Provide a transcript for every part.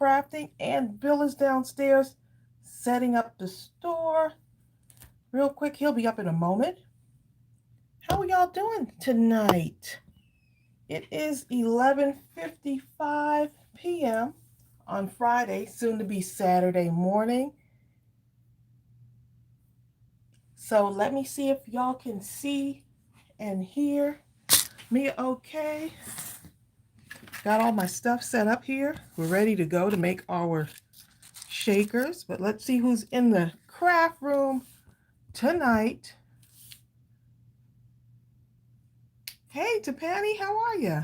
Crafting, and Bill is downstairs setting up the store. Real quick, he'll be up in a moment. How are y'all doing tonight? It is 11:55 p.m. on Friday, soon to be Saturday morning. So let me see if y'all can see and hear me okay. Got all my stuff set up here. We're ready to go to make our shakers, but let's see who's in the craft room tonight. Hey, Tapani, how are you?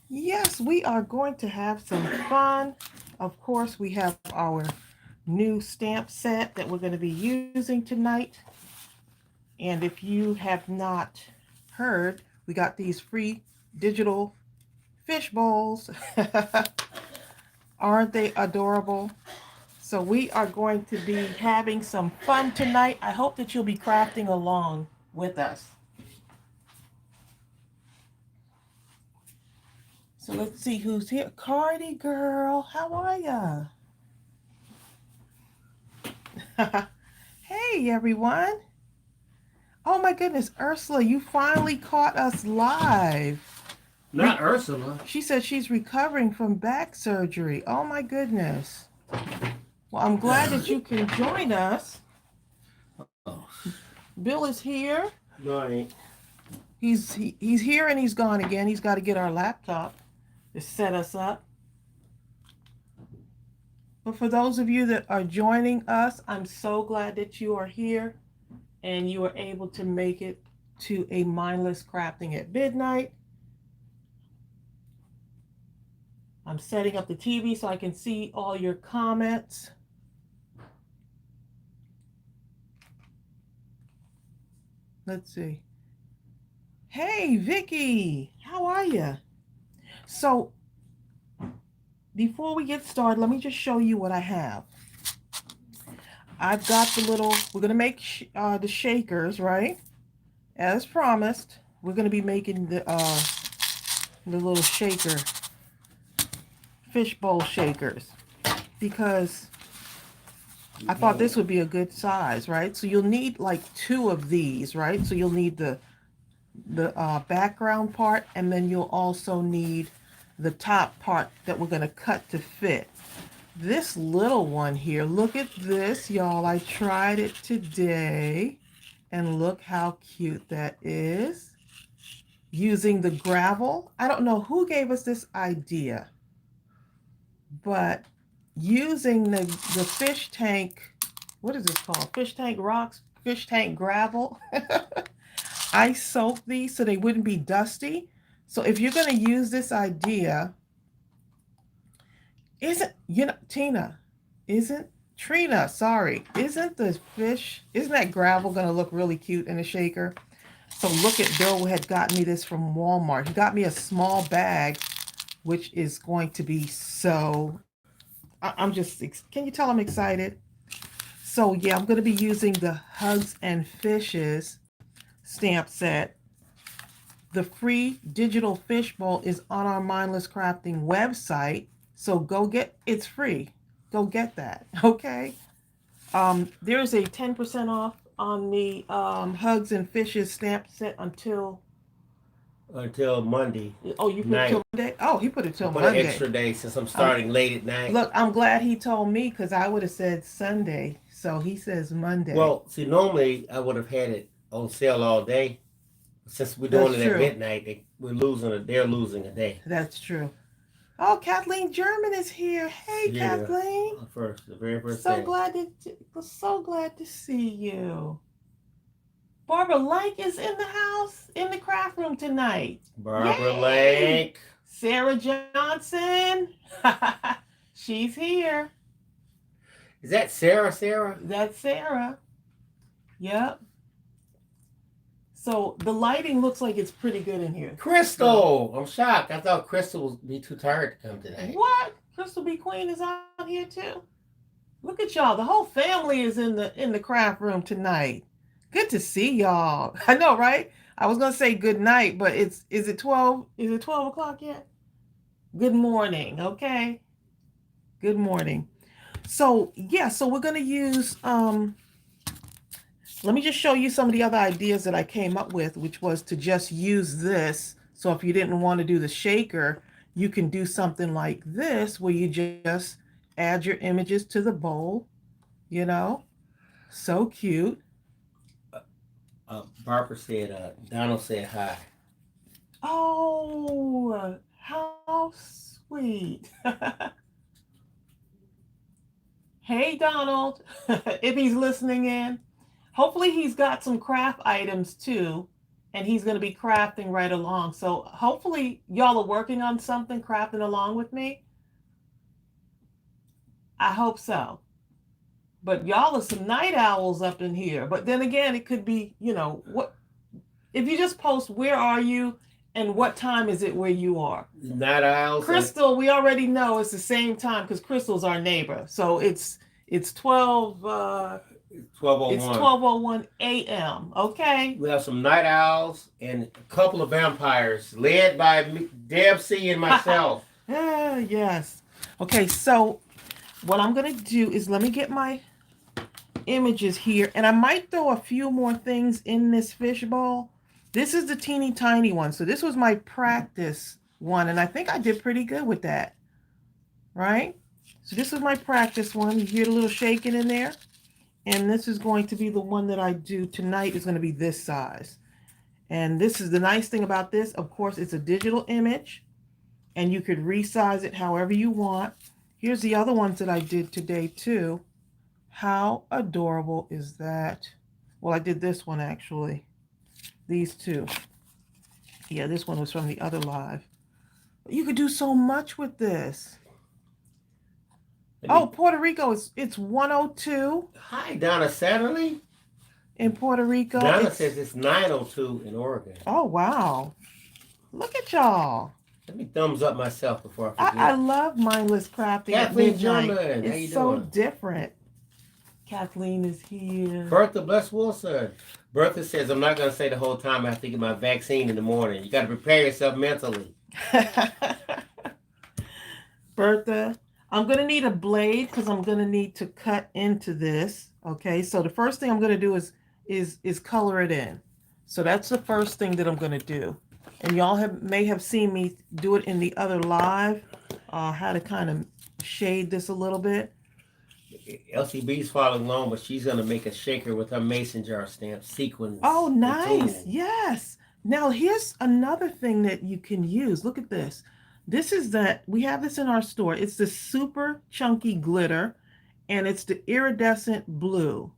Yes, we are going to have some fun. Of course, we have our new stamp set that we're going to be using tonight. And if you have not heard, we got these free digital fish bowls. Aren't they adorable? So we are going to be having some fun tonight. I hope that you'll be crafting along with us. So let's see who's here. Cardi girl, how are ya? Hey everyone. Oh my goodness, Ursula, you finally caught us live. Not Ursula. She said she's recovering from back surgery. Oh my goodness. Well, I'm glad that you can join us. Oh. Bill is here. No, I ain't. He's here and he's gone again. He's got to get our laptop to set us up. But for those of you that are joining us, I'm so glad that you are here and you are able to make it to a Mindless Crafting at midnight. I'm setting up the TV so I can see all your comments. Let's see. Hey, Vicky, how are you? So before we get started, let me just show you what I have. I've got the little, we're going to make the shakers, right? As promised, we're going to be making the little shaker, fishbowl shakers, because I thought this would be a good size, right? So you'll need like 2 of these, right? So you'll need the background part, and then you'll also need the top part that we're going to cut to fit. This little one here, look at this, y'all. I tried it today, and look how cute that is. Using the gravel. I don't know who gave us this idea, but using the fish tank, what is this called? Fish tank rocks, fish tank gravel. I soaked these so they wouldn't be dusty. So if you're going to use this idea, isn't that gravel going to look really cute in a shaker? So look at, Bill had gotten me this from Walmart. He got me a small bag, which is going to be so, can you tell I'm excited? So yeah, I'm going to be using the Hugs and Fishes stamp set. The free digital fishbowl is on our Mindless Crafting website. So go get, it's free. Go get that, okay? There's a 10% off on the Hugs and Fishes stamp set until Monday. Oh, you put it till Monday? Oh, he put it till Monday. Monday. An extra day since I'm starting late at night. Look, I'm glad he told me, because I would have said Sunday. So he says Monday. Well, see, normally I would have had it on sale all day. Since we're doing it at midnight, they're losing a day. That's true. Oh, Kathleen German is here. Hey, yeah, Kathleen. The very first so day. So glad to see you. Barbara Lake is in the house, in the craft room tonight. Barbara Lake. Sarah Johnson. She's here. Is that Sarah? That's Sarah. Yep. So the lighting looks like it's pretty good in here. Crystal! I'm shocked. I thought Crystal would be too tired to come today. What? Crystal B. Queen is out here too? Look at y'all. The whole family is in the craft room tonight. Good to see y'all. I know, right? I was gonna say good night, but is it 12? Is it 12 o'clock yet? Good morning, okay? Good morning. So yeah, so we're gonna use let me just show you some of the other ideas that I came up with, which was to just use this. So if you didn't want to do the shaker, you can do something like this where you just add your images to the bowl, you know? So cute. Barbara said, Donald said hi. Oh, how sweet. Hey, Donald, if he's listening in. Hopefully he's got some craft items too, and he's going to be crafting right along. So hopefully y'all are working on something, crafting along with me. I hope so. But y'all are some night owls up in here. But then again, it could be, what if you just post where are you and what time is it where you are? Night owls. Crystal, we already know it's the same time because Crystal's our neighbor. So it's 12 12:01. It's 12:01 a.m. Okay. We have some night owls and a couple of vampires led by Deb C and myself. Yes. Okay, so what I'm going to do is let me get my images here, and I might throw a few more things in this fishbowl. This is the teeny tiny one. So this was my practice one, and I think I did pretty good with that. Right? So this was my practice one. You hear the little shaking in there? And this is going to be the one that I do tonight is going to be this size. And this is the nice thing about this. Of course, it's a digital image and you could resize it however you want. Here's the other ones that I did today too. How adorable is that? Well, I did this one actually. These two. Yeah, this one was from the other live. You could do so much with this. Oh, Puerto Rico, it's 102. Hi, Donna Satterley. In Puerto Rico. Donna says it's 9:02 in Oregon. Oh, wow. Look at y'all. Let me thumbs up myself before I forget. I love Mindless Crafting. Kathleen German, how you it's so doing? different. Kathleen is here. Bertha Bless Wilson. Bertha says, I'm not going to say the whole time I have to get my vaccine in the morning. You got to prepare yourself mentally. Bertha, I'm going to need a blade because I'm going to need to cut into this. Okay, so the first thing I'm going to do is color it in. So that's the first thing that I'm going to do. And y'all may have seen me do it in the other live, how to kind of shade this a little bit. LCB's following along, but she's going to make a shaker with her mason jar stamp sequins. Oh, nice. Yes. Now, here's another thing that you can use. Look at this. This is that we have this in our store. It's the super chunky glitter, and it's the iridescent blue.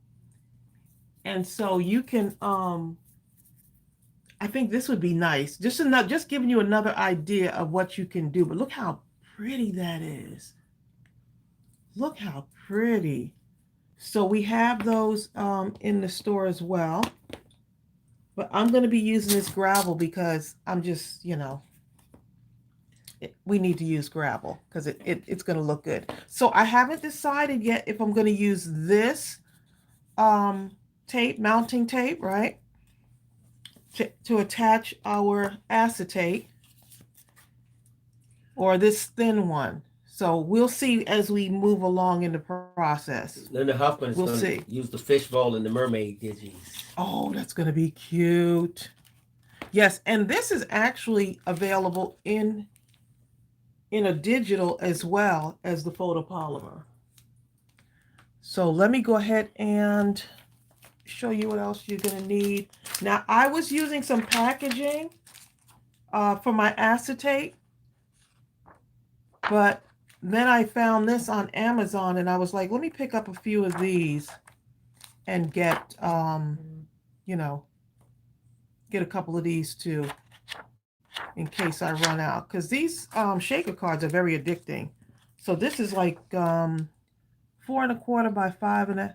And so you can, I think this would be nice. Just giving you another idea of what you can do. But look how pretty that is. Look how pretty. So we have those in the store as well. But I'm going to be using this gravel because I'm just, we need to use gravel because it's going to look good. So I haven't decided yet if I'm going to use this tape, mounting tape, right? To attach our acetate, or this thin one. So we'll see as we move along in the process. Linda Huffman is going to use the fishbowl and the Mermaid digis. Oh, that's going to be cute. Yes, and this is actually available in a digital as well as the photopolymer. So let me go ahead and show you what else you're going to need. Now, I was using some packaging for my acetate, but then I found this on Amazon and I was like, let me pick up a few of these and get, get a couple of these too in case I run out. Because these shaker cards are very addicting. So this is like 4 1/4 by 5 1/2.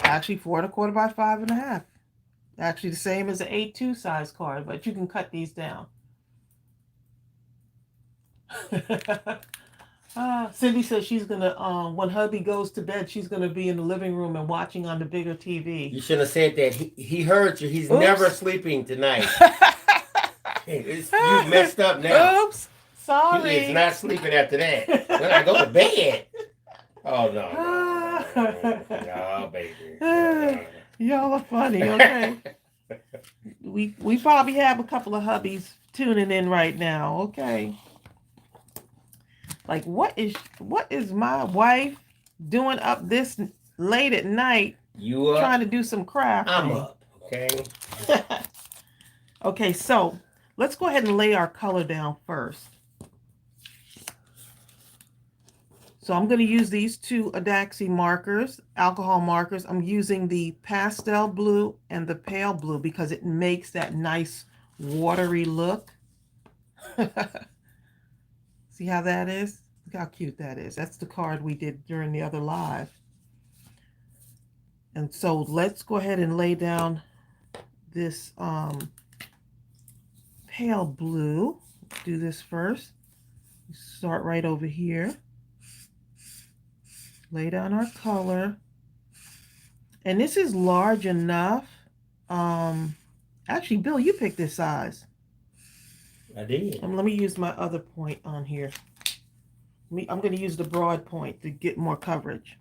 Actually 4 1/4 by 5 1/2. Actually the same as the A2 size card, but you can cut these down. Cindy says she's gonna when hubby goes to bed, she's gonna be in the living room and watching on the bigger TV. You should have said that. He heard you. He's never sleeping tonight. You messed up now. Oops. Sorry. He is not sleeping after that. When I go to bed. Oh, no. No, baby. No. Y'all are funny, okay? we probably have a couple of hubbies tuning in right now, okay? Like, what is my wife doing up this late at night? You up? Trying to do some crafting. I'm up, okay? Okay, so let's go ahead and lay our color down first. So I'm going to use these two ADAXI markers, alcohol markers. I'm using the pastel blue and the pale blue because it makes that nice watery look. See how that is? Look how cute that is. That's the card we did during the other live. And so let's go ahead and lay down this pale blue. Do this first. Start right over here. Lay down our color. And this is large enough. Actually, Bill, you picked this size. I did. Let me use my other point on here. I'm going to use the broad point to get more coverage.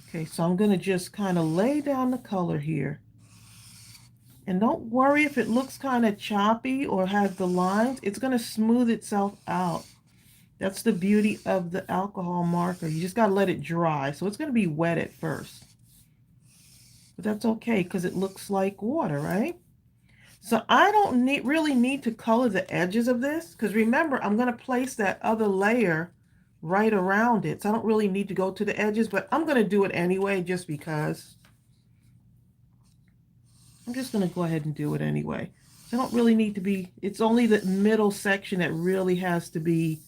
Okay, so I'm going to just kind of lay down the color here. And don't worry if it looks kind of choppy or has the lines. It's going to smooth itself out. That's the beauty of the alcohol marker. You just got to let it dry. So it's going to be wet at first. But that's okay because it looks like water, right? So I don't really need to color the edges of this because remember, I'm going to place that other layer right around it. So I don't really need to go to the edges, but I'm going to do it anyway just because. I'm just going to go ahead and do it anyway. I don't really need to be, it's only the middle section that really has to be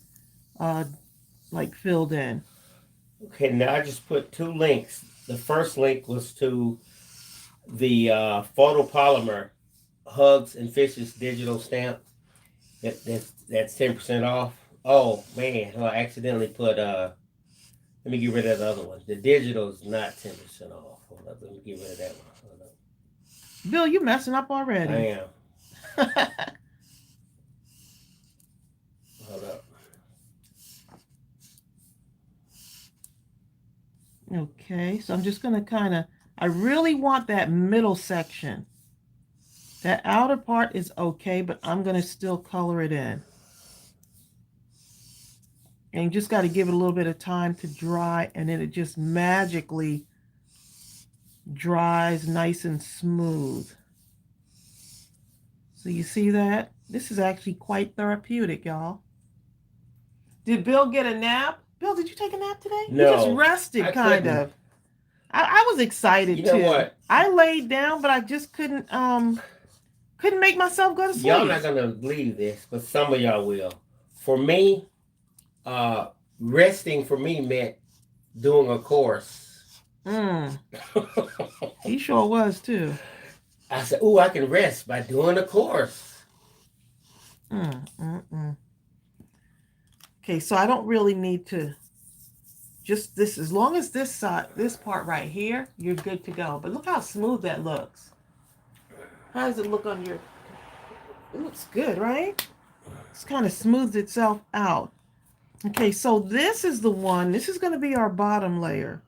like filled in. Okay, now I just put two links. The first link was to the photopolymer Hugs and Fishes digital stamp. That's 10% off. Oh man, I accidentally put let me get rid of the other one. The digital is not 10% off. Hold up, let me get rid of that one. Hold up. Bill, you messing up already. I am. Hold up. Okay, so I'm just going to I really want that middle section. That outer part is okay, but I'm going to still color it in. And you just got to give it a little bit of time to dry, and then it just magically dries nice and smooth. So you see that? This is actually quite therapeutic, y'all. Did Bill get a nap? Bill, did you take a nap today? No. You just rested, kind of. I was excited too. You know what? I laid down, but I just couldn't make myself go to sleep. Y'all not gonna believe this, but some of y'all will. For me, resting for me meant doing a course. He sure was too. I said, "Ooh, I can rest by doing a course." Okay, so I don't really need to. Just this, as long as this side, this part right here, you're good to go. But look how smooth that looks. How does it look on your? It looks good, right? It's kind of smoothed itself out. Okay, so this is the one. This is going to be our bottom layer.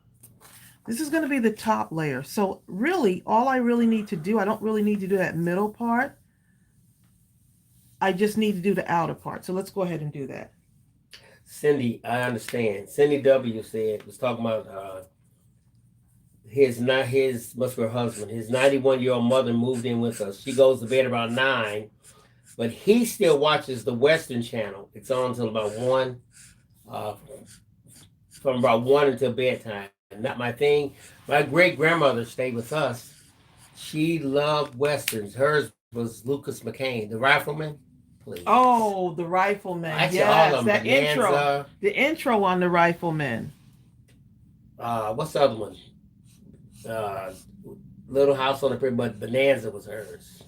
This is going to be the top layer. So really, all I really need to do, I don't really need to do that middle part. I just need to do the outer part. So let's go ahead and do that. Cindy, I understand. Cindy W was talking about must be her husband. His 91-year-old mother moved in with us. She goes to bed about 9, but he still watches the Western channel. It's on until about 1, from about 1 until bedtime. Not my thing. My great grandmother stayed with us. She loved Westerns. Hers was Lucas McCain, the rifleman. Please. Oh, the Rifleman. Actually, yes, all of them. that intro. The intro on the Rifleman. What's the other one? Little House on the Prairie, but Bonanza was hers.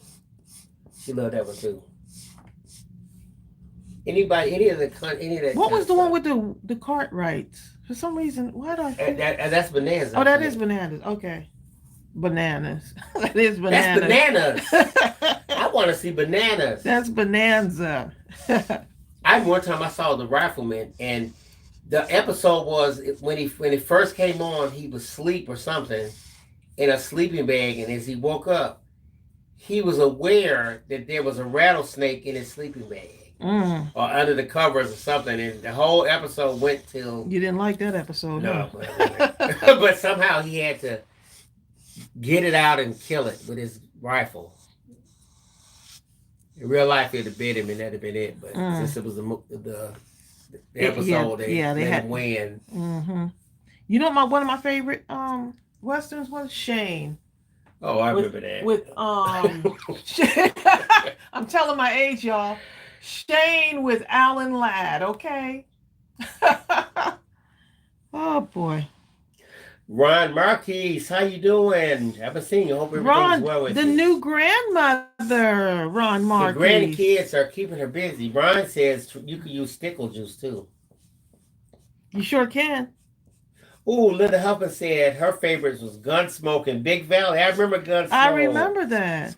She loved that one too. Any of that. What was the one with the Cartwrights? For some reason, why do I think... That's Bonanza. Oh, that is Bananas. Okay. Bananas. That is Bananas. That's Bananas. I want to see bananas. That's Bonanza. One time I saw the Rifleman, and the episode was when it first came on, he was asleep or something in a sleeping bag, and as he woke up, he was aware that there was a rattlesnake in his sleeping bag. Or under the covers or something, and the whole episode went till... You didn't like that episode, no, huh? but somehow he had to get it out and kill it with his rifle. In real life, it'd have bit him, and that'd have been it. But since it was the episode, they let him win. Mm-hmm. You know, one of my favorite westerns was Shane. Oh, I remember that. With I'm telling my age, y'all. Shane with Alan Ladd, okay? Oh boy. Ron Marquise, how you doing? I haven't seen you. Hope everything's well with you. The new grandmother, Ron Marquise. The grandkids are keeping her busy. Ron says you can use stickle juice too. You sure can. Ooh, Linda Huffman said her favorites was Gunsmoke and Big Valley. I remember Gunsmoke. I remember that.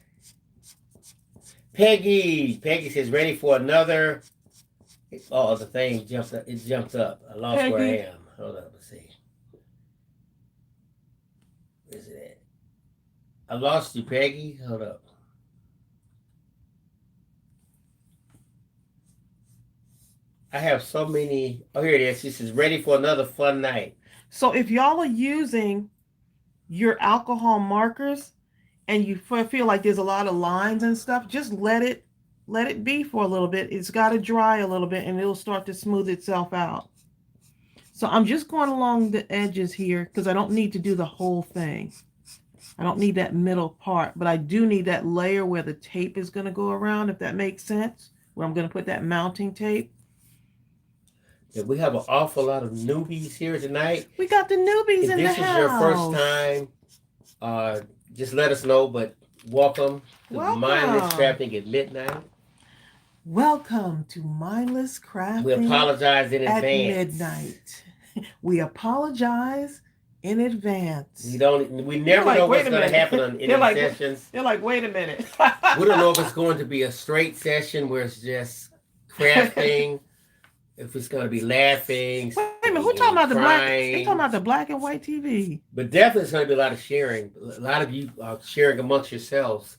Peggy says ready for another. Oh, the thing jumped up. It jumped up. I lost Peggy. Where I am. Hold up, let's see. Where's it at? I lost you, Peggy. Hold up. I have so many. Oh, here it is. She says ready for another fun night. So if y'all are using your alcohol markers and you feel like there's a lot of lines and stuff, just let it be for a little bit. It's got to dry a little bit and it'll start to smooth itself out. So I'm just going along the edges here because I don't need to do the whole thing. I don't need that middle part, but I do need that layer where the tape is going to go around, if that makes sense, where I'm going to put that mounting tape. Yeah, we have an awful lot of newbies here tonight. We got the newbies in the house. If this is your first time, just let us know, but welcome to Mindless Crafting at midnight. Welcome to Mindless Crafting. We apologize in advance. At midnight. We apologize in advance. We never know what's going to happen in the sessions. They're like, wait a minute. We don't know if it's going to be a straight session where it's just crafting. If it's going to be laughing. Wait a minute, who talking about the black? They talking about the black and white TV. But definitely it's going to be a lot of sharing. A lot of you are sharing amongst yourselves.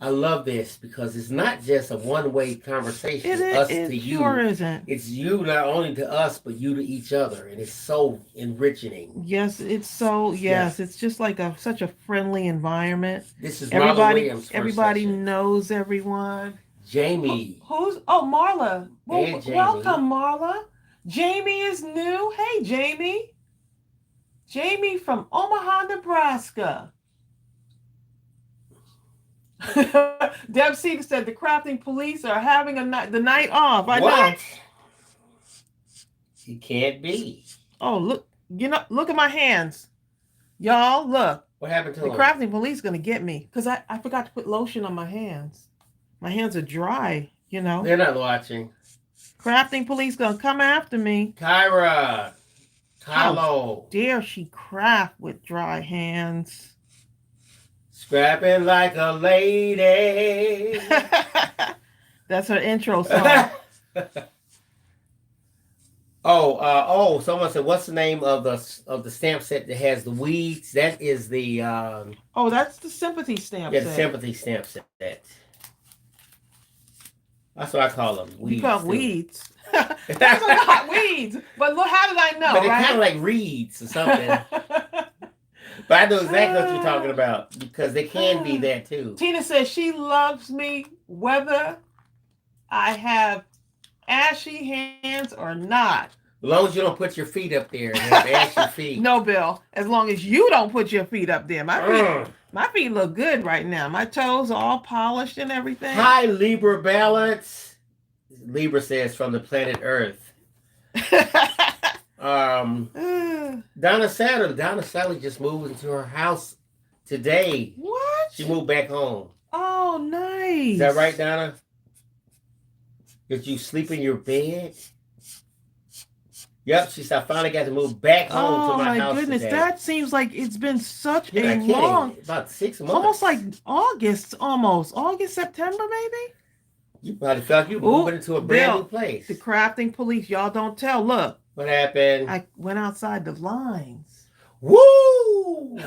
I love this because it's not just a one-way conversation. It sure isn't. It's you not only to us, but you to each other. And it's so enriching. Yes, it's so, yes. It's just like such a friendly environment. This is Marla Williams' first everybody session. Knows everyone. Jamie. Marla. Well, Jamie. Welcome, Marla. Jamie is new. Hey, Jamie. Jamie from Omaha, Nebraska. Deb Seeger said the crafting police are having the night off. I know. He can't be. Oh, look. Look at my hands. Y'all, look. What happened to him? The crafting police going to get me because I forgot to put lotion on my hands. My hands are dry, They're not watching. Crafting police gonna come after me. Kyra. Kylo. How dare she craft with dry hands? Scrapping like a lady. That's her intro song. Someone said, what's the name of the stamp set that has the weeds? That is the that's the sympathy stamp set. Yeah, the sympathy stamp set. That's what I call them. Weeds. You call weeds. That's not weeds. But look, how did I know? But they're kind of like reeds or something. But I know exactly what you're talking about because they can be that too. Tina says she loves me whether I have ashy hands or not. As long as you don't put your feet up there and have ashy feet. No, Bill. As long as you don't put your feet up there. My feet look good right now. My toes are all polished and everything. Hi, Libra Balance. Libra says from the planet Earth. Donna Sally just moved into her house today. What? She moved back home. Oh, nice. Is that right, Donna? Did you sleep in your bed? Yep, she said I finally got to move back home Oh to my my house goodness, today. that seems like it's been such You're a not kidding. long, About 6 months. almost like August, August, September, maybe. You probably felt you were moving into a brand new place. The crafting police, y'all don't tell. Look, what happened? I went outside the lines. Woo!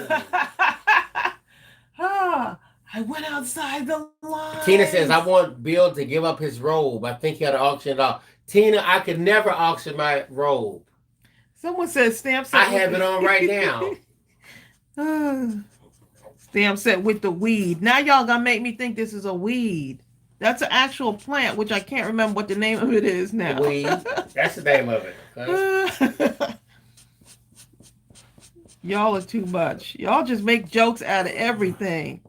I went outside the lines. Tina says, I want Bill to give up his robe. I think he ought to auction it off. Tina, I could never auction my robe. Someone says Stamp I have it on right now. Stamp set with the weed. Now y'all gonna make me think this is a weed. That's an actual plant, which I can't remember what the name of it is now. Weed. That's the name of it. Okay? Y'all are too much. Y'all just make jokes out of everything.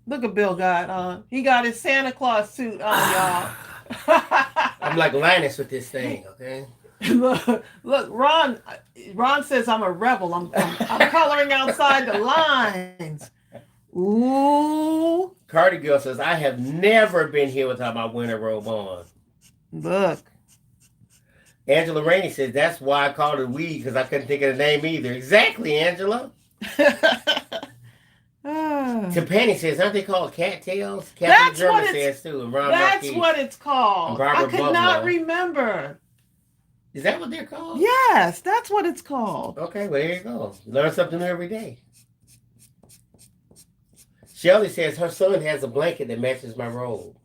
Look at Bill got on. He got his Santa Claus suit on, y'all. I'm like Linus with this thing, okay? Look, Ron says I'm a rebel. I'm coloring outside the lines. Ooh. Cardi Girl says, I have never been here without my winter robe on. Look. Angela Rainey says, that's why I called it weed, because I couldn't think of the name either. Exactly, Angela. Timpani says, aren't they called cattails? Captain German says too. And Ron that's Marquis. what it's called. I could not remember. Is that what they're called? Yes, that's what it's called. Okay, well, there you go. Learn something new every day. Shelly says her son has a blanket that matches my robe.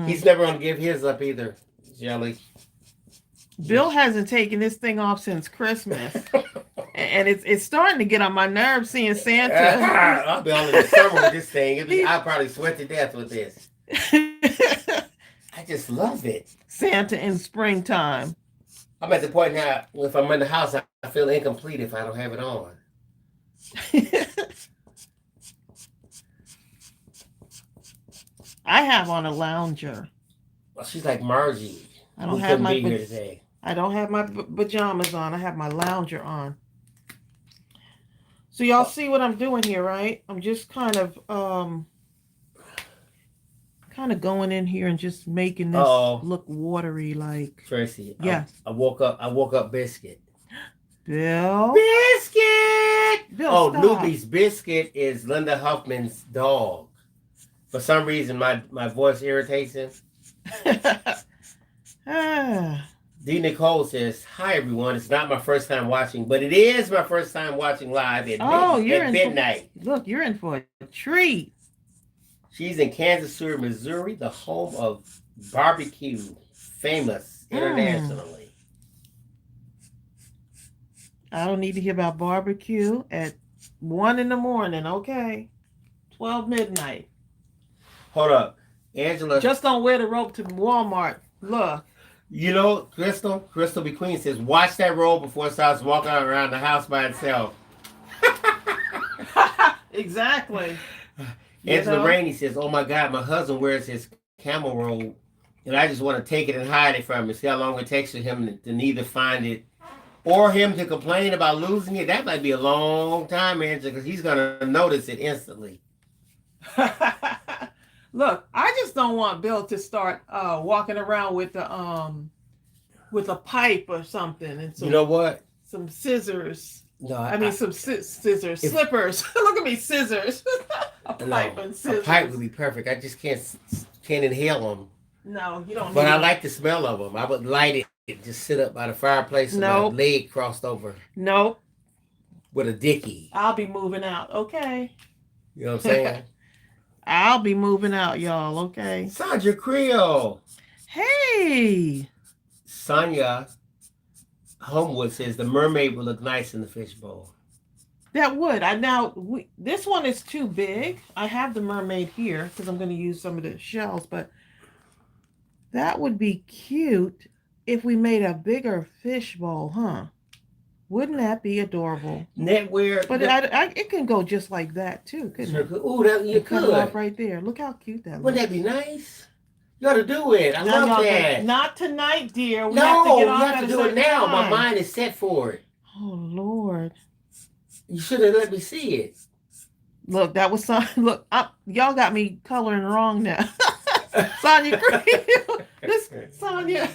He's never going to give his up either, Shelly. Bill hasn't taken this thing off since Christmas. And it's starting to get on my nerves seeing Santa. I'll be on in the summer with this thing. I'll probably sweat to death with this. I just love it. Santa in springtime. I'm at the point now, if I'm in the house, I feel incomplete if I don't have it on. I have on a lounger. Well, she's like Margie. I don't have my here today. I don't have my pajamas on. I have my lounger on. So y'all see what I'm doing here, right? I'm just kind of going in here and just making this look watery, like Tracy. Yeah. I woke up Biscuit. Bill. Biscuit. Bill, stop. Newbie's Biscuit is Linda Huffman's dog. For some reason, my voice irritates him. D. Nicole says, hi, everyone. It's not my first time watching, but it is my first time watching live at midnight. Look, you're in for a treat. She's in Kansas City, Missouri, the home of barbecue, famous internationally. I don't need to hear about barbecue at 1 in the morning, okay? 12 midnight. Hold up. Angela. Just don't wear the robe to Walmart. Look. You know, Crystal B. Queen says, watch that robe before it starts walking around the house by itself. Exactly. Angela Rainey says, oh my God, my husband wears his camel robe, and I just want to take it and hide it from him. See how long it takes for him to neither find it or him to complain about losing it. That might be a long time, Angela, because he's going to notice it instantly. Look, I just don't want Bill to start walking around with a pipe or something and some, you know what? Some scissors. No, I mean some scissors, slippers. Look at me, scissors. Pipe and scissors. A pipe would be perfect. I just can't inhale them. No, you don't. But I like the smell of them. I would light it, just sit up by the fireplace with my leg crossed over. Nope. With a dickie. I'll be moving out. Okay. You know what I'm saying? I'll be moving out, y'all, okay? Sandra Creel. Hey. Sonia Homewood says the mermaid will look nice in the fishbowl. That would. This one is too big. I have the mermaid here because I'm going to use some of the shells, but that would be cute if we made a bigger fishbowl, huh? Wouldn't that be adorable? Netwear. But it can go just like that too, couldn't it? Ooh, you could. Cut it off right there. Look how cute that looks. Wouldn't that be nice? You got to do it. I love that. Not tonight, dear. You have to do it now. My mind is set for it. Oh, Lord. You should have let me see it. Look, that was y'all got me coloring wrong now. Sonia Creel. Sonia.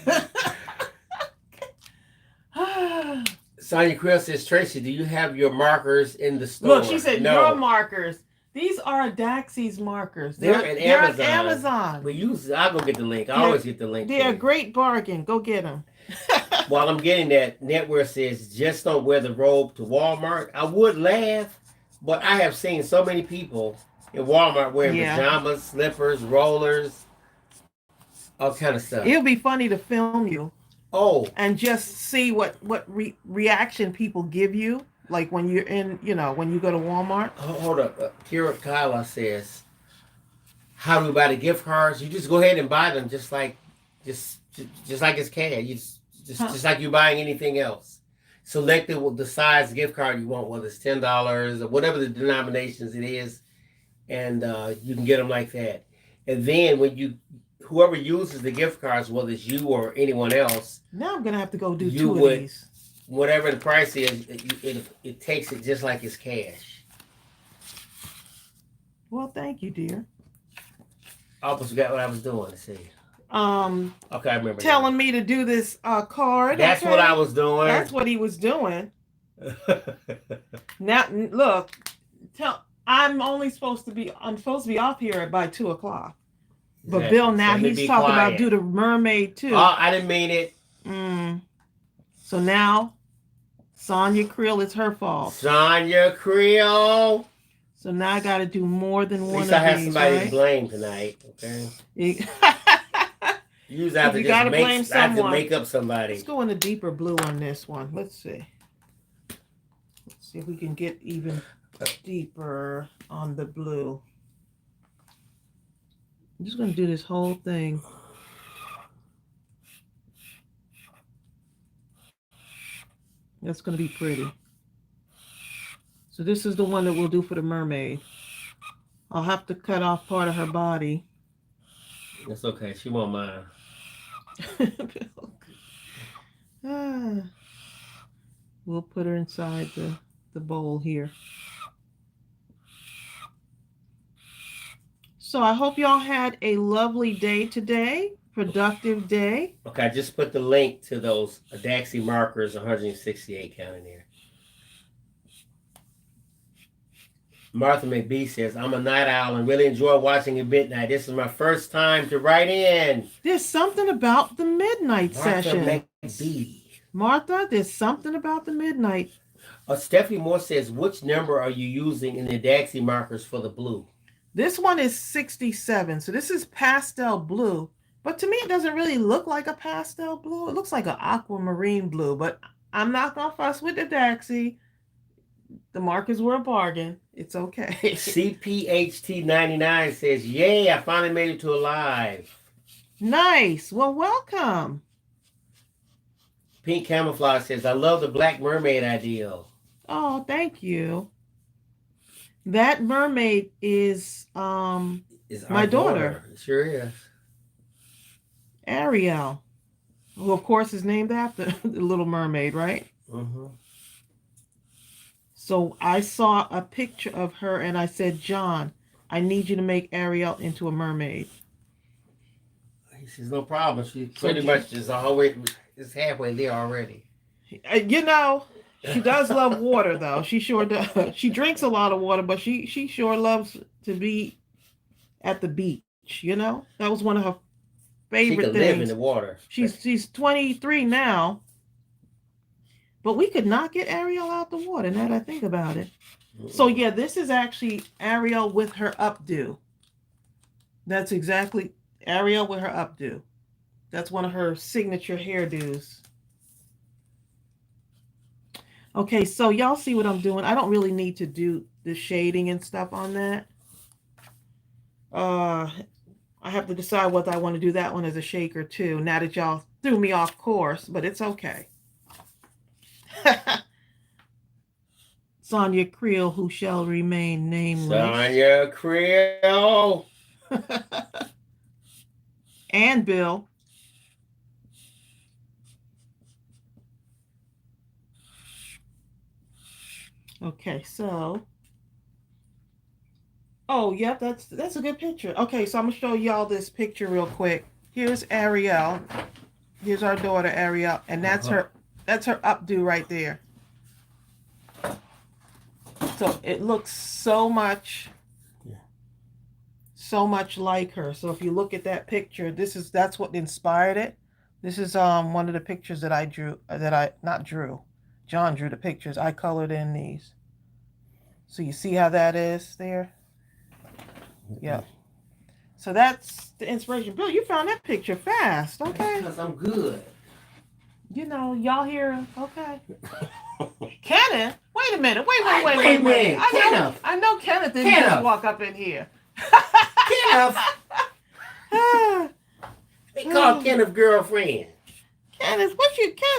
Sonia Krill says, Tracy, do you have your markers in the store? Look, she said no. your markers. These are ADAXI's markers. They're They're at on Amazon. We use. I'll go get the link. I always get the link. They're a great bargain. Go get them. While I'm getting that, Netwear says, just don't wear the robe to Walmart. I would laugh, but I have seen so many people in Walmart wearing pajamas, slippers, rollers, all kind of stuff. It'll be funny to film you. Oh. And just see what reaction people give you. Like when you're in, when you go to Walmart. Hold up. Kira Kyla says, how do we buy the gift cards? You just go ahead and buy them just like it's cash. You just like you're buying anything else. Select the size gift card you want, whether it's $10 or whatever the denominations it is, and you can get them like that. And then when whoever uses the gift cards, whether it's you or anyone else, now I'm gonna have to go do two of these. Whatever the price is, it takes it just like it's cash. Well, thank you, dear. I almost forgot what I was doing. Let's see. Okay, I remember. Telling me to do this card. That's what I was doing. That's what he was doing. Now look, I'm supposed to be off here by 2:00. But exactly. Bill, now he's talking about do the mermaid too. Oh, I didn't mean it. So now, Sonia Krill, it's her fault. Sonia Krill. So now I got to do more than one of these. At least I have somebody to blame tonight. Okay. You have to make up somebody. Let's go in a deeper blue on this one. Let's see. Let's see if we can get even deeper on the blue. I'm just going to do this whole thing. That's going to be pretty. So this is the one that we'll do for the mermaid. I'll have to cut off part of her body. That's okay. She won't mind. We'll put her inside the bowl here. So I hope y'all had a lovely day today. Productive day. Okay, I just put the link to those ADAXI markers, 168 count in there. Martha McBee says, I'm a night owl and really enjoy watching at midnight. This is my first time to write in. There's something about the midnight session. Martha McBee. Martha, there's something about the midnight. Stephanie Moore says, which number are you using in the ADAXI markers for the blue? This one is 67. So this is pastel blue. But to me, it doesn't really look like a pastel blue. It looks like an aquamarine blue. But I'm not going to fuss with the ADAXI. The markers were a bargain. It's okay. CPHT99 says, yay, I finally made it to a live. Nice. Well, welcome. Pink Camouflage says, I love the Black Mermaid ideal. Oh, thank you. That mermaid is my daughter. It sure is. Ariel, who of course is named after the Little Mermaid, right? Mm-hmm. So I saw a picture of her and I said, John, I need you to make Ariel into a mermaid. He says, no problem. She pretty much is halfway there already. You know, she does love water though. She sure does. She drinks a lot of water, but she sure loves to be at the beach, you know? That was one of her favorite things. She can live in the water. She's 23 now. But we could not get Ariel out the water, now that I think about it. So yeah, this is actually Ariel with her updo. That's exactly Ariel with her updo. That's one of her signature hairdos. Okay, so y'all see what I'm doing. I don't really need to do the shading and stuff on that. I have to decide whether I want to do that one as a shaker too, now that y'all threw me off course, but it's okay. Sonia Krill, who shall remain nameless. Sonia Krill. And Bill. Okay, so. Oh, yep, that's a good picture. Okay, so I'm gonna show y'all this picture real quick. Here's Ariel. Here's our daughter Ariel, and that's her updo right there. So it looks so much like her. So if you look at that picture, that's what inspired it. This is one of the pictures that I drew, John drew the pictures. I colored in these. So you see how that is there? Yep. So that's the inspiration. Bill, you found that picture fast. Okay. Because I'm good. You know, y'all here. Okay. Kenneth? Wait a minute. Wait. I know Kenneth didn't just walk up in here. Kenneth. They call Kenneth girlfriend. Kenneth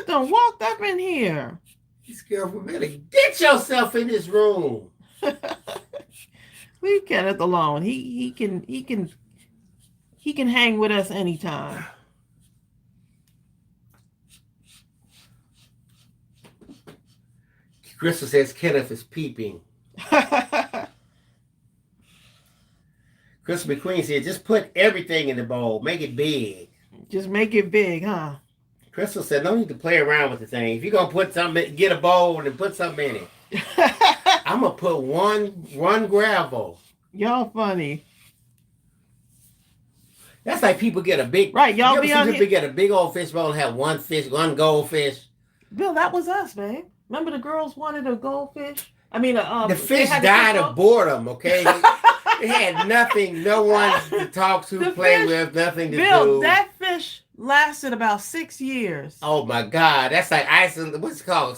done walked up in here. This girlfriend better get yourself in this room. Leave Kenneth alone. He can hang with us anytime. Crystal says Kenneth is peeping. Crystal McQueen said, just put everything in the bowl. Make it big. Just make it big, huh? Crystal said, no need to play around with the thing. If you're going to put something, get a bowl and put something in it. I'm going to put one gravel. Y'all funny. That's like people get a big... Right, y'all you be ever on see people here? get a big old fish bowl and have one fish, one goldfish? Bill, that was us, man. Remember the girls wanted a goldfish? The fish died of boredom, okay? They had nothing, no one to talk to, play with, nothing to do. Bill, that fish lasted about 6 years. Oh my God, that's like what's it called?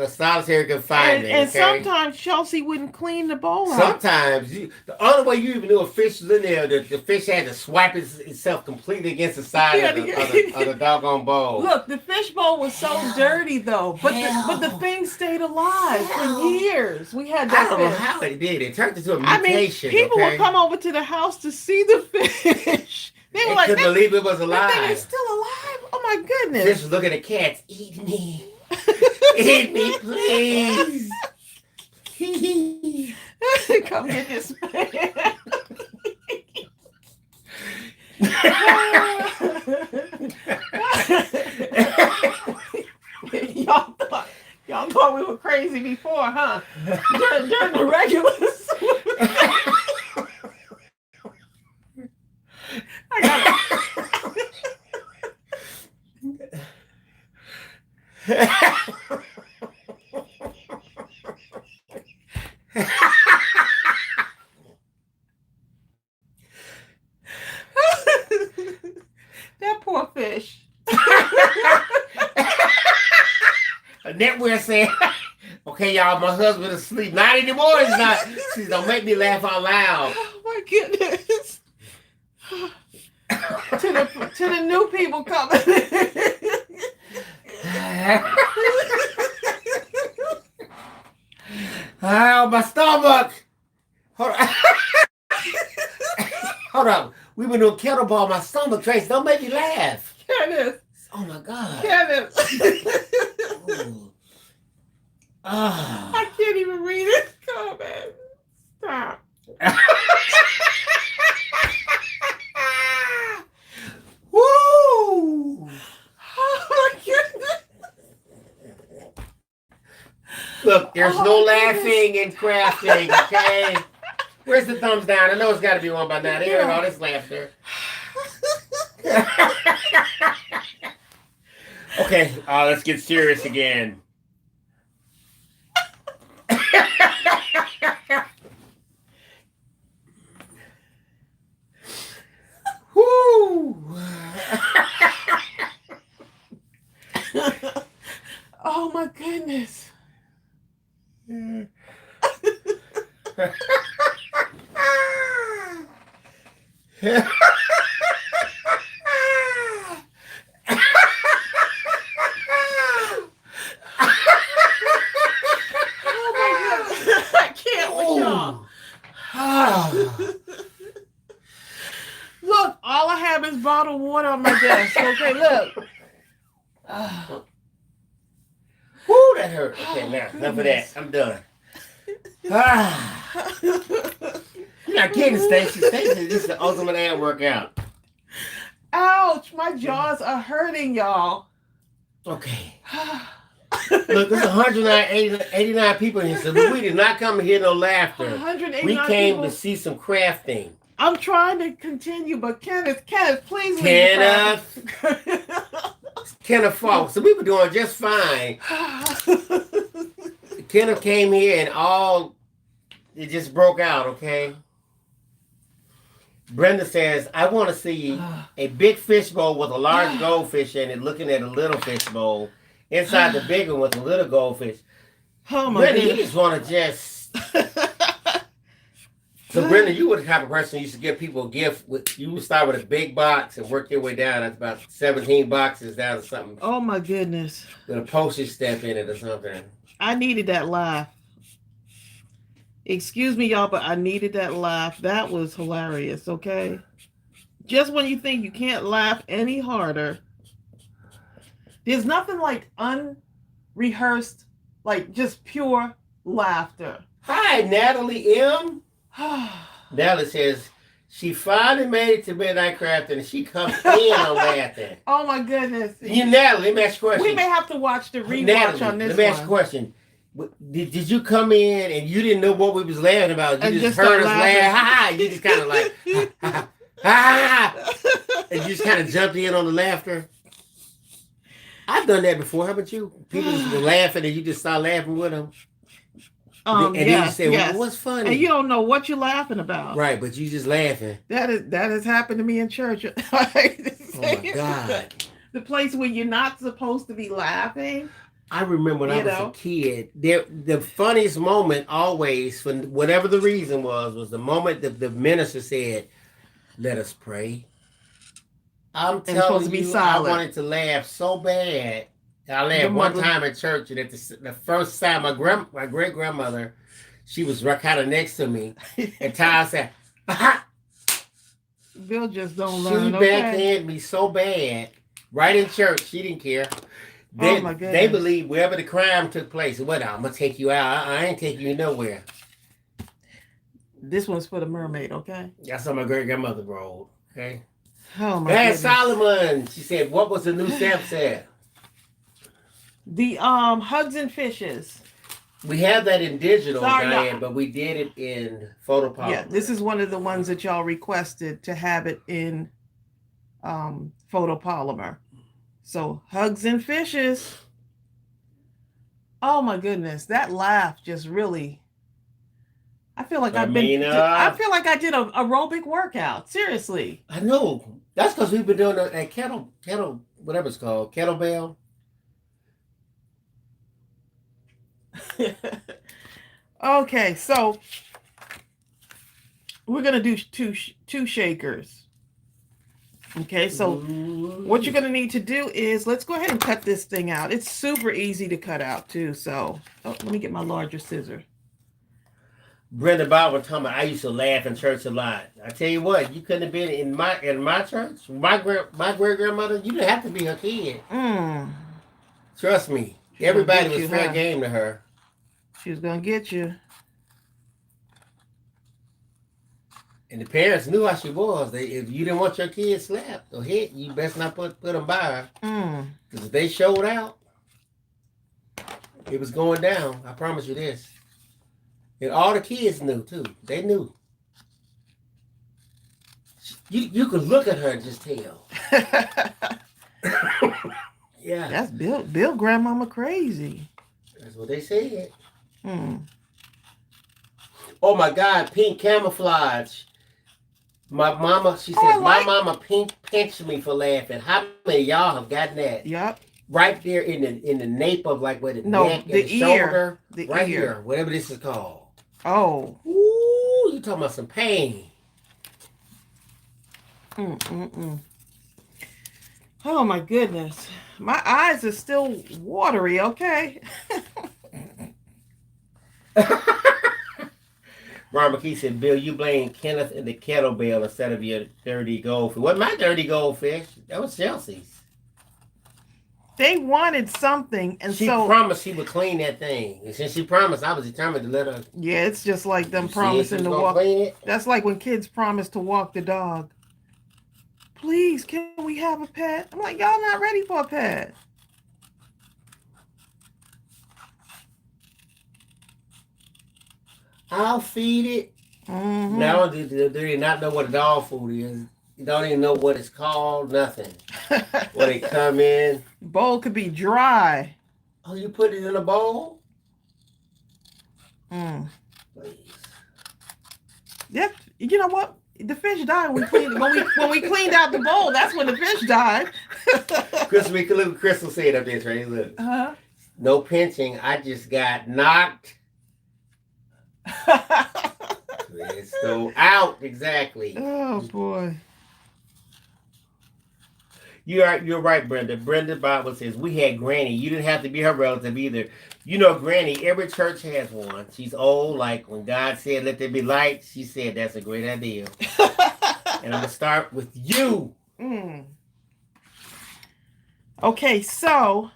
Solitary confinement. And okay? sometimes Chelsea wouldn't clean the bowl out. Sometimes the only way you even knew a fish was in there, the fish had to swipe itself completely against the side of the doggone bowl. Look, the fish bowl was so dirty though, but the thing stayed alive for years. We had that. I don't know how it did. It turned into a mutation. People would come over to the house to see the fish. They were like, couldn't believe it was alive. That thing is still alive. Oh my goodness. Fish was looking at cats. Eat me. Eat me, please. Come get this man. Y'all thought we were crazy before, huh? During the regulars. I got that poor fish. Netwear said, okay, y'all, my husband is asleep. Not anymore. He's not. She's don't make me laugh out loud. Oh my goodness. to the new people coming. Oh, my stomach. Hold on. Hold on. We've been doing kettlebell. My stomach, Trace. Don't make me laugh. Kenneth. Oh my God. Kenneth. Oh. I can't even read it. Comment. Stop. Woo! Oh my goodness. Look, there's no laughing and crafting, okay? Where's the thumbs down? I know it's got to be one by now. There all this laughter. Okay, let's get serious again. Woo! Oh my goodness. I can't with y'all. Look, all I have is bottled water on my desk. Okay, look. Woo, that hurt. Okay, now, enough of that. I'm done. You're not kidding, Stacey. Stacey, this is the ultimate ad workout. Ouch. Ouch, my jaws are hurting, y'all. Okay. Look, there's 189 people in here, so we did not come to hear no laughter. 189 We came people. to see some crafting. I'm trying to continue, but Kenneth, please Kenneth Falk. So we were doing just fine. Kenneth came here and it just broke out, okay? Brenda says, I want to see a big fishbowl with a large goldfish in it looking at a little fishbowl. Inside the big one with a little goldfish. Oh my Brenda, goodness. you just want to just... So Brenda, you were the type of person who used to give people a gift. You would start with a big box and work your way down. That's about 17 boxes down to something. Oh my goodness. With a postage stamp in it or something. I needed that laugh. Excuse me, y'all, but I needed that laugh. That was hilarious, okay? Just when you think you can't laugh any harder, there's nothing like unrehearsed, like just pure laughter. Hi, Natalie M. Natalie says, she finally made it to Midnight Crafting and she comes in on laughing. Oh my goodness. Natalie, let me ask you a question. We may have to watch the rewatch Natalie, on this let me ask you a question. Did you come in and you didn't know what we was laughing about? You just heard us laugh. You just kind of like, and you just kind of jumped in on the laughter. I've done that before. How about you? People just were laughing and you just start laughing with them. And then you say, well, what's funny? And you don't know what you're laughing about. Right, but you just laughing. That has happened to me in church. Oh my God. The place where you're not supposed to be laughing. I remember when I was a kid, the funniest moment always, for whatever the reason was the moment that the minister said, let us pray. I'm telling you, I wanted to laugh so bad. I laughed one time at church, and at the first time, my great-grandmother, she was kind of next to me, and Ty said, aha! Bill just don't learn, She backhanded me so bad, right in church, she didn't care. Oh my goodness. They believe wherever the crime took place, what, I'm going to take you out. I ain't taking you nowhere. This one's for the Mermaid, okay? That's how my great-grandmother rolled, okay? Oh my goodness. Solomon, she said, what was the new stamp said? The Hugs and Fishes. We have that in digital, Diane, but we did it in photopolymer. Yeah, this is one of the ones that y'all requested to have it in photopolymer. So Hugs and Fishes. Oh my goodness, that laugh just really. I feel like I feel like I did a aerobic workout. Seriously. I know. That's because we've been doing that kettle, whatever it's called, kettlebell. Okay, so we're gonna do two shakers. Okay, so what you're gonna need to do is let's go ahead and cut this thing out. It's super easy to cut out too. So let me get my larger scissor. Brenda Bob was talking about I used to laugh in church a lot. I tell you what, you couldn't have been in my church. My great grandmother, you didn't have to be her kid. Trust me, everybody was fair game to her. She was gonna get you. And the parents knew how she was. If you didn't want your kids slapped or hit, you best not put them by her. Because if they showed out, it was going down. I promise you this. And all the kids knew too. They knew. You could look at her and just tell. Yeah. That's Bill grandmama crazy. That's what they said. Oh my God, pink camouflage. My mama, she says, my mama pinched me for laughing. How many of y'all have gotten that? Yep. Right there in the nape of like where the neck and the shoulder. Right here, whatever this is called. Oh. Ooh, you talking about some pain. Oh my goodness. My eyes are still watery, okay? Ron McKee said, Bill, you blame Kenneth and the kettlebell instead of your dirty goldfish. It wasn't my dirty goldfish. That was Chelsea's. They wanted something, and she promised he would clean that thing. And since she promised, I was determined to let her. Yeah, it's just like them promising to walk. That's like when kids promise to walk the dog. please, can we have a pet? I'm like, y'all not ready for a pet. I'll feed it. Mm-hmm. Now do they not know what dog food is? You don't even know what it's called. Nothing. When they come in, bowl could be dry. oh, you put it in a bowl? Mm. Please. Yep. You know what? The fish died when we cleaned out the bowl. That's when the fish died. Crystal said up there, Trey. Look. Uh-huh. No pinching. I just got knocked. So out exactly. Oh boy. You're right, Brenda. Brenda Bible says we had Granny. You didn't have to be her relative either. You know, Granny, every church has one. She's old, like when God said, let there be light, she said that's a great idea. And I'm gonna start with you. Mm. Okay, so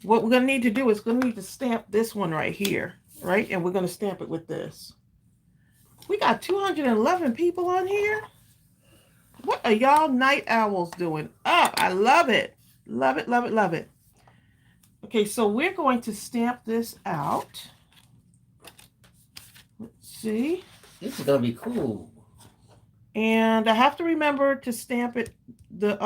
what we're gonna need to do is we're gonna need to stamp this one right here, right? And we're gonna stamp it with this. We got 211 people on here. What are y'all night owls doing up? I love it. Love it, love it, love it. Okay, so we're going to stamp this out. Let's see. This is gonna be cool. And I have to remember to stamp it if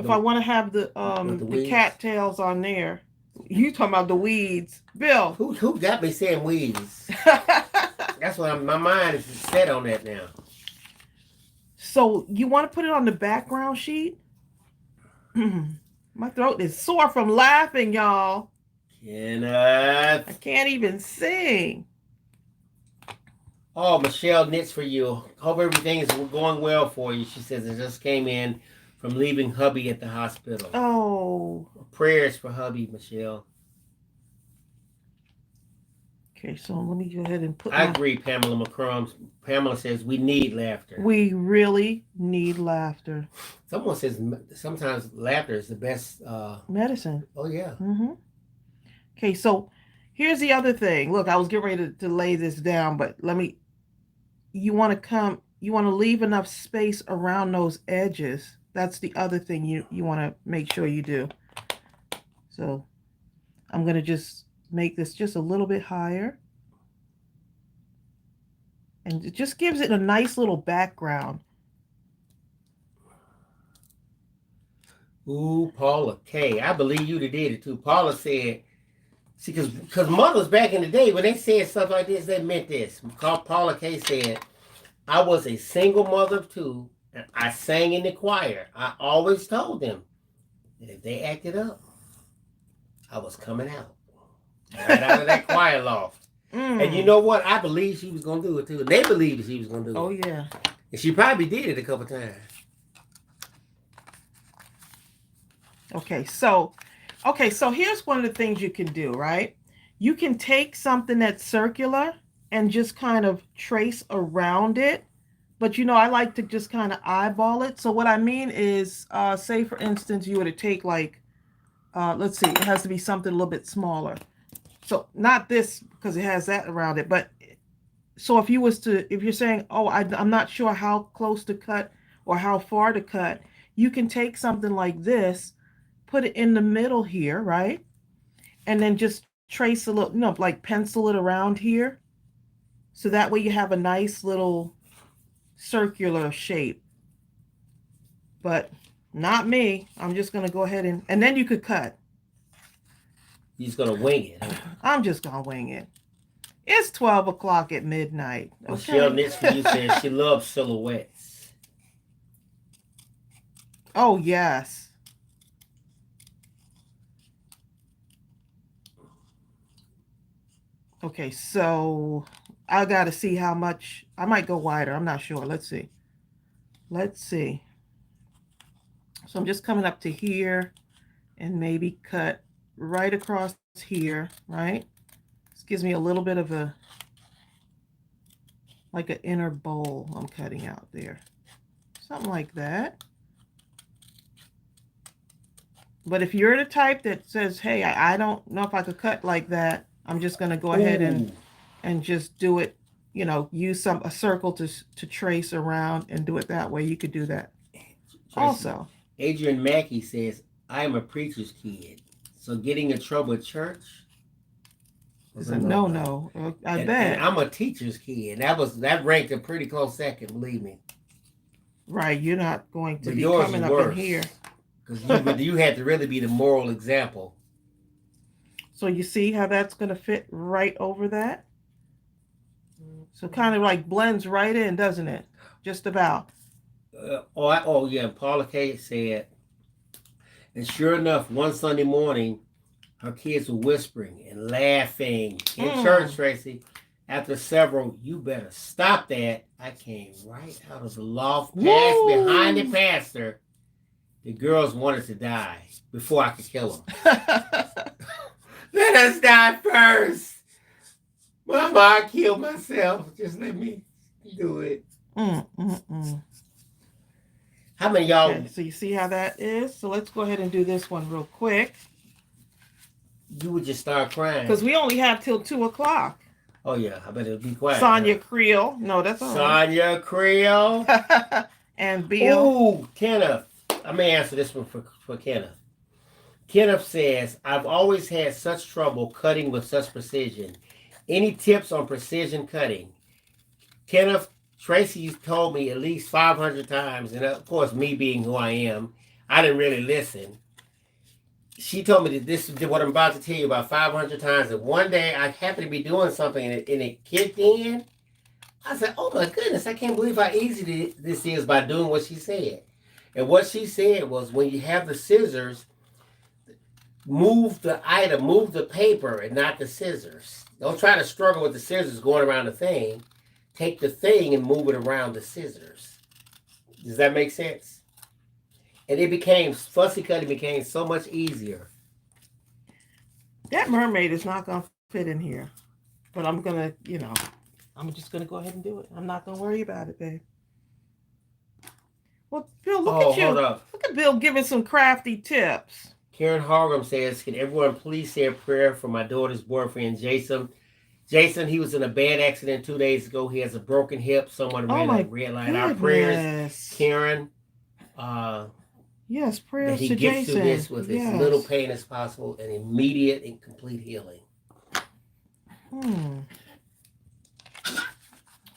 I want to have the cattails on there. You talking about the weeds, Bill? Who got me saying weeds? That's what my mind is set on that now. So you want to put it on the background sheet? My throat is sore from laughing, y'all. Kenneth. I can't even sing. Oh, Michelle knits for you. Hope everything is going well for you. She says it just came in from leaving hubby at the hospital. Oh. Prayers for hubby, Michelle. Okay, so let me go ahead and put I agree, Pamela McCrum. Pamela says we need laughter. We really need laughter. Someone says sometimes laughter is the best medicine. Oh, yeah. Mm-hmm. Okay, so here's the other thing. Look, I was getting ready to lay this down, but you want to leave enough space around those edges. That's the other thing you want to make sure you do. So I'm going to just make this just a little bit higher. And it just gives it a nice little background. Ooh, Paula K. I believe you did it too. Paula said, see, because mothers back in the day, when they said stuff like this, they meant this. Paula K said, I was a single mother of two, and I sang in the choir. I always told them that if they acted up, I was coming out. Right out of that choir loft. And you know what? I believe she was going to do it too. And they believed that she was going to do it. Oh, yeah. And she probably did it a couple times. Okay, so here's one of the things you can do, right? You can take something that's circular and just kind of trace around it. But, I like to just kind of eyeball it. So what I mean is, say, for instance, you were to take like, let's see, it has to be something a little bit smaller. So not this because it has that around it. But so if you're saying, oh, I'm not sure how close to cut or how far to cut, you can take something like this, put it in the middle here, right? And then just trace a little, like pencil it around here. So that way you have a nice little circular shape. But not me. I'm just going to go ahead and then you could cut. You're just going to wing it. Huh? I'm just going to wing it. It's 12 o'clock at midnight. Okay? Michelle Knits for you says she loves silhouettes. Oh, yes. Okay, so I got to see how much. I might go wider. I'm not sure. Let's see. So I'm just coming up to here and maybe cut right across here, right? This gives me a little bit of like an inner bowl I'm cutting out there. Something like that. But if you're the type that says, hey, I don't know if I could cut like that, I'm just going to go ahead and just do it use a circle to trace around and do it that way. You could do that. Tracy, Also, Adrian Mackey says, I am a preacher's kid, so getting in trouble at church was it's a a no-no. no. I And bet. I'm a teacher's kid. That ranked a pretty close second, believe me. Right, you're not going to But be yours coming is up in worse. here. Because you had to really be the moral example. So you see how that's going to fit right over that? So kind of like blends right in, doesn't it? Just about. Yeah. Paula K said, and sure enough, one Sunday morning, her kids were whispering and laughing in church, Tracy. After several, you better stop that, I came right out of the loft, past behind the pastor. The girls wanted to die before I could kill them. Let us die first. Mama, I killed myself. Just let me do it. How many y'all? Okay, so you see how that is? So let's go ahead and do this one real quick. You would just start crying. Because we only have till 2 o'clock. Oh, yeah. I better be quiet. Sonia Creel. No, that's all right. Sonia Creel. And Bill. Ooh, Kenneth. I may answer this one for Kenneth. Kenneth says, I've always had such trouble cutting with such precision. Any tips on precision cutting? Kenneth, Tracy's told me at least 500 times, and of course, me being who I am, I didn't really listen. She told me that this is what I'm about to tell you about 500 times, that one day I happened to be doing something and it kicked in. I said, oh my goodness, I can't believe how easy this is by doing what she said. And what she said was, when you have the scissors, move the paper and not the scissors. Don't try to struggle with the scissors going around the thing. Take the thing and move it around the scissors. Does that make sense? And fussy cutting became so much easier. That mermaid is not going to fit in here. But I'm going to, I'm just going to go ahead and do it. I'm not going to worry about it, babe. Well, Bill, look at you. Hold up. Look at Bill giving some crafty tips. Karen Hargam says, can everyone please say a prayer for my daughter's boyfriend, Jason? Jason, he was in a bad accident 2 days ago. He has a broken hip. Someone ran a red light. Our prayers, Karen. Yes, prayers that he to gets Jason. through this with as little pain as possible and immediate and complete healing.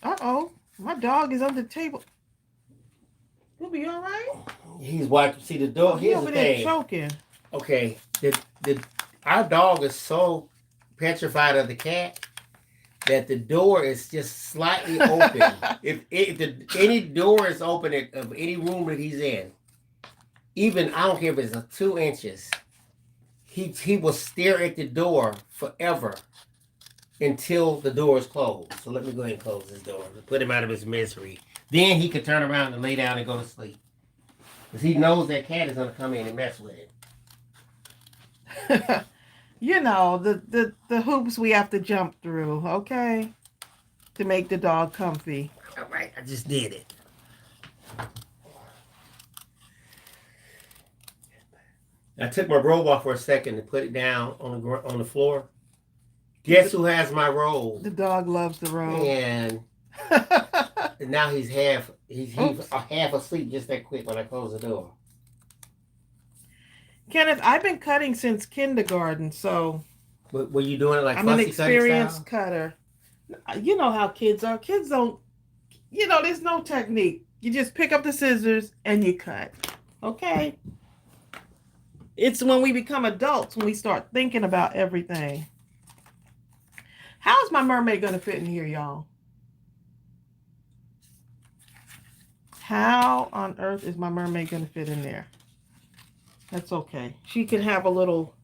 Uh-oh. My dog is under the table. He'll be all right. He's watching. See the dog. Here's the thing. Choking. Okay. Our dog is so petrified of the cat that the door is just slightly open. if any door is open of any room that he's in, even I don't care if it's 2 inches, he will stare at the door forever until the door is closed. So let me go ahead and close this door and put him out of his misery. Then he can turn around and lay down and go to sleep. Because he knows that cat is going to come in and mess with it. The hoops we have to jump through, okay? To make the dog comfy. All right, I just did it. I took my robe off for a second and put it down on the floor. Guess who has my robe? The dog loves the robe. And now he's half asleep just that quick when I close the door. Kenneth, I've been cutting since kindergarten, so were you doing it like I'm an experienced cutter. You know how kids are. Kids don't, there's no technique. You just pick up the scissors and you cut. Okay? It's when we become adults when we start thinking about everything. How's my mermaid going to fit in here, y'all? How on earth is my mermaid going to fit in there? That's okay. She can have it'll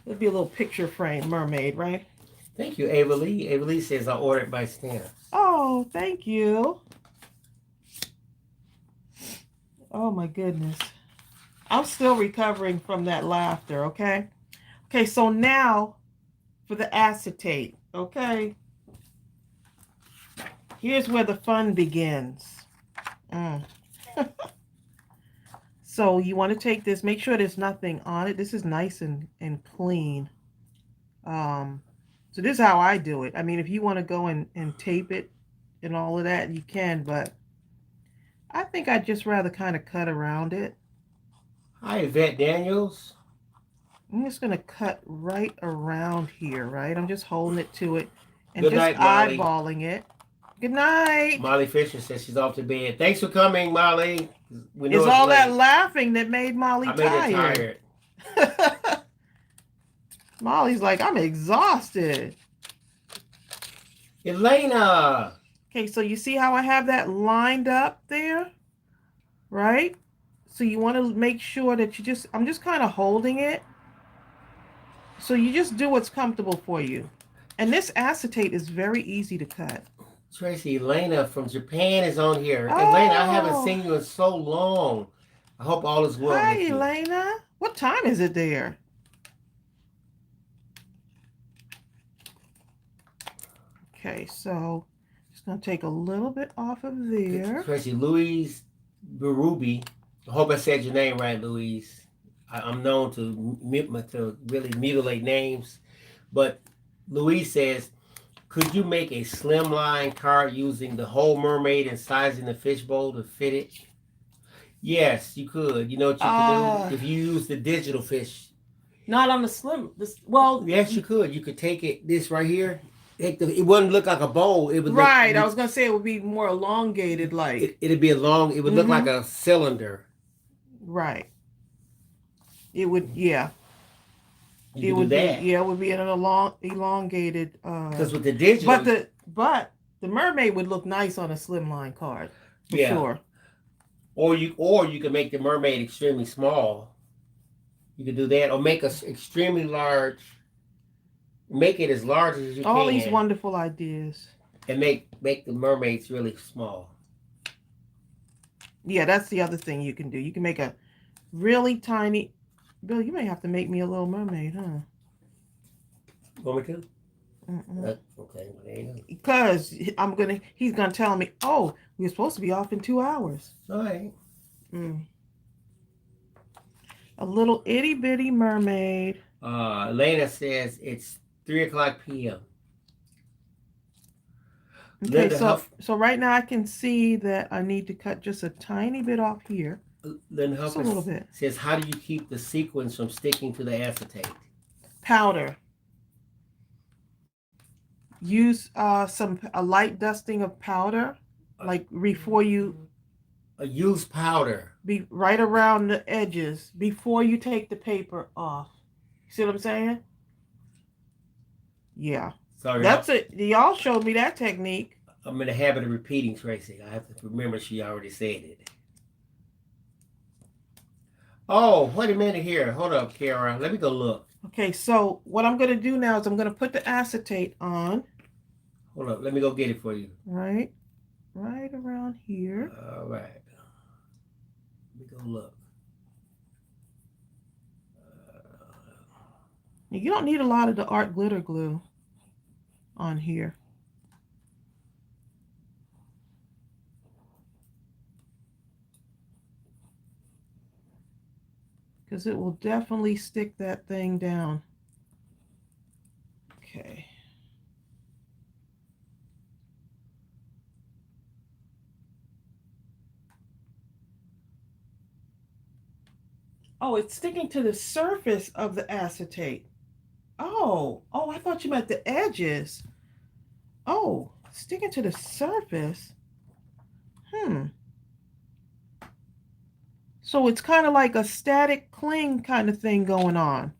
be a little picture frame mermaid, right? Thank you, Ava Lee. Ava Lee says I ordered by stamp. Oh, thank you. Oh, my goodness. I'm still recovering from that laughter, okay? Okay, so now for the acetate, okay? Here's where the fun begins. So you want to take this, make sure there's nothing on it. This is nice and clean. So this is how I do it. I mean, if you want to go and tape it, and all of that, you can, but I think I'd just rather kind of cut around it. Hi, Yvette Daniels. I'm just going to cut right around here, right? I'm just holding it to it and Good just night, Molly. eyeballing it. Good night. Molly Fisher says she's off to bed. Thanks for coming, Molly. We know It's it's all late. that laughing that made Molly I made tired. her tired. Molly's like, I'm exhausted. Elena. Okay, so you see how I have that lined up there, right? So you want to make sure that I'm just kind of holding it. So you just do what's comfortable for you. And this acetate is very easy to cut. Tracey, Elena from Japan is on here. Elena, I haven't seen you in so long. I hope all is well Hi, with you. Elena. What time is it there? Okay, so just going to take a little bit off of there. Tracey, Louise Berube. I hope I said your name right, Louise. I'm known to really mutilate names. But Louise says, could you make a slimline card using the whole mermaid and sizing the fishbowl to fit it? Yes, you could. You know what you could do? If you use the digital fish. Not on the slim. Well, yes, you could. You could take this right here. It wouldn't look like a bowl. It would right. I was gonna say it would be more elongated, like it'd be a long. It would look like a cylinder. Right. It would, yeah. It would be, yeah, it would be an elongated. Because with the digital, but the mermaid would look nice on a slimline card, for sure. Or you could make the mermaid extremely small. You could do that, or make us extremely large. Make it as large as you can. All these wonderful ideas. And make the mermaids really small. Yeah, that's the other thing you can do. You can make a really tiny. Bill, you may have to make me a little mermaid, huh? Want me to? Okay, well, there you go. Because he's gonna tell me, oh, we're supposed to be off in 2 hours. All right. A little itty bitty mermaid. Elena says it's 3:00 p.m. Okay, so right now I can see that I need to cut just a tiny bit off here. Linda just a little bit. Says, how do you keep the sequins from sticking to the acetate? Powder. Use a light dusting of powder, like before you. Use powder. Be right around the edges before you take the paper off. See what I'm saying? Yeah. Sorry. That's it. Y'all showed me that technique. I'm in the habit of repeating, Tracey. I have to remember she already said it. Oh, wait a minute here. Hold up, Kara. Let me go look. Okay, so what I'm going to do now is I'm going to put the acetate on. Hold up. Let me go get it for you. Right around here. All right. Let me go look. You don't need a lot of the art glitter glue on here. Because it will definitely stick that thing down. Okay. Oh, it's sticking to the surface of the acetate. Oh, I thought you meant the edges. Oh, sticking to the surface. So it's kind of like a static cling kind of thing going on.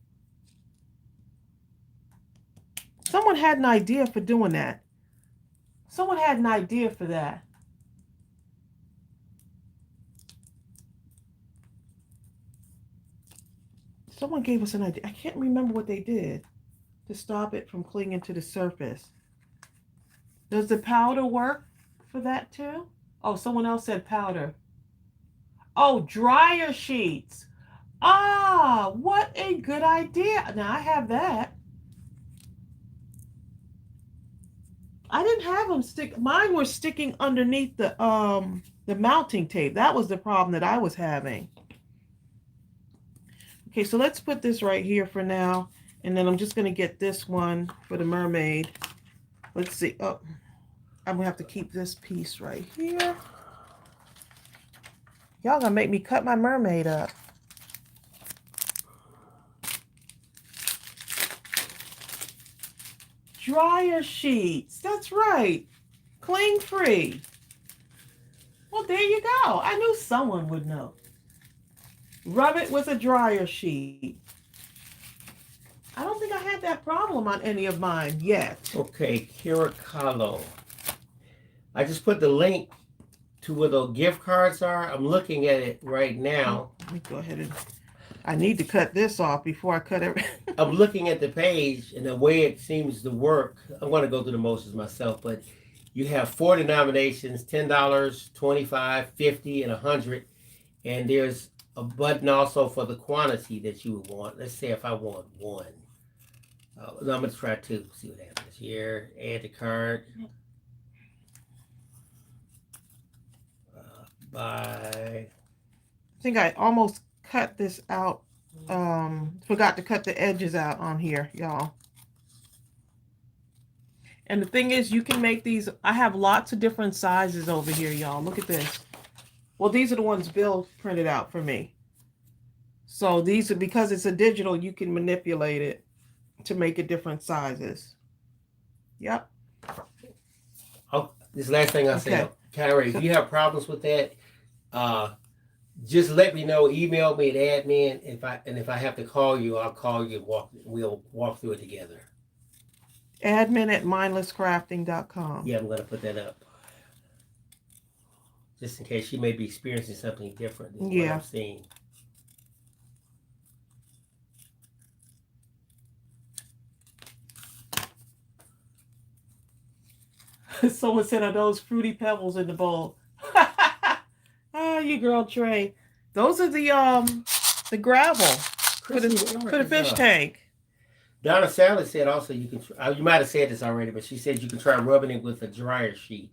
Someone had an idea for doing that. Someone had an idea for that. Someone gave us an idea. I can't remember what they did to stop it from clinging to the surface. Does the powder work for that too? Oh, someone else said powder. Oh, dryer sheets. Ah, what a good idea. Now I have that. I didn't have them stick. Mine were sticking underneath the mounting tape. That was the problem that I was having. Okay, so let's put this right here for now. And then I'm just going to get this one for the mermaid. Let's see. Oh. I'm gonna have to keep this piece right here. Y'all gonna make me cut my mermaid up. Dryer sheets. That's right. Cling free. Well, there you go. I knew someone would know. Rub it with a dryer sheet. I don't think I had that problem on any of mine yet. Okay, Kirikalo. I just put the link to where the gift cards are. I'm looking at it right now. Let me go ahead and... I need to cut this off before I cut it. I'm looking at the page and the way it seems to work. I'm going to go through the motions myself, but you have 4 denominations, $10, $25, $50, and $100. And there's a button also for the quantity that you would want. Let's say if I want 1. No, I'm going to try 2. See what happens here. Add the card. Buy. I think I almost cut this out. Forgot to cut the edges out on here, y'all. And the thing is, you can make these. I have lots of different sizes over here, y'all. Look at this. Well, these are the ones Bill printed out for me. So these are, because it's a digital, you can manipulate it to make it different sizes. Yep. Oh, this last thing I said, Kyrie, if you have problems with that, just let me know. Email me at admin. If I have to call you, I'll call you and we'll walk through it together. Admin at mindlesscrafting.com. Yeah, I'm gonna put that up. Just in case she may be experiencing something different than what I've seen. Someone said, are those fruity pebbles in the bowl? Oh, you girl, Trey. Those are the gravel for the fish tank. Donna Sally said also you can. You might have said this already, but she said you can try rubbing it with a dryer sheet.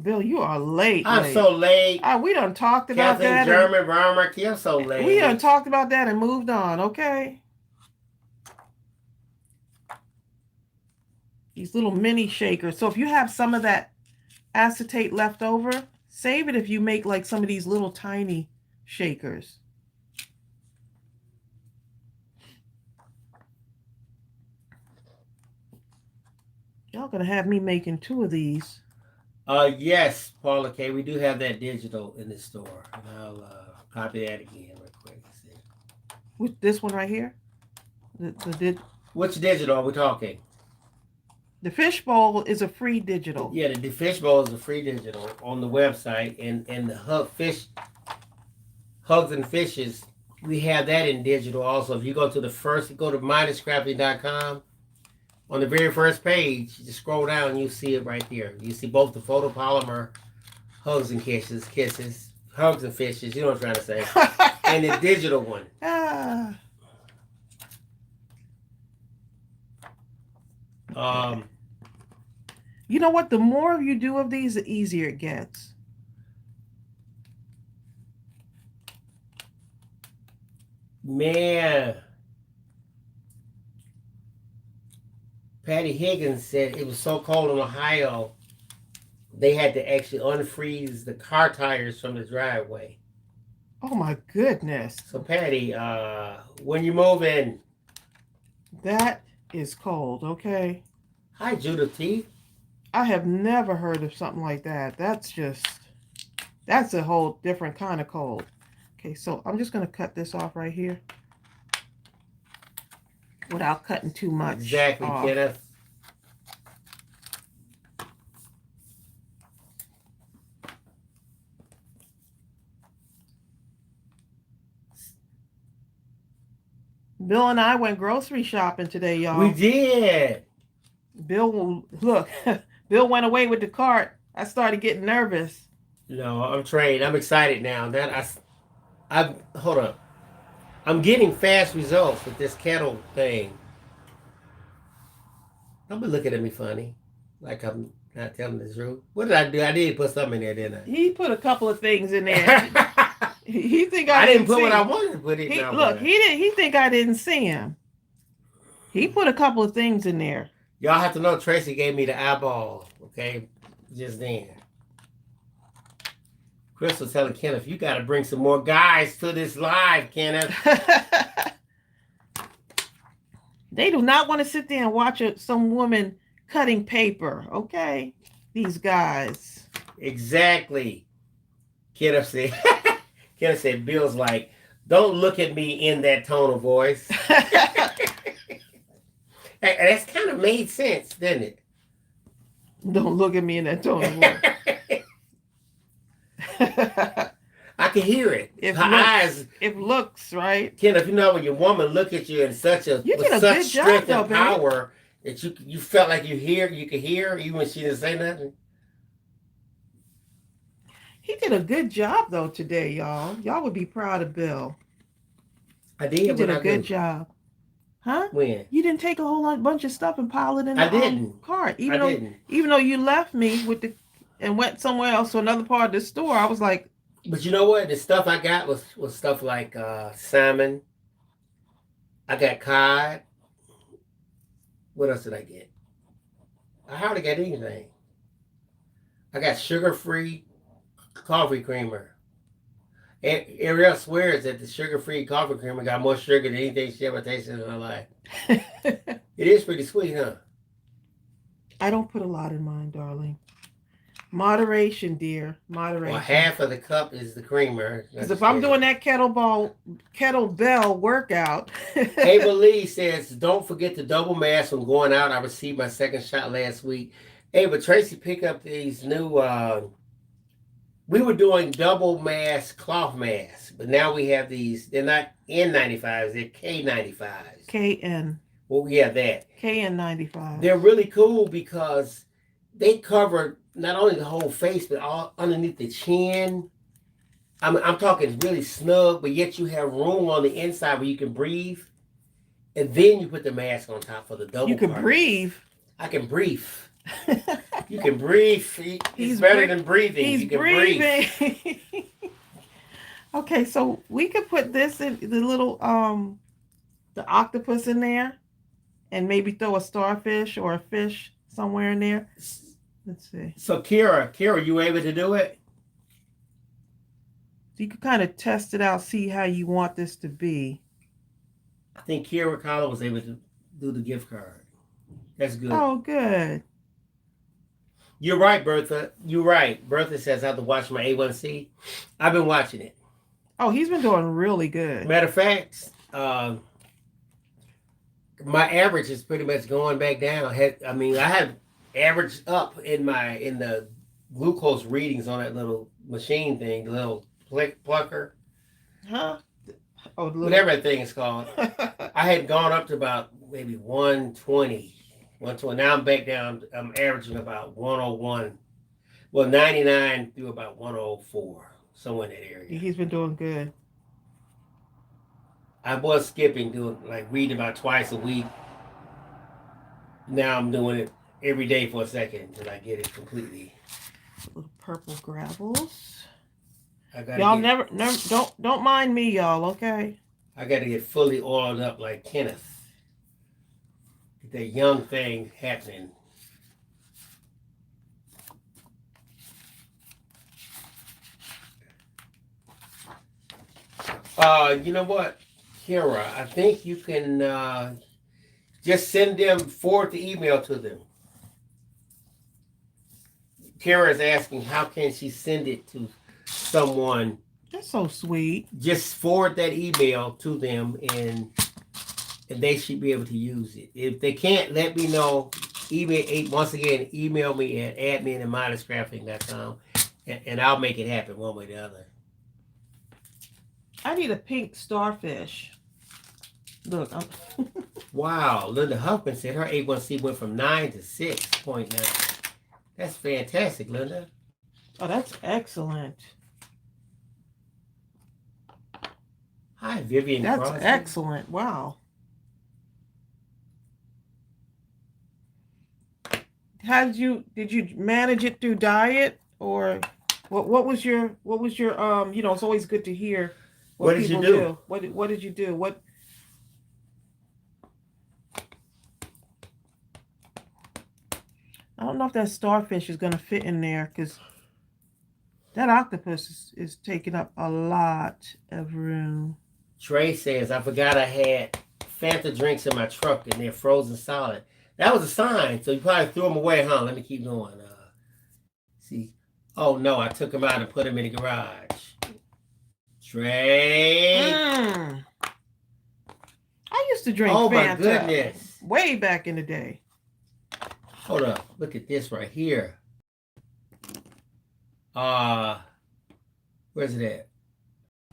Bill, you are late. I'm so late. We done talked about that. German, Romarky, I'm so late. We done talked about that and moved on, okay? These little mini shakers. So if you have some of that acetate left over, save it if you make like some of these little tiny shakers. Y'all gonna have me making 2 of these. Yes, Paula K. We do have that digital in the store. And I'll copy that again real quick. With this one right here? Which digital are we talking? The fishbowl is a free digital. Yeah, the fishbowl is a free digital on the website, and the Hugs and Fishes, we have that in digital also. If you go to mindlesscrafting.com, on the very first page, you just scroll down and you see it right there. You see both the photopolymer Hugs and Kisses, Hugs and Fishes, you know what I'm trying to say, and the digital one. You know what? The more you do of these, the easier it gets. Man. Patty Higgins said it was so cold in Ohio, they had to actually unfreeze the car tires from the driveway. Oh my goodness. So Patty, when you move in. That is cold, okay? Hi, Judith T. I have never heard of something like that. That's a whole different kind of cold. Okay, so I'm just going to cut this off right here without cutting too much. Exactly, off. Kenneth. Bill and I went grocery shopping today, y'all. We did. Bill, look, Bill went away with the cart. I started getting nervous. No, I'm trained. I'm excited now. Hold on. I'm getting fast results with this kettle thing. Don't be looking at me funny, like I'm not telling the truth. What did I do? I did put something in there, didn't I? He put a couple of things in there. He think I didn't put see what I him. wanted to put in. He think I didn't see him. He put a couple of things in there. Y'all have to know Tracey gave me the eyeball. Okay, just then. Chris was telling Kenneth, you got to bring some more guys to this live, Kenneth. They do not want to sit there and watch some woman cutting paper, okay? These guys. Exactly. Kenneth said, Bill's like, don't look at me in that tone of voice. And that's kind of made sense, didn't it? Don't look at me in that tone of voice. I can hear it. Eyes. If looks, right? Kenneth, you know when your woman look at you in such a you with did a such good strength job, and though, power that you felt like you could hear even when she didn't say nothing. He did a good job though today, y'all. Y'all would be proud of Bill. I did. He did a good job. Huh? When? You didn't take a whole bunch of stuff and pile it in the cart. Even though you left me with and went somewhere else to another part of the store, I was like. But you know what? The stuff I got was stuff like salmon. I got cod. What else did I get? I hardly got anything. I got sugar-free coffee creamer. And Ariel swears that the sugar-free coffee creamer got more sugar than anything she ever tasted in her life. It is pretty sweet, huh? I don't put a lot in mine, darling. Moderation, dear. Moderation. Well, half of the cup is the creamer. Because if I'm doing that kettlebell workout. Ava Lee says, don't forget to double mask when going out. I received my second shot last week. Ava, Tracey picked up these new, we were doing double mask cloth masks, but now we have these, they're not N95s, they're K95s. KN. Well, yeah, that. KN95. They're really cool because they cover not only the whole face, but all underneath the chin. I'm talking really snug, but yet you have room on the inside where you can breathe. And then you put the mask on top for the double. You can breathe. I can breathe. You can breathe. He's better than breathing. He's breathing. Okay, so we could put this in the little the octopus in there, and maybe throw a starfish or a fish somewhere in there. Let's see. So Kira, you able to do it? So you could kind of test it out, see how you want this to be. I think Kira Collar was able to do the gift card. That's good. Oh, good. You're right, Bertha. You're right. Bertha says I have to watch my A1C. I've been watching it. Oh, he's been doing really good. Matter of fact, my average is pretty much going back down. I had averaged up in the glucose readings on that little machine thing, the little plucker. Huh? Oh, whatever that thing is called. I had gone up to about maybe 120. Now I'm back down. I'm averaging about 101. Well, 99 through about 104. Somewhere in that area. He's been doing good. I was skipping, reading about twice a week. Now I'm doing it every day for a second until I get it completely. Little purple gravels. Y'all don't mind me, y'all, okay? I got to get fully oiled up like Kenneth. Get that young thing happening. You know what, Kira? I think you can just forward the email to them. Kara is asking, how can she send it to someone? That's so sweet. Just forward that email to them, and they should be able to use it. If they can't, let me know. Once again, email me at admin@mindlesscrafting.com, and I'll make it happen one way or the other. I need a pink starfish. Look. Wow. Linda Huffman said her A1C went from 9 to 6.9. That's fantastic, Linda. Oh, that's excellent. Hi, Vivian. That's Crosby. excellent. Wow. Did you manage it through diet, or what was your it's always good to hear what did people you do? What did you do? I don't know if that starfish is going to fit in there because that octopus is taking up a lot of room. Trey says, I forgot I had Fanta drinks in my truck and they're frozen solid. That was a sign. So you probably threw them away, huh? Let me keep going. See. Oh, no, I took them out and put them in the garage. Trey. I used to drink Fanta. My goodness. Way back in the day. Hold up. Look at this right here. Where's it at?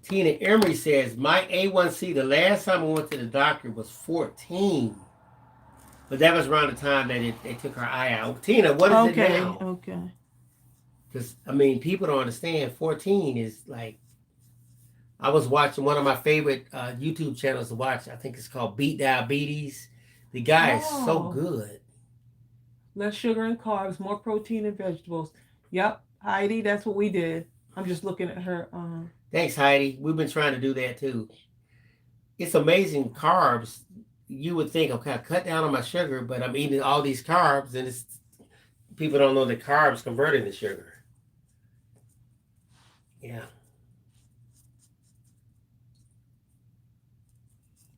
Tina Emery says, my A1C, the last time I went to the doctor was 14. But that was around the time that they took her eye out. Tina, what is it now? Okay. Because, I mean, people don't understand. 14 is like, I was watching one of my favorite YouTube channels to watch. I think it's called Beat Diabetes. The guy is so good. Less sugar and carbs, more protein and vegetables. Yep, Heidi, that's what we did. I'm just looking at her. Thanks, Heidi. We've been trying to do that too. It's amazing carbs. You would think, okay, I cut down on my sugar, but I'm eating all these carbs, and people don't know that carbs convert into sugar. Yeah.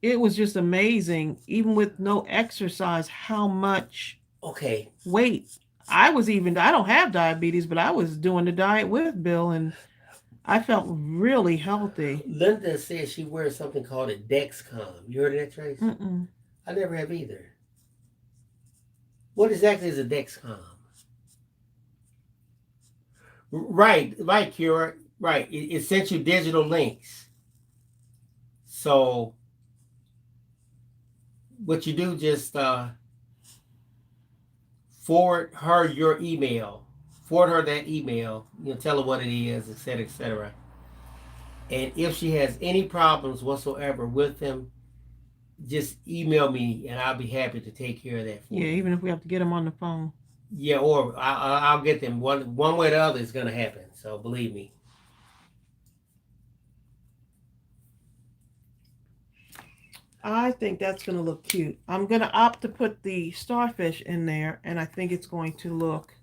It was just amazing, even with no exercise, how much weight. I don't have diabetes, but I was doing the diet with Bill, and I felt really healthy. Linda says she wears something called a Dexcom. You heard of that, Trace? I never have either. What exactly is a Dexcom? Right, Kira. Right. It sent you digital links. So what you do, just forward her your email. Forward her that email. Tell her what it is, etc., etc. And if she has any problems whatsoever with them, just email me, and I'll be happy to take care of that for you. Yeah, even if we have to get them on the phone. Yeah, or I'll get them. One way or the other is going to happen. So believe me. I think that's going to look cute. I'm going to opt to put the starfish in there, and I think it's going to look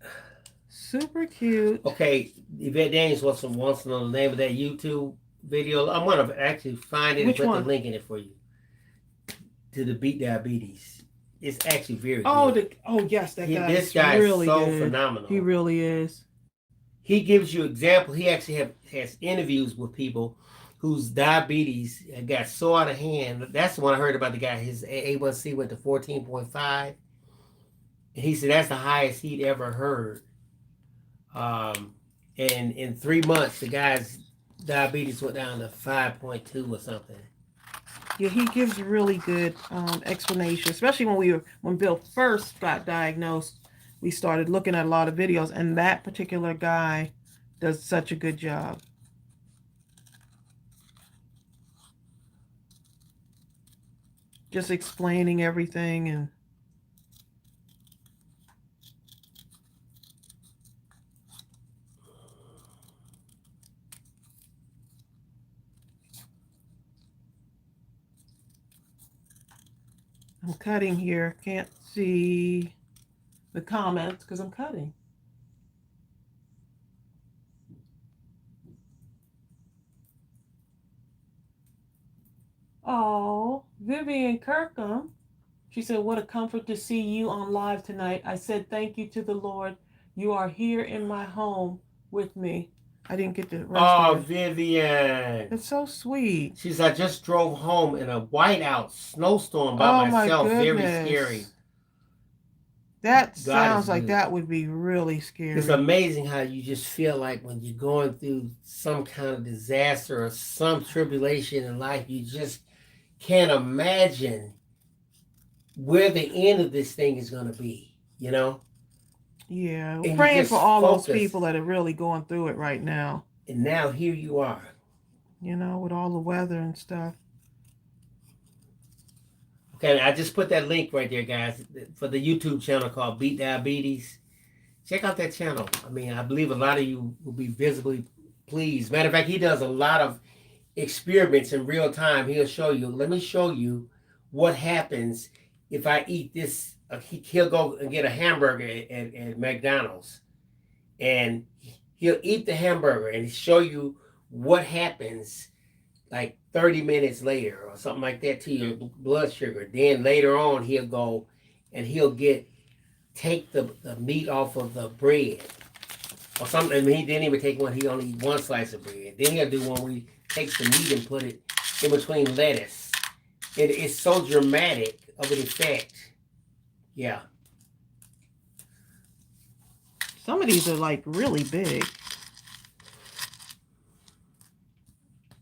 super cute. Okay, Yvette Daniels wants to know the name of that YouTube video. I'm going to actually find it and put the link in it for you. To the Beat Diabetes. It's actually very good. Yes, this guy really is so good. phenomenal. He really is. He gives you examples. He actually has interviews with people whose diabetes got so out of hand. That's the one I heard about the guy. His A1C went to 14.5. And he said that's the highest he'd ever heard. And in 3 months, the guy's diabetes went down to 5.2 or something. Yeah, he gives really good explanation, especially when Bill first got diagnosed. We started looking at a lot of videos, and that particular guy does such a good job. Just explaining everything and I'm cutting here. Can't see the comments because I'm cutting. Oh, Vivian Kirkham. She said, what a comfort to see you on live tonight. I said, thank you to the Lord. You are here in my home with me. I didn't get the rest of it. Vivian. It's so sweet. She said, I just drove home in a whiteout snowstorm by myself. Very scary. That sounds like that would be really scary. It's amazing how you just feel like when you're going through some kind of disaster or some tribulation in life, you just can't imagine where the end of this thing is going to be, Yeah. We're praying for all those people that are really going through it right now. And now here you are. With all the weather and stuff. Okay, I just put that link right there, guys, for the YouTube channel called Beat Diabetes. Check out that channel. I mean, I believe a lot of you will be visibly pleased. Matter of fact, he does a lot of experiments in real time. He'll show you. Let me show you what happens if I eat this he'll go and get a hamburger at McDonald's, and he'll eat the hamburger and show you what happens like 30 minutes later or something like that to your blood sugar. Then later on he'll go and he'll take the meat off of the bread or something. I mean, he didn't even take one. He only eat one slice of bread. Then he'll do one where he takes the meat and put it in between lettuce. It's so dramatic of an effect. Yeah. Some of these are like really big.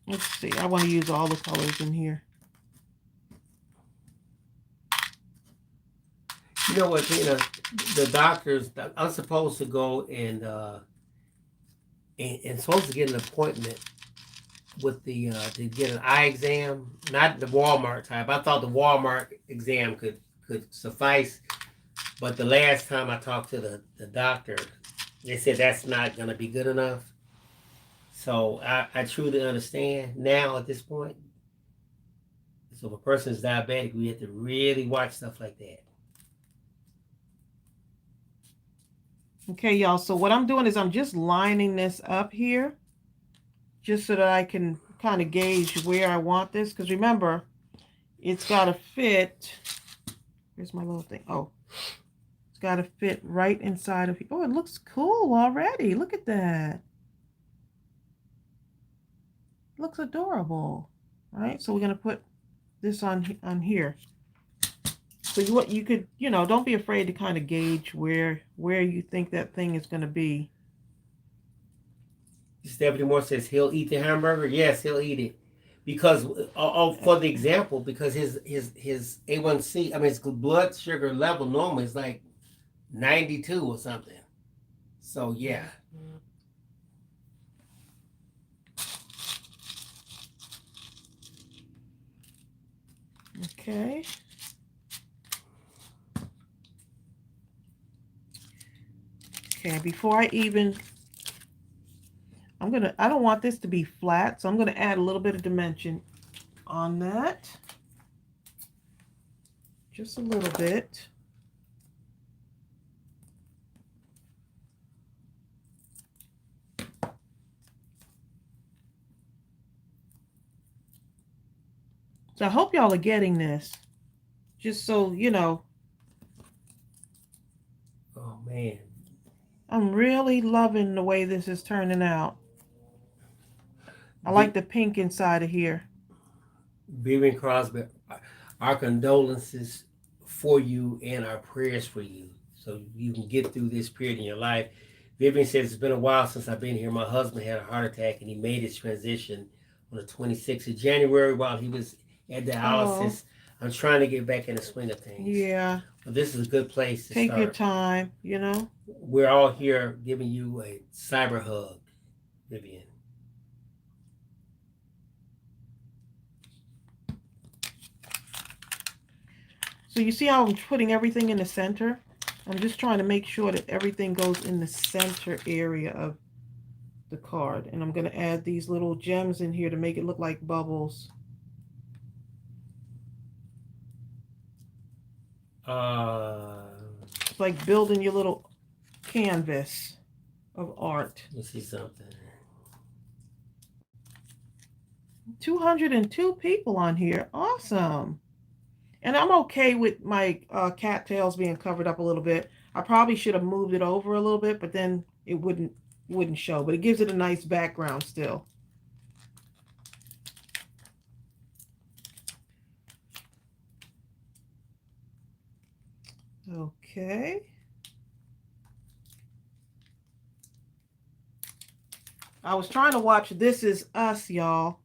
Let's see. I want to use all the colors in here. You know what, Tina? The doctors, I'm supposed to go and supposed to get an appointment with the to get an eye exam, not the Walmart type. I thought the Walmart exam could suffice, but the last time I talked to the doctor, they said that's not going to be good enough. So I truly understand now at this point. So if a person is diabetic, we have to really watch stuff like that. Okay, y'all. So what I'm doing is I'm just lining this up here just so that I can kind of gauge where I want this. Because remember, it's got to fit. Here's my little thing. Oh, it's got to fit right inside of here. Oh, it looks cool already. Look at that. Looks adorable. All right, so we're going to put this on here. So you could, don't be afraid to kind of gauge where you think that thing is going to be. Stephanie Moore says he'll eat the hamburger. Yes, he'll eat it because, for the example, because his A1C, I mean his blood sugar level normally is like 92 or something. So yeah. Okay. Okay, before I even, I don't want this to be flat, so I'm going to add a little bit of dimension on that. Just a little bit. So I hope y'all are getting this. Just so, Oh, man. I'm really loving the way this is turning out. I like the pink inside of here. Vivian Crosby, our condolences for you and our prayers for you so you can get through this period in your life. Vivian says, it's been a while since I've been here. My husband had a heart attack and he made his transition on the 26th of January while he was at dialysis. Oh. I'm trying to get back in the swing of things. Yeah. But this is a good place to Take start. your time, We're all here giving you a cyber hug, Vivian. So you see how I'm putting everything in the center? I'm just trying to make sure that everything goes in the center area of the card. And I'm going to add these little gems in here to make it look like bubbles. It's like building your little canvas of art. Let's see something. 202 people on here. Awesome. And I'm okay with my cattails being covered up a little bit. I probably should have moved it over a little bit, but then it wouldn't show. But it gives it a nice background still. Okay. I was trying to watch This Is Us, y'all.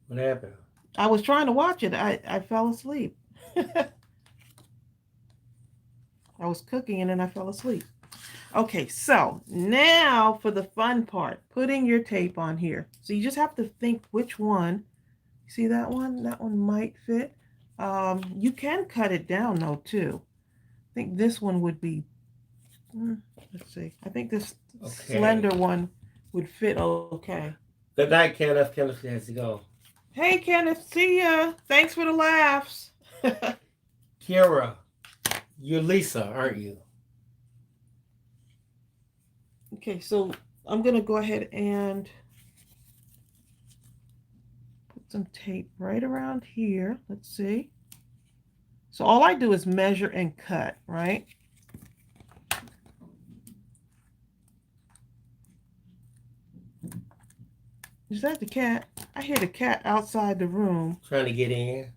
What happened? I was trying to watch it. I fell asleep. I was cooking and then I fell asleep. Okay, so now for the fun part, putting your tape on here. So you just have to think which one. See that one? That one might fit. You can cut it down though too. I think this one would be, let's see. I think this slender one would fit okay. Good night, Kenneth. Kenneth has to go. Hey, Kenneth. See ya. Thanks for the laughs. Kira, You're Lisa, aren't you? Okay, so I'm going to go ahead and put some tape right around here. Let's see. So all I do is measure and cut, right? Is that the cat? I hear the cat outside the room. Trying to get in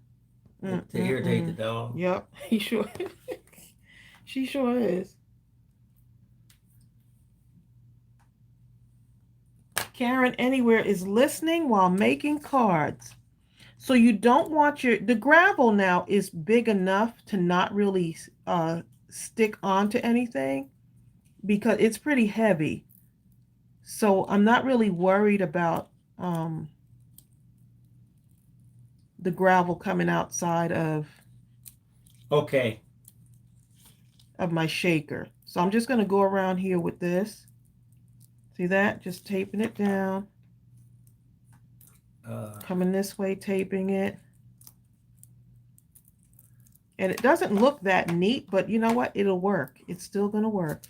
to irritate the dog. Yep, he sure. She sure is. Karen Anywhere is listening while making cards. So you don't want the gravel now is big enough to not really stick onto anything because it's pretty heavy. So I'm not really worried about the gravel coming outside of my shaker. So I'm just going to go around here with this. See that? Just taping it down. Coming this way, taping it. And it doesn't look that neat, but you know what? It'll work. It's still going to work.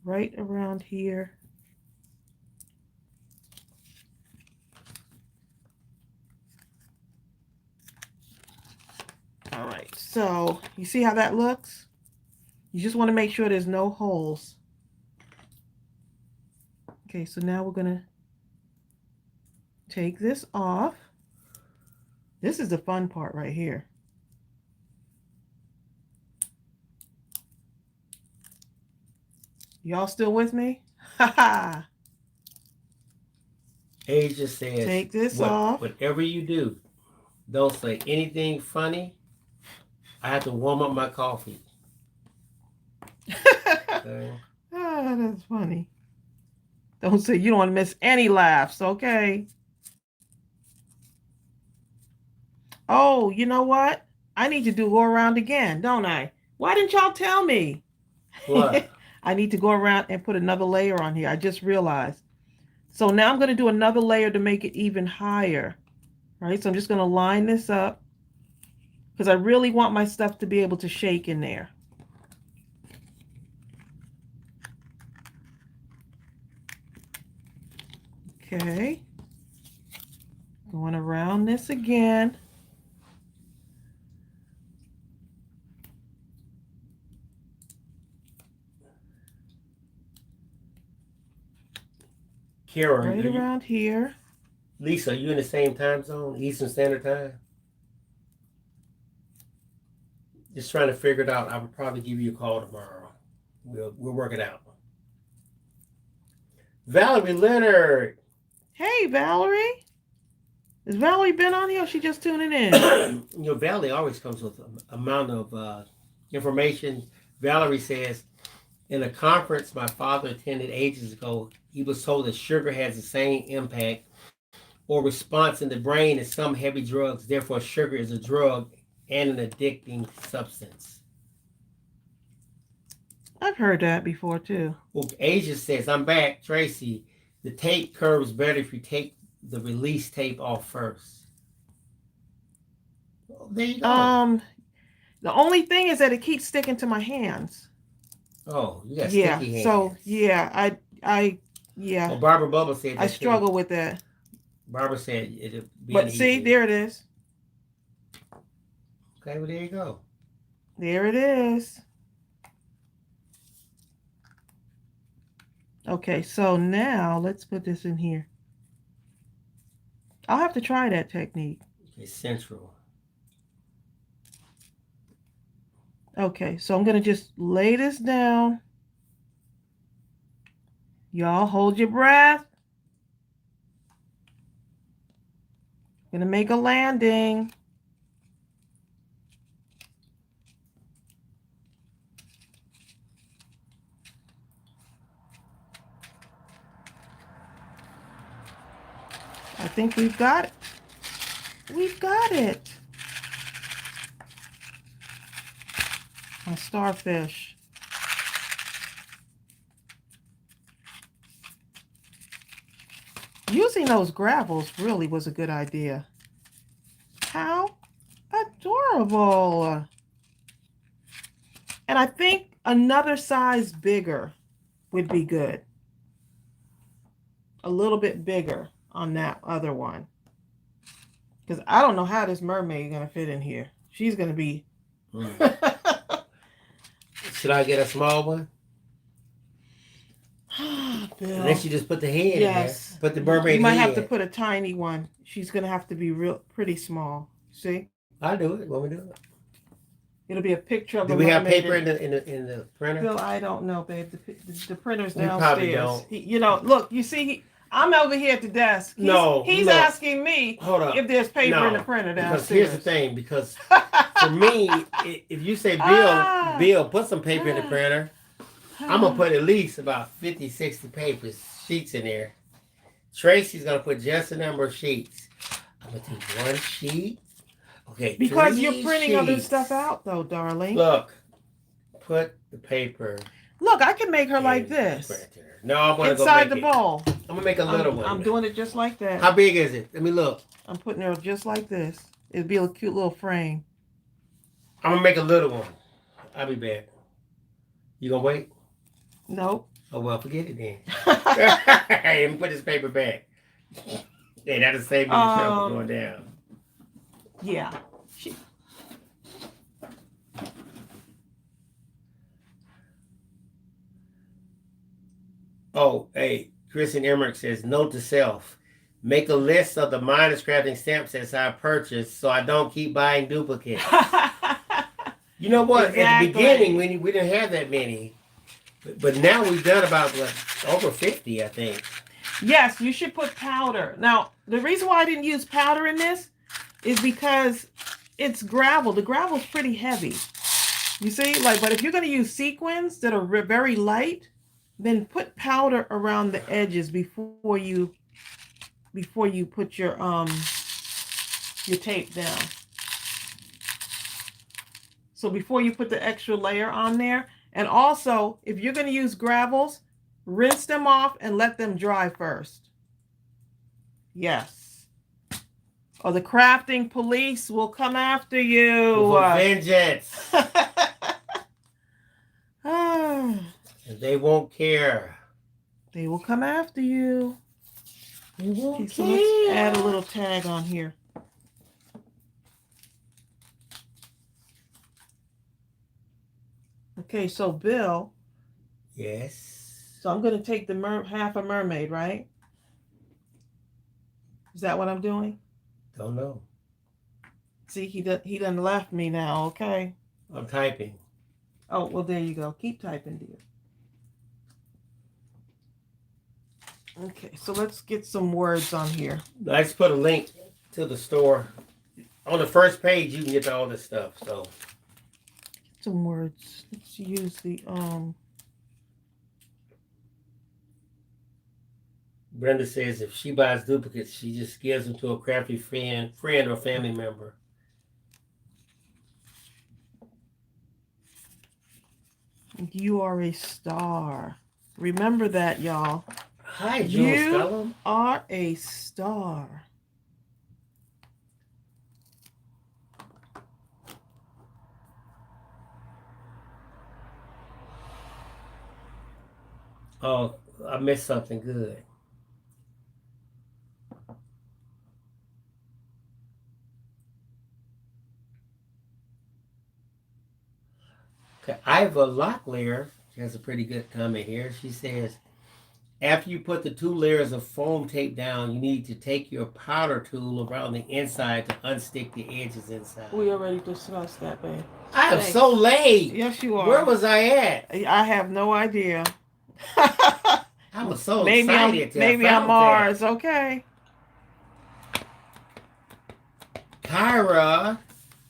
Right around here. All right, so you see how that looks? You just want to make sure there's no holes. Okay, so now we're going to take this off. This is the fun part right here. Y'all still with me? Haha. Asia says, take this off. Whatever you do, don't say anything funny. I have to warm up my coffee. Okay. Ah, that's funny. Don't say you don't want to miss any laughs, okay? Oh, you know what? I need to go around again, don't I? Why didn't y'all tell me? What? I need to go around and put another layer on here. I just realized. So now I'm going to do another layer to make it even higher. All right, so I'm just going to line this up because I really want my stuff to be able to shake in there. Okay. Going around this again. Kara, right around here. Lisa, are you in the same time zone, Eastern Standard Time? Just trying to figure it out. I would probably give you a call tomorrow. We'll work it out. Valerie Leonard. Hey, Valerie. Has Valerie been on here or she just tuning in? You know, Valerie always comes with an amount of information. Valerie says, in a conference my father attended ages ago, he was told that sugar has the same impact or response in the brain as some heavy drugs. Therefore, sugar is a drug and an addicting substance. I've heard that before, too. Well, Asia says, I'm back, Tracy. The tape curves better if you take the release tape off first. Well, there you go. The only thing is that it keeps sticking to my hands. Oh, you got sticky hands. So yeah, yeah. Well, Barbara Bubba said I struggle with that. Barbara said it'd be. But see, there it is. Okay, well there you go. There it is. Okay, so now let's put this in here. I'll have to try that technique. Okay, central. Okay, so I'm going to just lay this down. Y'all hold your breath. I'm going to make a landing. I think we've got it. We've got it. My starfish. Using those gravels really was a good idea. How adorable. And I think another size bigger would be good. A little bit bigger on that other one. Because I don't know how this mermaid is going to fit in here. She's going to be... Should I get a small one? Bill. Unless you just put the head in there. Put the mermaid You might head. have to put a tiny one. She's going to have to be pretty small. See? I'll do it. Want me to do it? It'll be a picture of Do a we have mermaid paper in the printer? Bill, I don't know, babe. The printer's We downstairs. probably don't. You know, look, you see, I'm over here at the desk. He's look, asking me hold up. if there's paper in the printer downstairs. Because here's the thing. Because for me, if you say, Bill, put some paper in the printer, I'm going to put at least about 50, 60 sheets in there. Tracy's going to put just a number of sheets. I'm going to take one sheet. Okay, because you're printing other stuff out, though, darling. Look, put the paper. Look, I can make her like this. No, I'm going to go inside the bowl. I'm going to make a little one. I'm doing it just like that. How big is it? Let me look. I'm putting her just like this. It'd be a cute little frame. I'm going to make a little one. I'll be back. You going to wait? Nope. Oh, well, forget it then. Let me put this paper back. Yeah, that'll save me the trouble going down. Yeah. Oh, hey, Kristen Emmerich says, note to self. Make a list of the Mindless Crafting stamp sets I purchased so I don't keep buying duplicates. You know what? Exactly. At the beginning, we didn't have that many. But now we've done about over 50, I think. Yes, you should put powder. Now, the reason why I didn't use powder in this is because it's gravel. The gravel's pretty heavy. You see? But if you're going to use sequins that are very light, then put powder around the edges before you put your tape down. So before you put the extra layer on there, and also if you're going to use gravels, rinse them off and let them dry first. Yes. Or the crafting police will come after you. For vengeance. And they won't care. They will come after you. They won't okay, so let's add a little tag on here. Okay, so Bill. Yes. So I'm going to take the half a mermaid, right? Is that what I'm doing? Don't know. See, he done left me now, okay? I'm typing. Oh, well, there you go. Keep typing, dear. Okay, so let's get some words on here. I just put a link to the store. On the first page, you can get to all this stuff. So some words. Let's use the Brenda says if she buys duplicates, she just gives them to a crafty friend or family member. You are a star. Remember that, y'all. Hi, Jules. You are a star. Oh, I missed something good. Okay, Iva Locklear has a pretty good comment here. She says, after you put the 2 layers of foam tape down, you need to take your powder tool around the inside to unstick the edges inside. We already discussed that, babe. I am so late. Yes, you are. Where was I at? I have no idea. I was so excited. Maybe on Mars. That. Okay. Kyra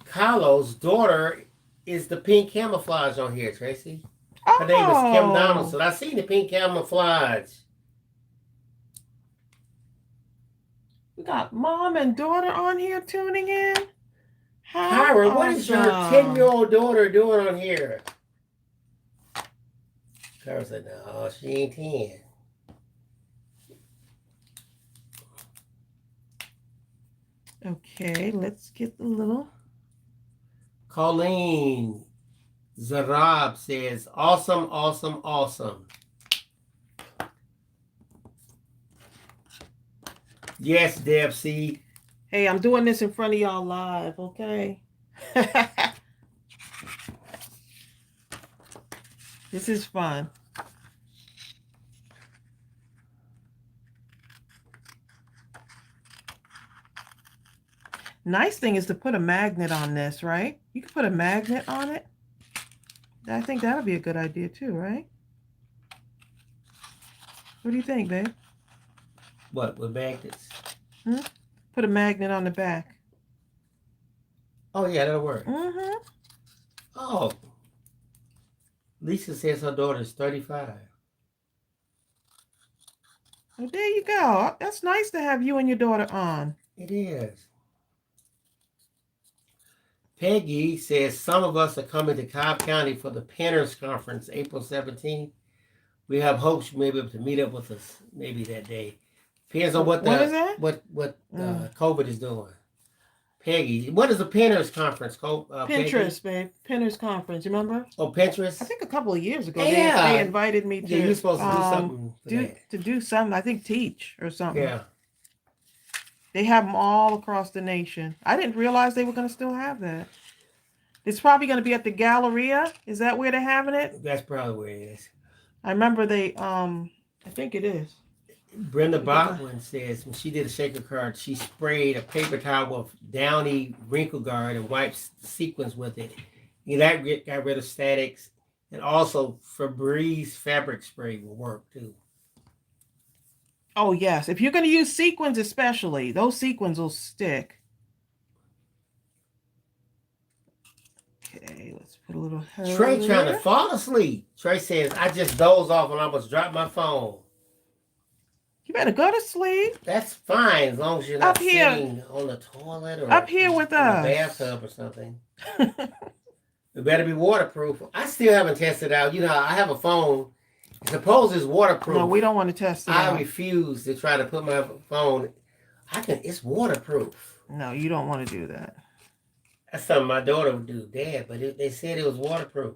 Kahlo's daughter is the pink camouflage on here, Tracy. Her name is Kim Donaldson. I seen the pink camouflage. We got mom and daughter on here tuning in. Kyra, what is your 10-year-old daughter doing on here? Kyra said, no, she ain't 10. Okay, let's get the little... Colleen Zarab says, awesome, awesome, awesome. Yes, Deb C. Hey, I'm doing this in front of y'all live, okay? This is fun. Nice thing is to put a magnet on this, right? You can put a magnet on it. I think that'll be a good idea too, right? What do you think, babe? What, with magnets? Put a magnet on the back. Oh, yeah, that'll work. Mm-hmm. Oh. Lisa says her daughter's 35. Well, there you go. That's nice to have you and your daughter on. It is. Peggy says some of us are coming to Cobb County for the Painters Conference, April 17th. We have hopes you may be able to meet up with us maybe that day. Depends on what COVID is doing. Peggy, what is the Painters Conference? Pinterest, babe. Painters Conference, you remember? Oh, Pinterest? I think a couple of years ago Yeah. they invited me to. Yeah, you're supposed to do something for that. To do something. I think teach or something. Yeah. They have them all across the nation. I didn't realize they were going to still have that. It's probably going to be at the Galleria. Is that where they're having it? That's probably where it is. I remember they, I think it is. Brenda Baldwin says when she did a shaker card, she sprayed a paper towel with Downy Wrinkle Guard and wiped sequins with it. And that got rid of statics. And also Febreze fabric spray will work too. Oh, yes. If you're going to use sequins especially, those sequins will stick. Okay, let's put a little hair. Trey trying to fall asleep. Trey says, I just dozed off and I almost dropped my phone. You better go to sleep. That's fine as long as you're not sitting on the toilet or up here with us. In a bathtub or something. It better be waterproof. I still haven't tested out. You know, I have a phone. Suppose it's waterproof. No, we don't want to test it out. I refuse to try to put my phone. It's waterproof. No, you don't want to do that. That's something my daughter would do, Dad. But they said it was waterproof.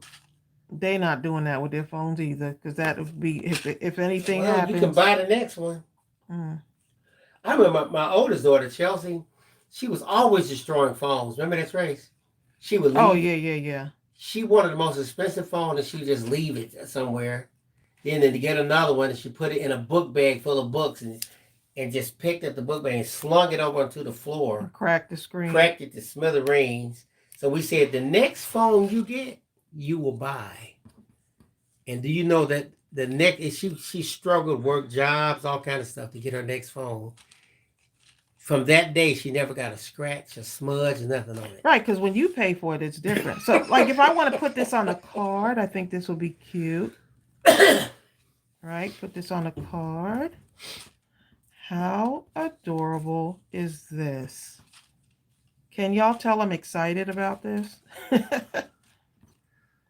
They're not doing that with their phones either, because that would be if anything happens. You can buy the next one. I remember my oldest daughter, Chelsea. She was always destroying phones. Remember that, Trace? She would leave. Oh yeah. She wanted the most expensive phone, and she would just leave it somewhere. Then to get another one, and she put it in a book bag full of books, and just picked up the book bag and slung it over onto the floor. Cracked the screen. Cracked it to smithereens. So we said, the next phone you get, you will buy. And do you know that the next, she struggled, work jobs, all kind of stuff to get her next phone. From that day, she never got a scratch, a smudge, nothing on it. Right, because when you pay for it, it's different. So, like, if I want to put this on a card, I think this will be cute. Right, put this on a card. How adorable is this? Can y'all tell I'm excited about this?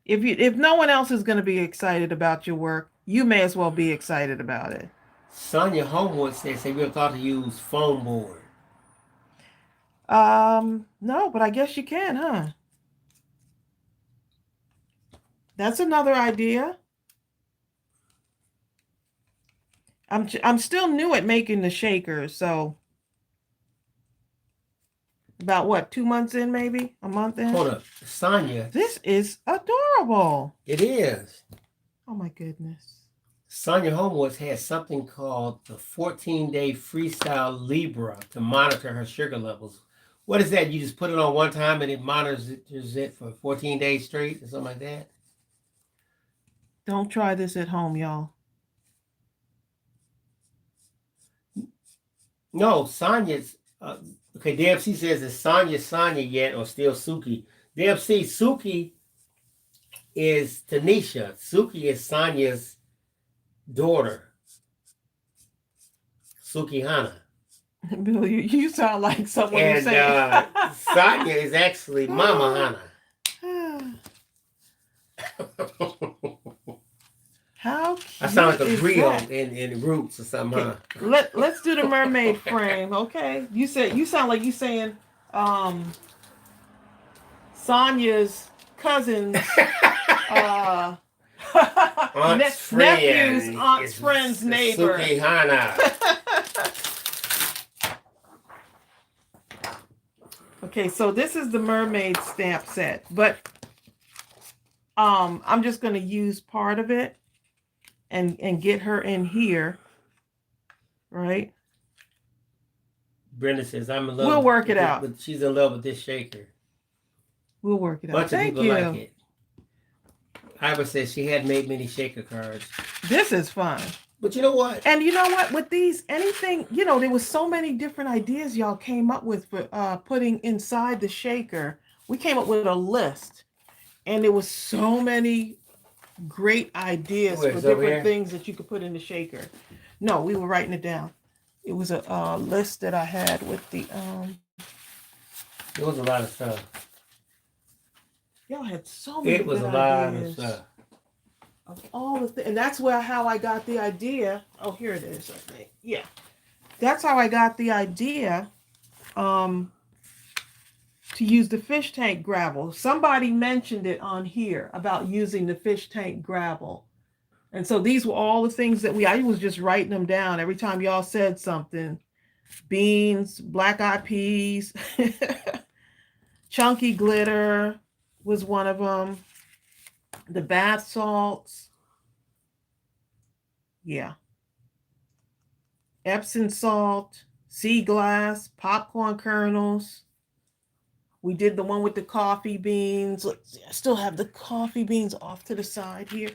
If no one else is going to be excited about your work, you may as well be excited about it. Sonia Homewood says, have you ever thought to use foam board? No, but I guess you can, huh? That's another idea. I'm still new at making the shakers, so about what, 2 months in, maybe a month in? Hold up, Sonia. This is adorable. It is. Oh my goodness. Sonia Homewood has something called the 14-day freestyle Libra to monitor her sugar levels. What is that? You just put it on one time and it monitors it for 14 days straight or something like that? Don't try this at home, y'all. No, Sonia's. Okay, DFC says, is Sonia yet or still Suki? DFC, Suki is Tanisha. Suki is Sonia's daughter. Suki Hana. Bill, you sound like someone and who's saying. Sonia is actually Mama Hana. How cute. I sound like a griot in Roots or something. Okay. Huh? Let's do the mermaid frame, okay? You sound like you saying Sonia's cousin's Aunt's nephew's friend aunt's is friend's neighbor. Sukihana. Okay, so this is the Mermaid stamp set, but I'm just going to use part of it and get her in here, right? Brenda says, I'm in love. We'll work it with out. But she's in love with this shaker. We'll work it out. Bunch of Thank people you. like it. Ira says she hadn't made many shaker cards. This is fun. But you know what? And you know what? With these, anything, you know, there was so many different ideas y'all came up with for putting inside the shaker. We came up with a list, and there was so many great ideas for different things that you could put in the shaker. No, we were writing it down. It was a list that I had with the There was a lot of stuff. Y'all had so many. It was good a lot ideas of stuff. Of all the and that's how I got the idea. Oh, here it is, I think. Yeah. That's how I got the idea to use the fish tank gravel. Somebody mentioned it on here about using the fish tank gravel. And so these were all the things that I was just writing them down every time y'all said something. Beans, black eyed peas, chunky glitter was one of them. The bath salts. Yeah. Epsom salt, sea glass, popcorn kernels. We did the one with the coffee beans. Let's see, I still have the coffee beans off to the side here.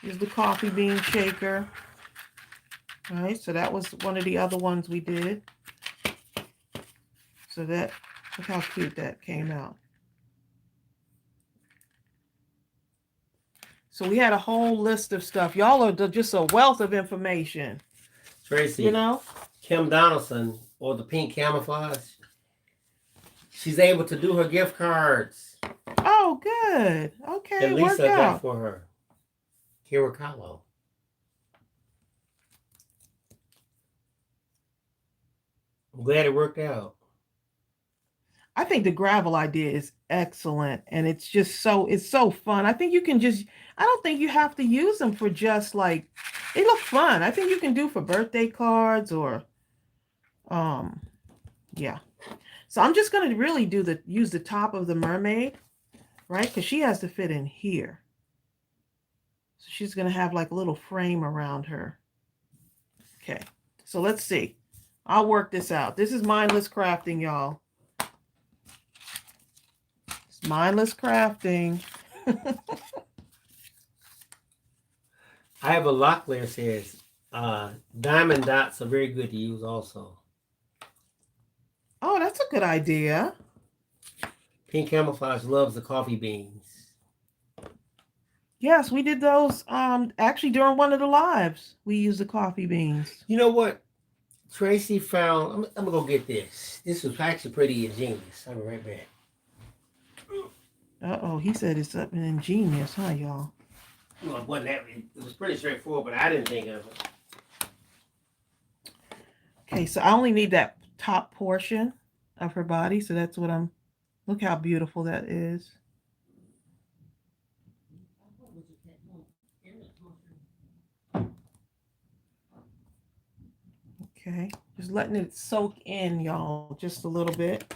Here's the coffee bean shaker. All right, so that was one of the other ones we did. So look how cute that came out. So we had a whole list of stuff. Y'all are just a wealth of information. Tracey, you know, Kim Donaldson, or the pink camouflage, she's able to do her gift cards. Oh, good. Okay, And Lisa worked out got for her. Hirakawa. I'm glad it worked out. I think the gravel idea is excellent, and it's so fun. I think you can I don't think you have to use them for just like, they look fun. I think you can do for birthday cards or, yeah. So I'm just going to really use the top of the mermaid, right? Because she has to fit in here. So she's going to have like a little frame around her. Okay, so let's see. I'll work this out. This is Mindless Crafting, y'all. It's Mindless Crafting. I have a Locklear says, diamond dots are very good to use also. Oh, that's a good idea. Pink camouflage loves the coffee beans. Yes, we did those actually during one of the lives. We used the coffee beans. You know what? Tracey found, I'm gonna go get this. This was actually pretty ingenious. I'll be right back. Uh-oh, he said it's something ingenious, huh, y'all? Well, it wasn't that, it was pretty straightforward, but I didn't think of it. Okay, so I only need that top portion of her body, so that's what look how beautiful that is. Okay, just letting it soak in, y'all, just a little bit.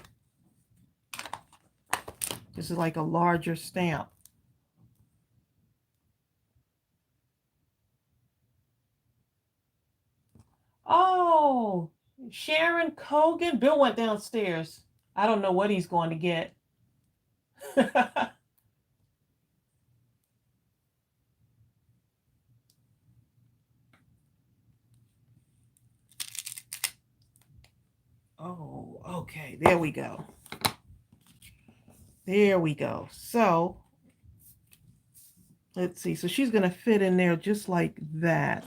This is like a larger stamp. Oh, Sharon Cogan. Bill went downstairs. I don't know what he's going to get. Oh, okay. There we go. There we go. So, let's see. So she's going to fit in there just like that.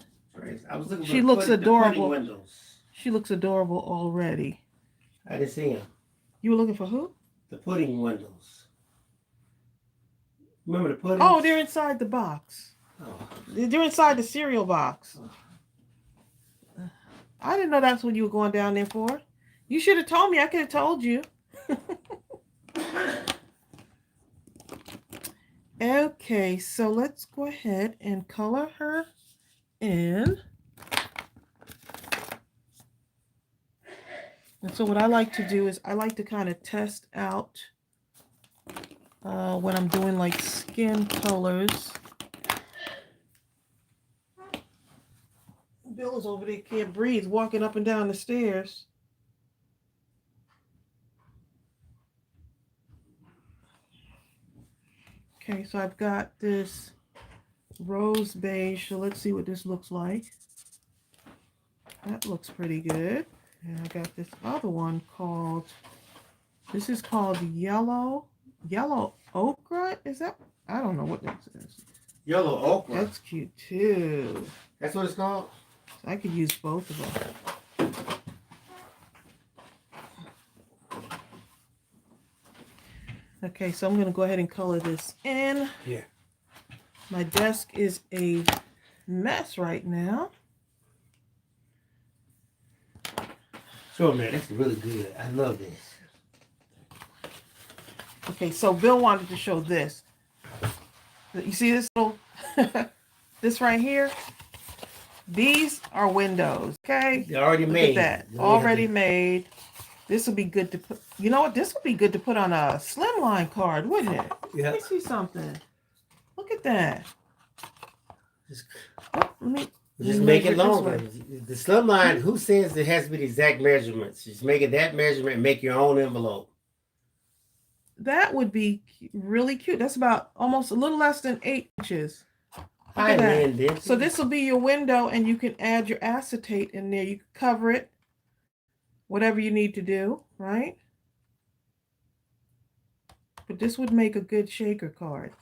I was looking for She looks adorable. Windows. She looks adorable already. I didn't see them. You were looking for who? The pudding windows. Remember the pudding? Oh, they're inside the box. Oh. They're inside the cereal box. I didn't know that's what you were going down there for. You should have told me. I could have told you. Okay, so let's go ahead and color her in. And so what I like to do is I like to kind of test out when I'm doing like skin colors. Bill is over there, can't breathe, walking up and down the stairs. Okay, so I've got this rose beige, so let's see what this looks like. That looks pretty good. And I got this other one called, this is called yellow ochre. Is that, I don't know what this is. Yellow ochre. That's cute too. That's what it's called? So I could use both of them. Okay, so I'm going to go ahead and color this in. Yeah. My desk is a mess right now. Sure, man, that's really good. I love this. Okay, so Bill wanted to show this. You see this little, this right here? These are windows, okay? They're already Look made. at that, already made. This would be good to put, you know what? This would be good to put on a slimline card, wouldn't it? Yeah. Let me see something. Look at that. Just, Let just me make measure it it this longer. way. The slimline, who says it has to be the exact measurements? Just make it that measurement and make your own envelope. That would be really cute. That's about almost a little less than 8 inches. Look at that. So this will be your window, and you can add your acetate in there. You can cover it, whatever you need to do, right? But this would make a good shaker card.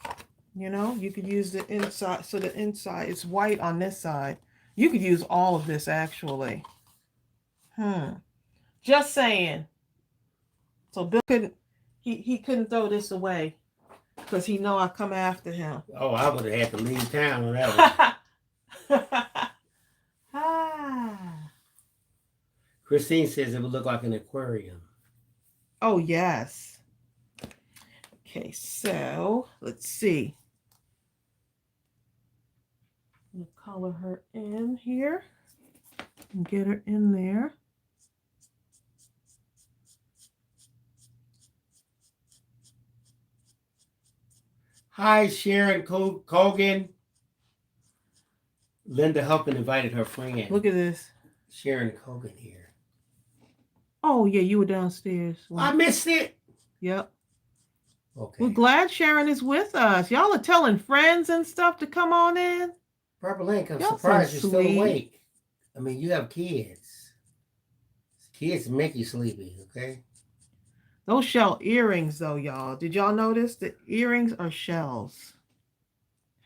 You know, you could use the inside. So the inside is white on this side. You could use all of this actually. Just saying. So Bill couldn't, he couldn't throw this away because he know I come after him. Oh, I would have had to leave town on that one. Christine says it would look like an aquarium. Oh, yes. Okay, so let's see. We'll color her in here and get her in there. Hi, Sharon Colgan. Linda Huffman invited her friend. Look at this. Sharon Colgan here. Oh, yeah, you were downstairs. I missed it. Yep. Okay. We're glad Sharon is with us. Y'all are telling friends and stuff to come on in. Purple Link, I'm Y'all surprised so you're still sweet. awake. I mean, you have kids. Kids make you sleepy, okay? Those shell earrings, though, y'all. Did y'all notice the earrings are shells?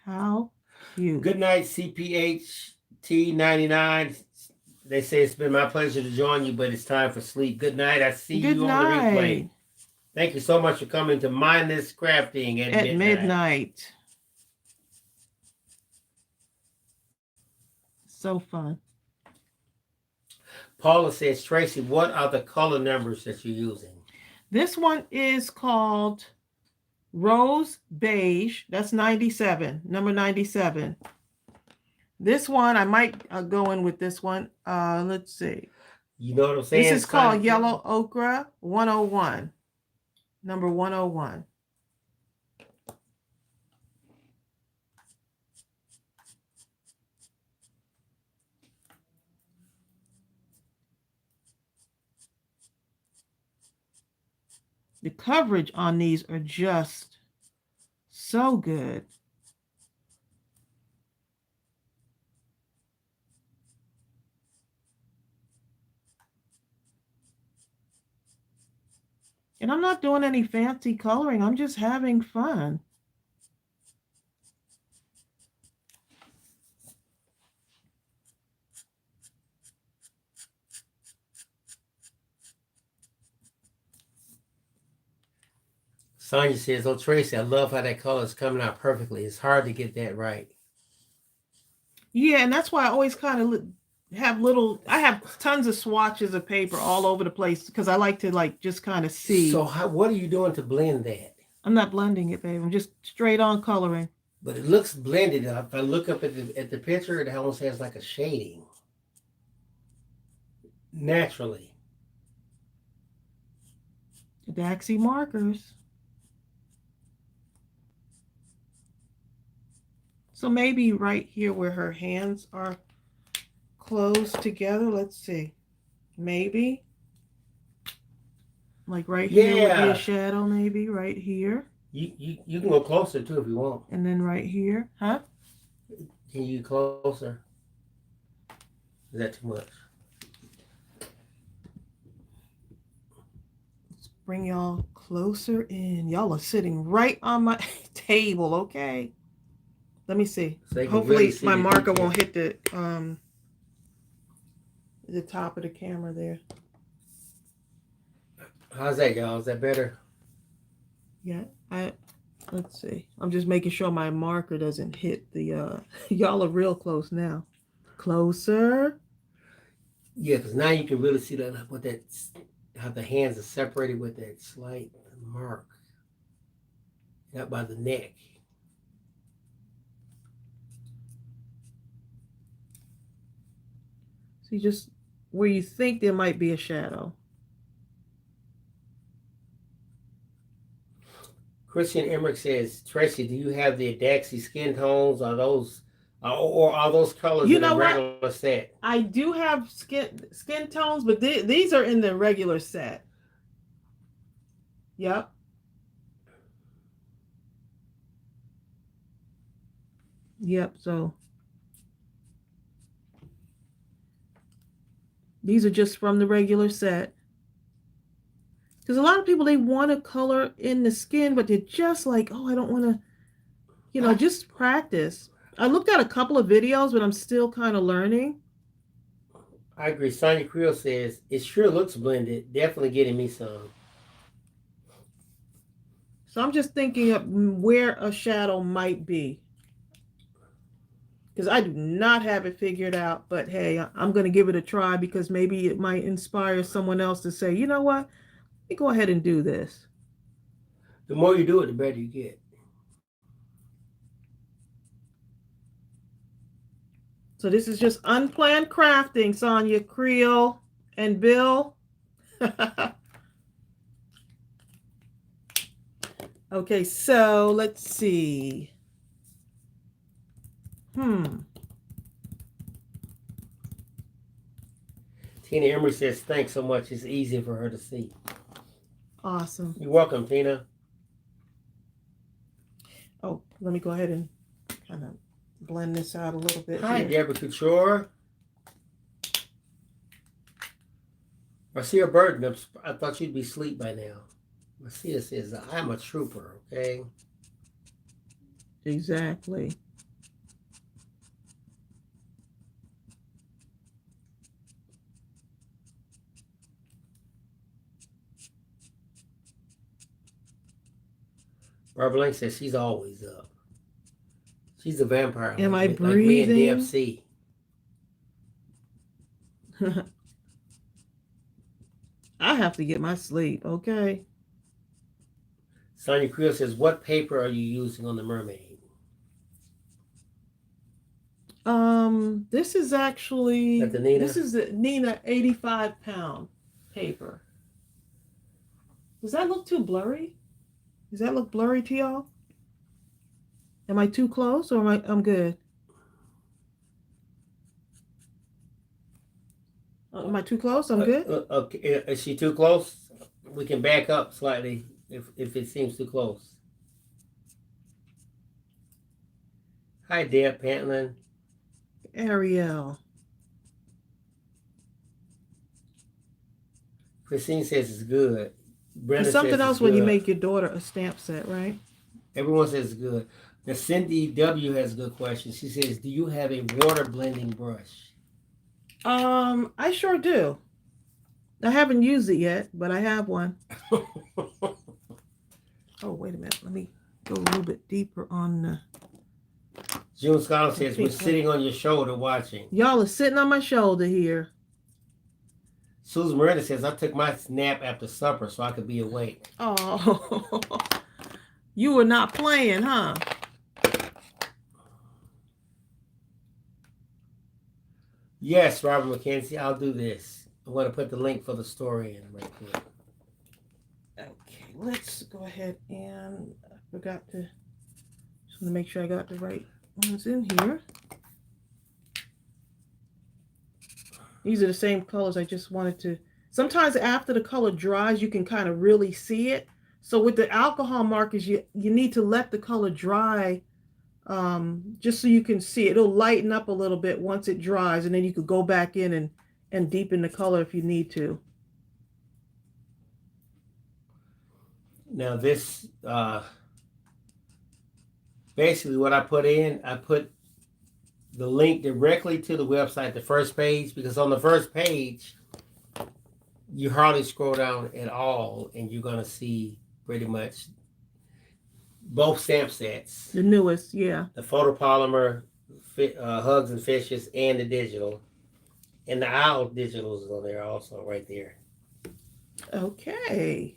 How cute. Good night, CPHT99. They say it's been my pleasure to join you, but it's time for sleep. Good night. I see Good you night. on the replay. Thank you so much for coming to Mindless Crafting at midnight. So fun. Paula says, Tracy, what are the color numbers that you're using? This one is called Rose Beige. That's 97, number 97. This one, I might go in with this one. Let's see. You know what I'm saying? This is called Yellow Ochre 101, number 101. The coverage on these are just so good. And I'm not doing any fancy coloring. I'm just having fun. Sonia says, oh, Tracy, I love how that color is coming out perfectly. It's hard to get that right. Yeah, and that's why I always kind of have I have tons of swatches of paper all over the place because I like to just kind of see. So what are you doing to blend that? I'm not blending it, babe. I'm just straight on coloring. But it looks blended. If I look up at the picture, it almost has like a shading. Naturally. ADAXI markers. So maybe right here where her hands are closed together. Let's see. Maybe. Like right here would be a shadow, maybe right here. You can go closer too if you want. And then right here. Huh? Can you get closer? Is that too much? Let's bring y'all closer in. Y'all are sitting right on my table, okay? Let me see. So hopefully really see my marker detail. won't hit the top of the camera there. How's that, y'all? Is that better? Yeah, let's see. I'm just making sure my marker doesn't hit the y'all are real close now. Closer. Yeah, because now you can really see how the hands are separated with that slight mark. Up by the neck. See, just where you think there might be a shadow. Christian Emmerich says, Tracy, do you have the ADAXI skin tones? Are those colors You in know the what? regular set? I do have skin tones, but these are in the regular set. Yep. Yep, so these are just from the regular set. Because a lot of people, they want to color in the skin, but they're just like, oh, I don't want to, just practice. I looked at a couple of videos, but I'm still kind of learning. I agree. Sonia Creel says, it sure looks blended. Definitely getting me some. So I'm just thinking of where a shadow might be. Because I do not have it figured out, but hey, I'm going to give it a try because maybe it might inspire someone else to say, you know what? Let me go ahead and do this. The more you do it, the better you get. So this is just unplanned crafting, Sonia, Creel, and Bill. Okay, so let's see. Tina Emery says, thanks so much. It's easy for her to see. Awesome. You're welcome, Tina. Oh, let me go ahead and kind of blend this out a little bit. Hi, here. Deborah Couture. Marcia Burton, I thought you'd be asleep by now. Marcia says, I'm a trooper, okay? Exactly. Barbara Link says she's always up. She's a vampire. Am I like breathing? me and DFC. I have to get my sleep, okay? Sonia Creel says, what paper are you using on the Mermaid? This is actually, Is that the Nina? This is the Nina 85-pound paper. Does that look too blurry? Does that look blurry to y'all? Am I too close or I'm good? Am I too close? I'm good? Okay. Is she too close? We can back up slightly if it seems too close. Hi, Deb Pantlin. Ariel. Christine says it's good. Brenda There's something says else it's when you good. make your daughter a stamp set, right? Everyone says it's good. Now, Cindy W has a good question. She says, do you have a water blending brush? I sure do. I haven't used it yet, but I have one. Oh, wait a minute. Let me go a little bit deeper on the... June Scholar says, we're sitting on your shoulder watching. Y'all are sitting on my shoulder here. Susan Miranda says, I took my nap after supper so I could be awake. Oh, You were not playing, huh? Yes, Robert McKenzie, I'll do this. I'm going to put the link for the story in right quick. Okay, let's go ahead and I forgot to just want to make sure I got the right ones in here. These are the same colors. I just wanted to. Sometimes after the color dries, you can kind of really see it. So with the alcohol markers, you need to let the color dry, just so you can see it. It'll lighten up a little bit once it dries, and then you could go back in and deepen the color if you need to. Now this, basically what I put the link directly to the website, the first page, because on the first page, you hardly scroll down at all, and you're going to see pretty much both stamp sets. The newest, yeah. The photopolymer, Hugs and Fishes, and the digital. And the owl digitals are there also, right there. Okay.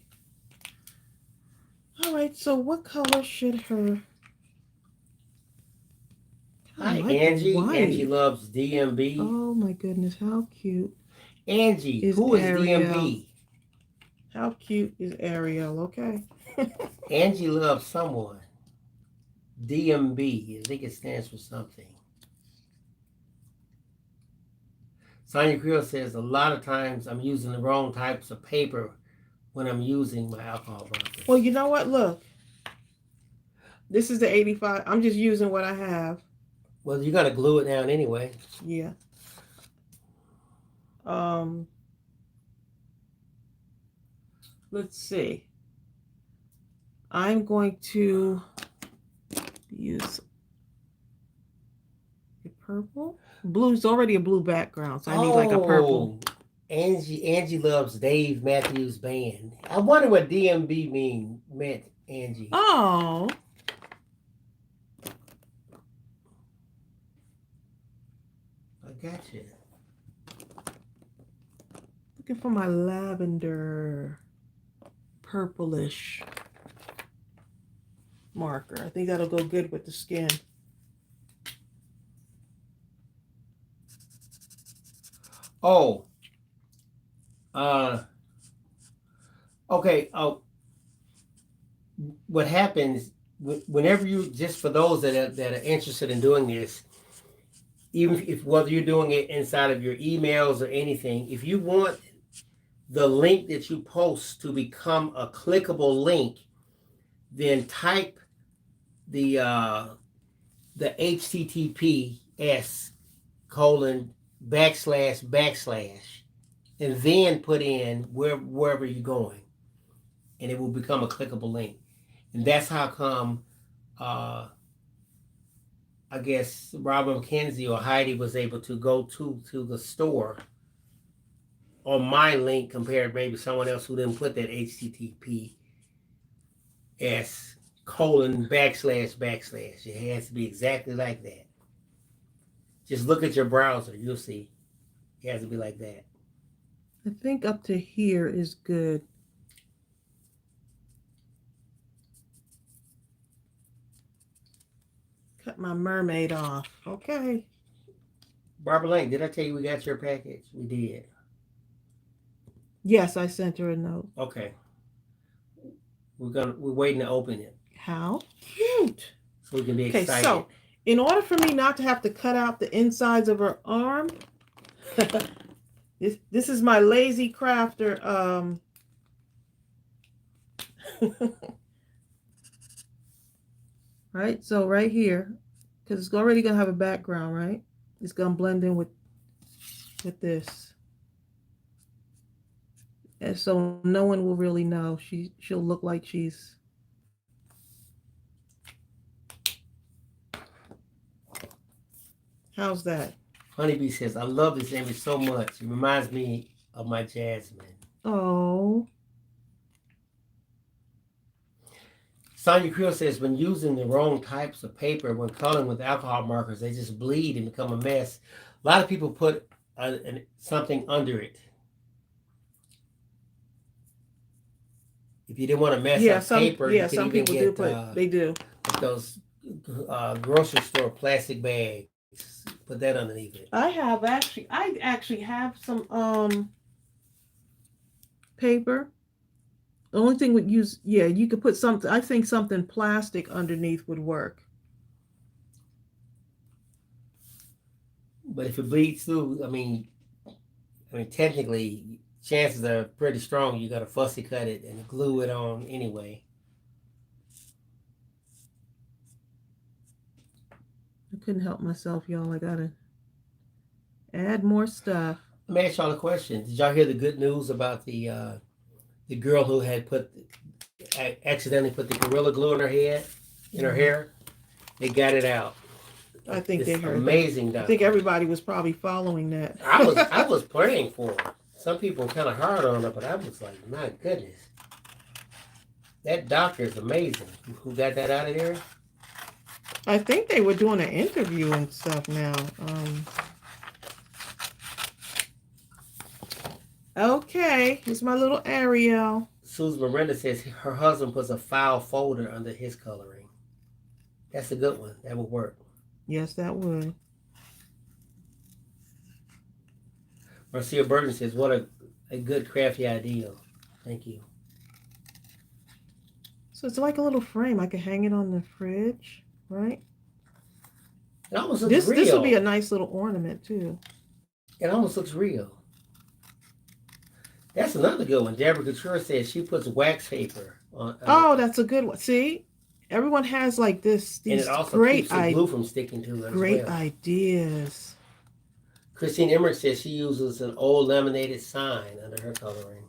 All right, so what color should her... Hi, like Angie. white. Angie loves DMB. Oh my goodness, how cute. Angie, who is Ariel. DMB? How cute is Ariel? Okay. Angie loves someone. DMB. I think it stands for something. Sonia Creel says, a lot of times I'm using the wrong types of paper when I'm using my alcohol marker. Well, you know what? Look. This is the 85. I'm just using what I have. Well, you're going to glue it down anyway. Yeah. Let's see. I'm going to use a purple. Blue's already a blue background, so I need like a purple. Angie loves Dave Matthews Band. I wonder what DMB meant, Angie. Oh. I got you. Looking for my lavender, purplish marker. I think that'll go good with the skin. Oh. Okay. What happens whenever you, just for those that are interested in doing this, even if whether you're doing it inside of your emails or anything, if you want the link that you post to become a clickable link, then type the HTTPS : / and then put in wherever you're going, and it will become a clickable link. And that's how come I guess Robert McKenzie or Heidi was able to go to the store on my link compared to maybe someone else who didn't put that HTTPS : / It has to be exactly like that. Just look at your browser, you'll see. It has to be like that. I think up to here is good. Cut my mermaid off. Okay. Barbara Lane, did I tell you we got your package? We did. Yes, I sent her a note. Okay. We're waiting to open it. How cute. So we can be excited. Okay, so in order for me not to have to cut out the insides of her arm, this is my lazy crafter. Right, so right here, because it's already gonna have a background, right? It's gonna blend in with this, and so no one will really know. She'll look like she's. How's that? Honeybee says, I love this image so much. It reminds me of my Jasmine. Oh. Sonia Creel says, when using the wrong types of paper, when coloring with alcohol markers, they just bleed and become a mess. A lot of people put something under it. If if you didn't want to mess Yeah, up some paper, you could some even people do get put they do. those grocery store plastic bags. Put that underneath it. I actually have some paper. The only thing would use, yeah, you could put something, I think something plastic underneath would work. But if it bleeds through, I mean, technically, chances are pretty strong you got to fussy cut it and glue it on anyway. I couldn't help myself, y'all. I gotta add more stuff. Let me ask y'all a question. Did y'all hear the good news about the girl who had accidentally put the Gorilla Glue in her head, in her hair? They got it out. I think It's they heard amazing. that. I think everybody was probably following that. I was praying for her. Some people were kind of hard on her, but I was like, my goodness, that doctor is amazing. Who got that out of there? I think they were doing an interview and stuff now. Okay, here's my little Ariel. Susan Miranda says her husband puts a file folder under his coloring. That's a good one. That would work. Yes, that would. Marcia Burton says, what a good crafty idea. Thank you. So it's like a little frame. I could hang it on the fridge, right? It almost looks real. This would be a nice little ornament too. It almost looks real. That's another good one. Deborah Couture says she puts wax paper on. Oh, that's a good one. See, everyone has like these and it also great keeps the glue from sticking to it. Great as well. ideas. Christine Emmerich says she uses an old laminated sign under her coloring.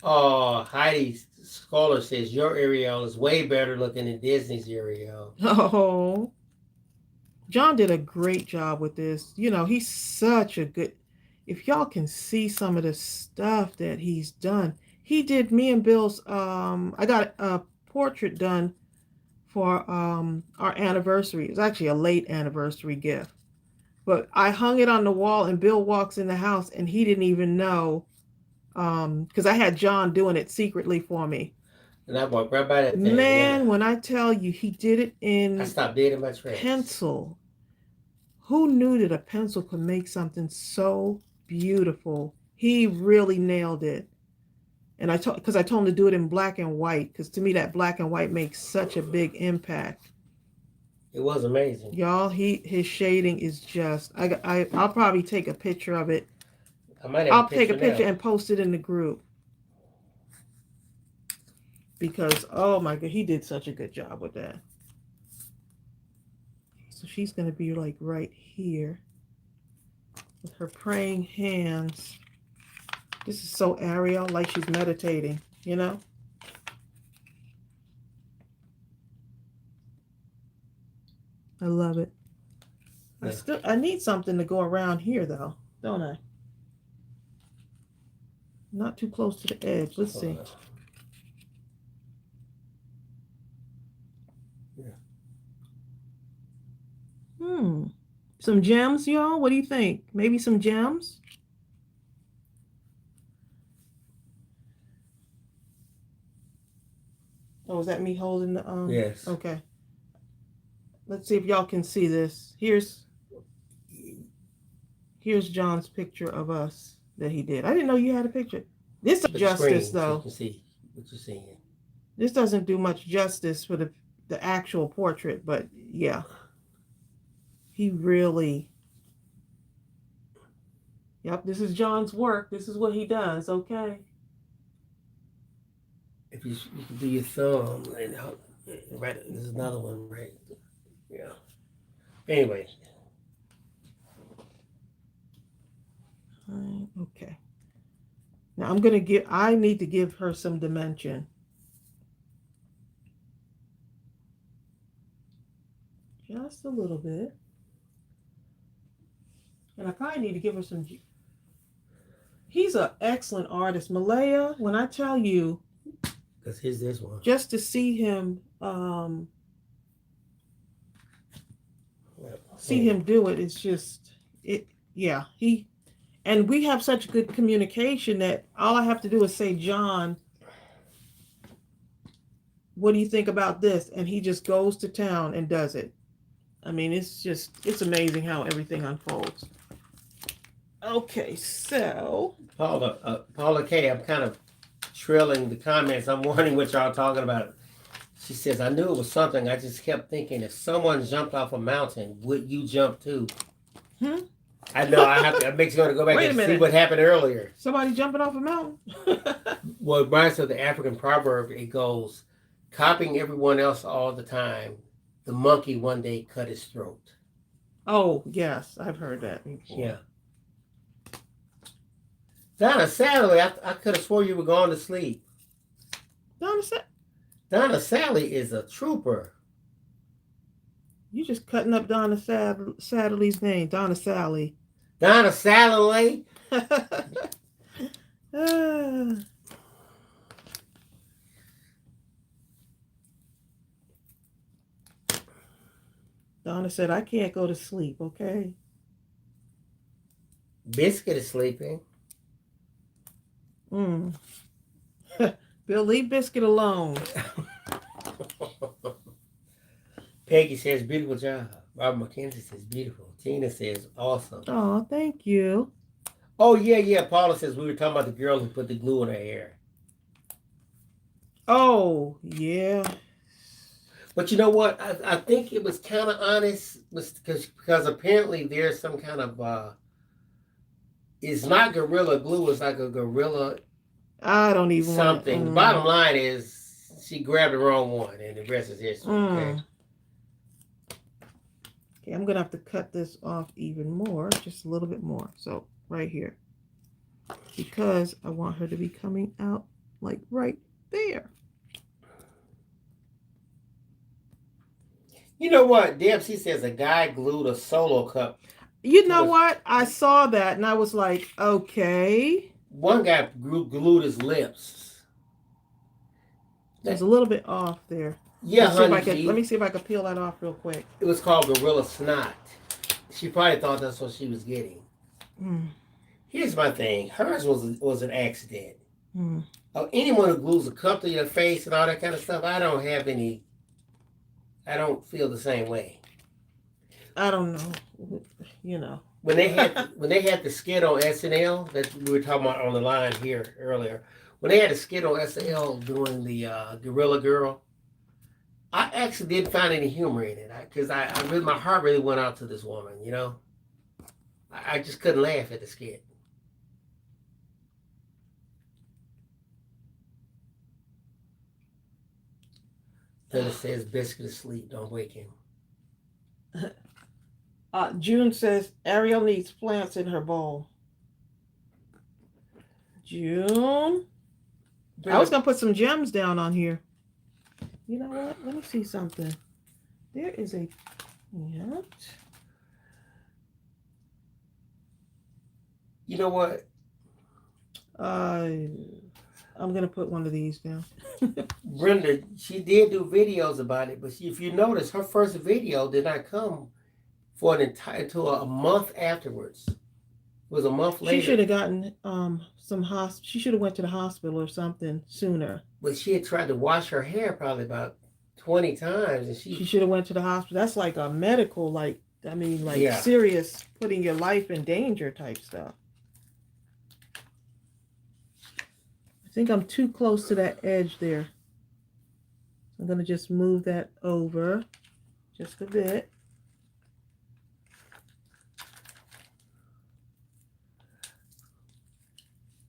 Oh, Heidi Scholar says your Ariel is way better looking than Disney's Ariel. Oh, John did a great job with this. You know, he's such a good. If y'all can see some of the stuff that he's done, he did me and Bill's. I got a portrait done for our anniversary. It was actually a late anniversary gift, but I hung it on the wall, and Bill walks in the house, and he didn't even know, because I had John doing it secretly for me. And I walked right by that thing. Man, yeah. when I tell you, he did it in I stopped dead in my tracks. pencil. Who knew that a pencil could make something so beautiful? He really nailed it. And I told him to do it in black and white, because to me that black and white makes such a big impact. It was amazing, y'all. His shading is just. I'll probably take a picture of it. I'll take a picture and post it in the group, because oh my god, he did such a good job with that. So she's gonna be like right here with her praying hands. This is so Ariel, like she's meditating, you know? I love it. Yeah. I need something to go around here though, don't I? Not too close to the edge. Let's see. Yeah. Some gems, y'all? What do you think? Maybe some gems? Oh, is that me holding the Yes. Okay. Let's see if y'all can see this. Here's John's picture of us that he did. I didn't know you had a picture. This is justice though. So you can see what you're seeing. This doesn't do much justice for the actual portrait, but yeah. He really. Yep, this is John's work. This is what he does, okay? If you can do your thumb, and right, there's another one, right? Yeah. Anyway. Okay. Now I need to give her some dimension. Just a little bit. And I probably need to give her some. He's an excellent artist. Malaya, when I tell you. Because here's this one. Just to see him, him do it, it's just, yeah, And we have such good communication that all I have to do is say, John, what do you think about this? And he just goes to town and does it. I mean, it's amazing how everything unfolds. Okay, so. Paula K, I'm kind of trailing the comments. I'm wondering what y'all talking about. She says, I knew it was something. I just kept thinking, if someone jumped off a mountain, would you jump too? I know, it makes me want to go back and see what happened earlier. Somebody jumping off a mountain? Well, it reminds me of the African proverb. It goes, copying everyone else all the time, the monkey one day cut his throat. Oh, yes, I've heard that before. Yeah. Donna Sally, I could have swore you were going to sleep. Donna Sally is a trooper. You just cutting up Donna Sally's name, Donna Sally. Donna Sally? Donna said, I can't go to sleep, okay? Biscuit is sleeping. Bill, leave Biscuit alone. Peggy says, beautiful job. Robert McKenzie says, beautiful. Tina says, awesome. Oh, thank you. Oh, yeah. Paula says, we were talking about the girl who put the glue in her hair. Oh, yeah. But you know what? I think it was kind of honest because apparently there's some kind of, it's not Gorilla Glue. It's like a Gorilla I don't even something. The bottom line is she grabbed the wrong one and the rest is history. Okay, I'm going to have to cut this off even more, just a little bit more. So right here, because I want her to be coming out like right there. You know what? Debs, says a guy glued a Solo cup. You know what? I saw that and I was like, okay. One guy glued his lips. There's a little bit off there. Yeah, let me see if I can peel that off real quick. It was called Gorilla Snot. She probably thought that's what she was getting. Here's my thing. Hers was an accident. Anyone who glues a cup to your face and all that kind of stuff, I don't feel the same way. I don't know. You know. When they had the skit on SNL that we were talking about on the line here earlier, when they had a skit on SNL doing the Gorilla Girl, I actually didn't find any humor in it because my heart really went out to this woman. You know, I just couldn't laugh at the skit. Then it says, "Biscuit asleep, don't wake him." June says Ariel needs plants in her bowl. June, I was gonna put some gems down on here. You know what? Let me see something. There is a plant. You know what? I'm gonna put one of these down. Brenda, she did do videos about it, but if you notice, her first video did not come for until a month afterwards. It was a month later. She should have gotten she should have went to the hospital or something sooner. But she had tried to wash her hair probably about 20 times, and she should have went to the hospital. That's like a medical, serious, putting your life in danger type stuff. I think I'm too close to that edge there. I'm gonna just move that over just a bit.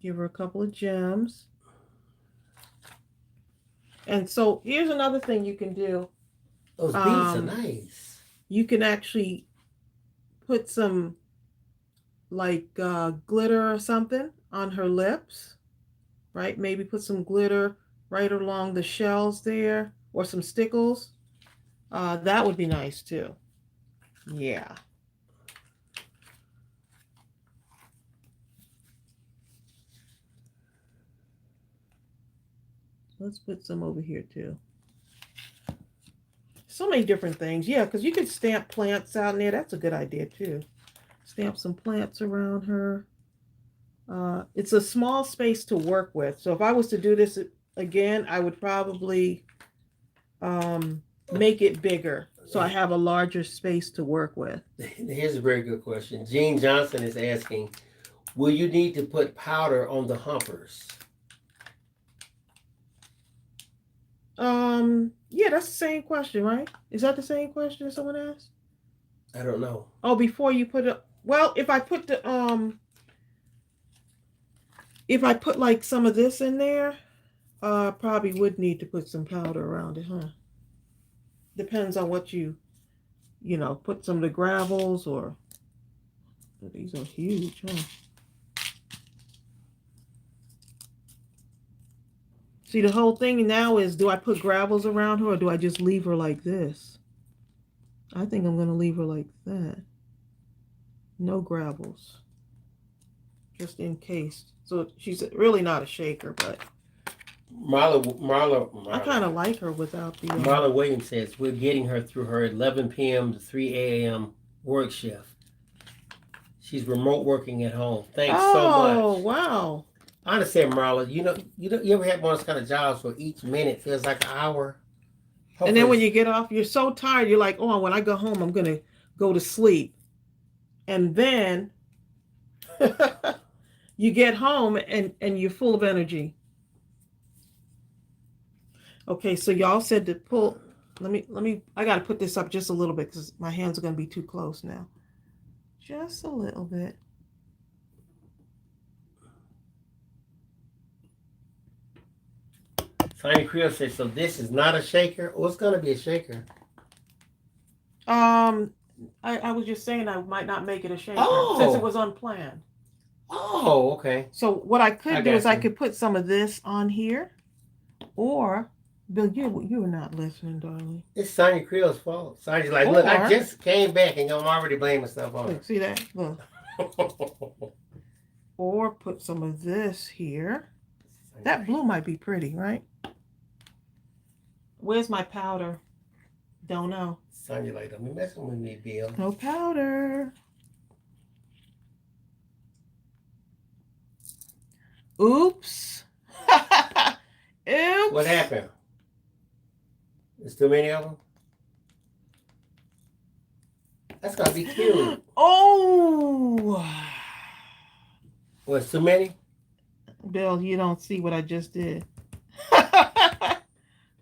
Give her a couple of gems. And so here's another thing you can do. Those beads are nice. You can actually put some glitter or something on her lips, right? Maybe put some glitter right along the shells there, or some stickles. That would be nice too. Yeah. Let's put some over here too. So many different things. Yeah, because you could stamp plants out in there. That's a good idea too. Stamp some plants around her. It's a small space to work with. So if I was to do this again, I would probably make it bigger so I have a larger space to work with. Here's a very good question. Jean Johnson is asking, will you need to put powder on the humpers? Yeah, that's the same question, right? Is that the same question someone asked? I don't know. Oh, before you put it, well, if I put like some of this in there, probably would need to put some powder around it, huh? Depends on what you put some of the gravels or these are huge, huh? See, the whole thing now is, do I put gravels around her or do I just leave her like this? I think I'm going to leave her like that. No gravels. Just in case. So she's really not a shaker, but Marla. I kind of like her without the... Marla Williams says, we're getting her through her 11 p.m. to 3 a.m. work shift. She's remote working at home. Thanks so much. Oh, wow. I understand, Marla. You ever had one of those kind of jobs where each minute feels like an hour? Hopefully, and then when you get off, you're so tired. You're like, oh, when I go home, I'm going to go to sleep. And then you get home and you're full of energy. Okay, so y'all said to pull. Let me, I got to put this up just a little bit because my hands are going to be too close now. Just a little bit. Tiny Creel says, so this is not a shaker? Oh, it's going to be a shaker. I was just saying I might not make it a shaker since it was unplanned. Oh, okay. So what I could do is I could put some of this on here, or Bill, you were not listening, darling. It's Sonya Creel's fault. Sonya's like, look, I just came back and I'm already blaming stuff on her. See that? Look. Or put some of this here. That blue might be pretty, right? Where's my powder? Don't know. Sonya like, don't be messing with me, Bill. No powder. Oops. Oops. What happened? There's too many of them? That's gotta be cute. Oh. What's too many? Bill, you don't see what I just did.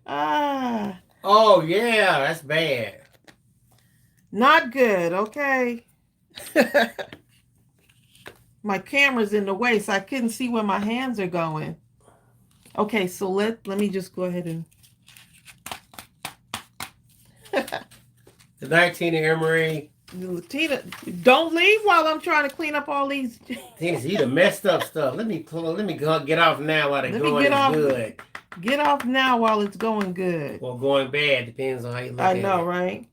Ah. Oh, yeah, that's bad. Not good, okay? My camera's in the way, so I couldn't see where my hands are going. Okay, so let me just go ahead and... Good night, Tina Emery. Tina, don't leave while I'm trying to clean up all these... Tina, you done messed up stuff. Let me go get off now while the going is good. Get off now while it's going good. Or going bad, depends on how you look at it. I know, right?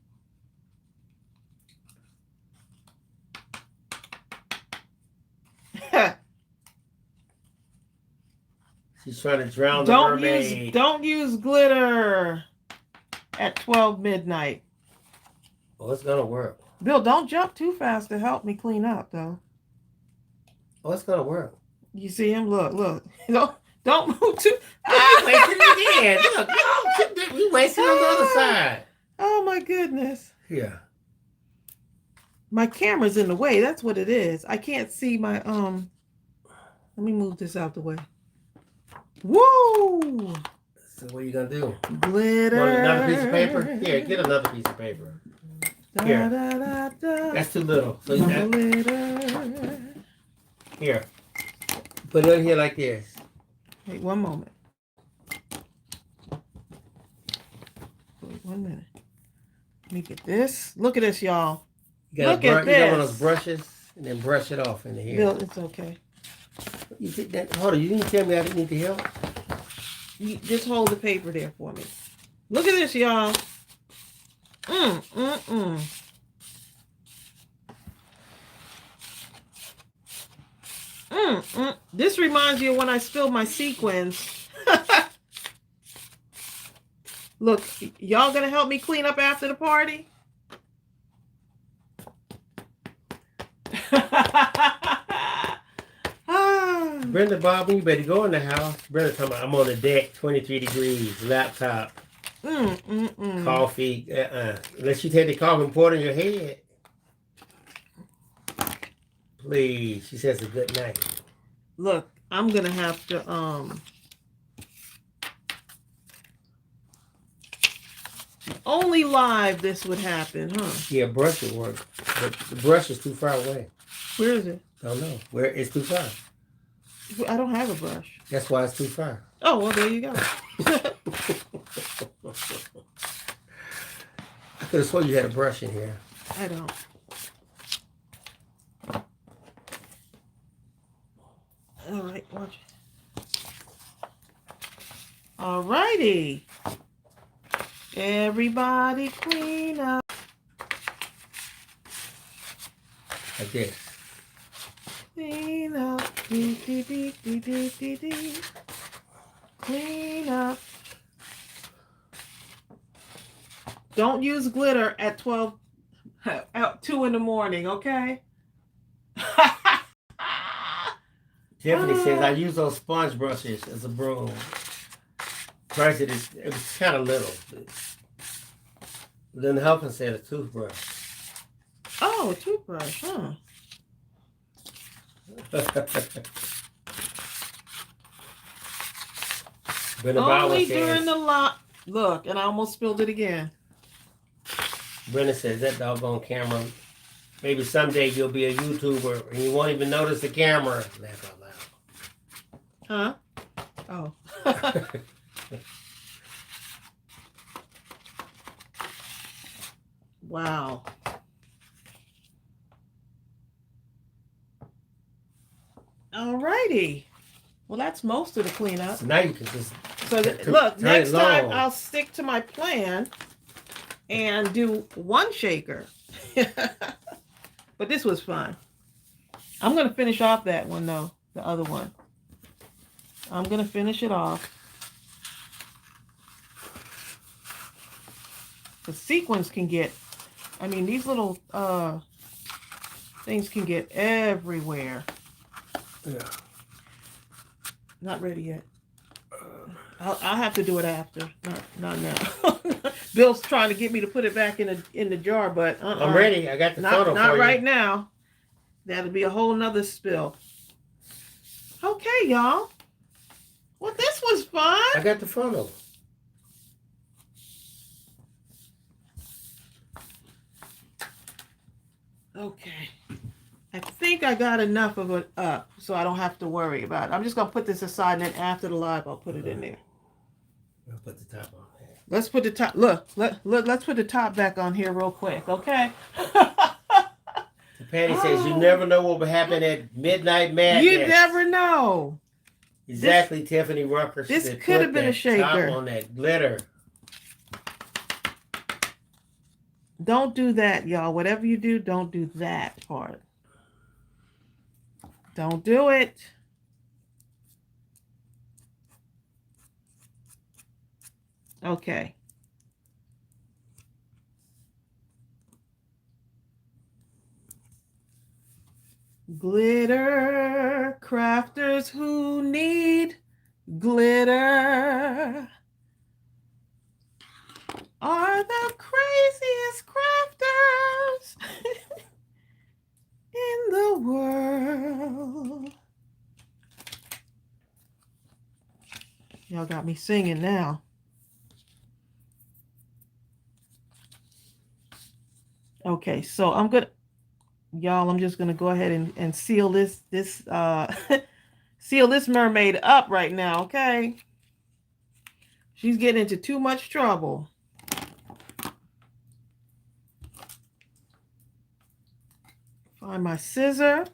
She's trying to drown the mermaid. Don't use glitter at 12 midnight. Oh, it's gonna work. Bill, don't jump too fast to help me clean up, though. Oh, it's gonna work. You see him? Look. Don't move too. We wasted it again. Look, we wasted on the other side. Oh my goodness. Yeah. My camera's in the way. That's what it is. I can't see my Let me move this out the way. Woo! So what are you gonna do? Glitter. Want another piece of paper? Here, get another piece of paper. Here. That's too little. So here. Put it on here like this. Wait 1 moment. Wait 1 minute. Let me get this. Look at this, y'all. Look at this. You got one of those brushes and then brush it off into here. Bill, it's okay. You did that. Hold on. You didn't tell me I didn't need the help. You just hold the paper there for me. Look at this, y'all. This reminds you of when I spilled my sequins. Look, y'all gonna help me clean up after the party? Brenda, Bob, you better go in the house. Brenda talking about, I'm on the deck, 23 degrees, laptop, coffee. Unless you take the coffee and pour it in your head. Please. She says a good night. Look, I'm going to have to, only live this would happen, huh? Yeah, brush would work. But the brush is too far away. Where is it? Don't know. Where it's too far. I don't have a brush. That's why it's too far. Oh, well, there you go. I could have sworn you had a brush in here. I don't. All right, watch. All righty. Everybody clean up. Like this. Clean up. Dee, dee, dee, dee, dee, dee, dee. Clean up. Don't use glitter at 2 in the morning, okay? Tiffany says, I use those sponge brushes as a broom. Price it was kind of little. Then the helper said a toothbrush. Oh, a toothbrush, huh? Only during the lot. Look, and I almost spilled it again. Brenda says, that doggone camera. Maybe someday you'll be a YouTuber and you won't even notice the camera. Laugh out loud. Huh? Oh. Wow. All righty. Well, that's most of the cleanup. So now you can just look, next time I'll stick to my plan and do one shaker. But this was fun. I'm going to finish off that one, though. The other one. I'm going to finish it off. The sequins can get, I mean, these little things can get everywhere. Yeah. Not ready yet. I'll have to do it after. Not now. Bill's trying to get me to put it back in the jar, but I'm ready. I got the photo for you. Not right now. That'll be a whole nother spill. Okay, y'all. Well, this was fun. I got the photo. Okay. I think I got enough of it up, so I don't have to worry about it. I'm just going to put this aside, and then after the live, I'll put it in there. I'll put the top on there. Let's put the top, look, let's put the top back on here real quick, okay? Patty says, you never know what will happen at Midnight Madness. You never know. Exactly, Tiffany Rucker. This could have been a shaker. Top on that glitter. Don't do that, y'all. Whatever you do, don't do that part. Don't do it. Okay. Glitter crafters who need glitter are the craziest crafters in the world. Y'all got me singing now. Okay, so I'm just gonna go ahead and seal this seal this mermaid up right now, okay? She's getting into too much trouble. Find my scissor.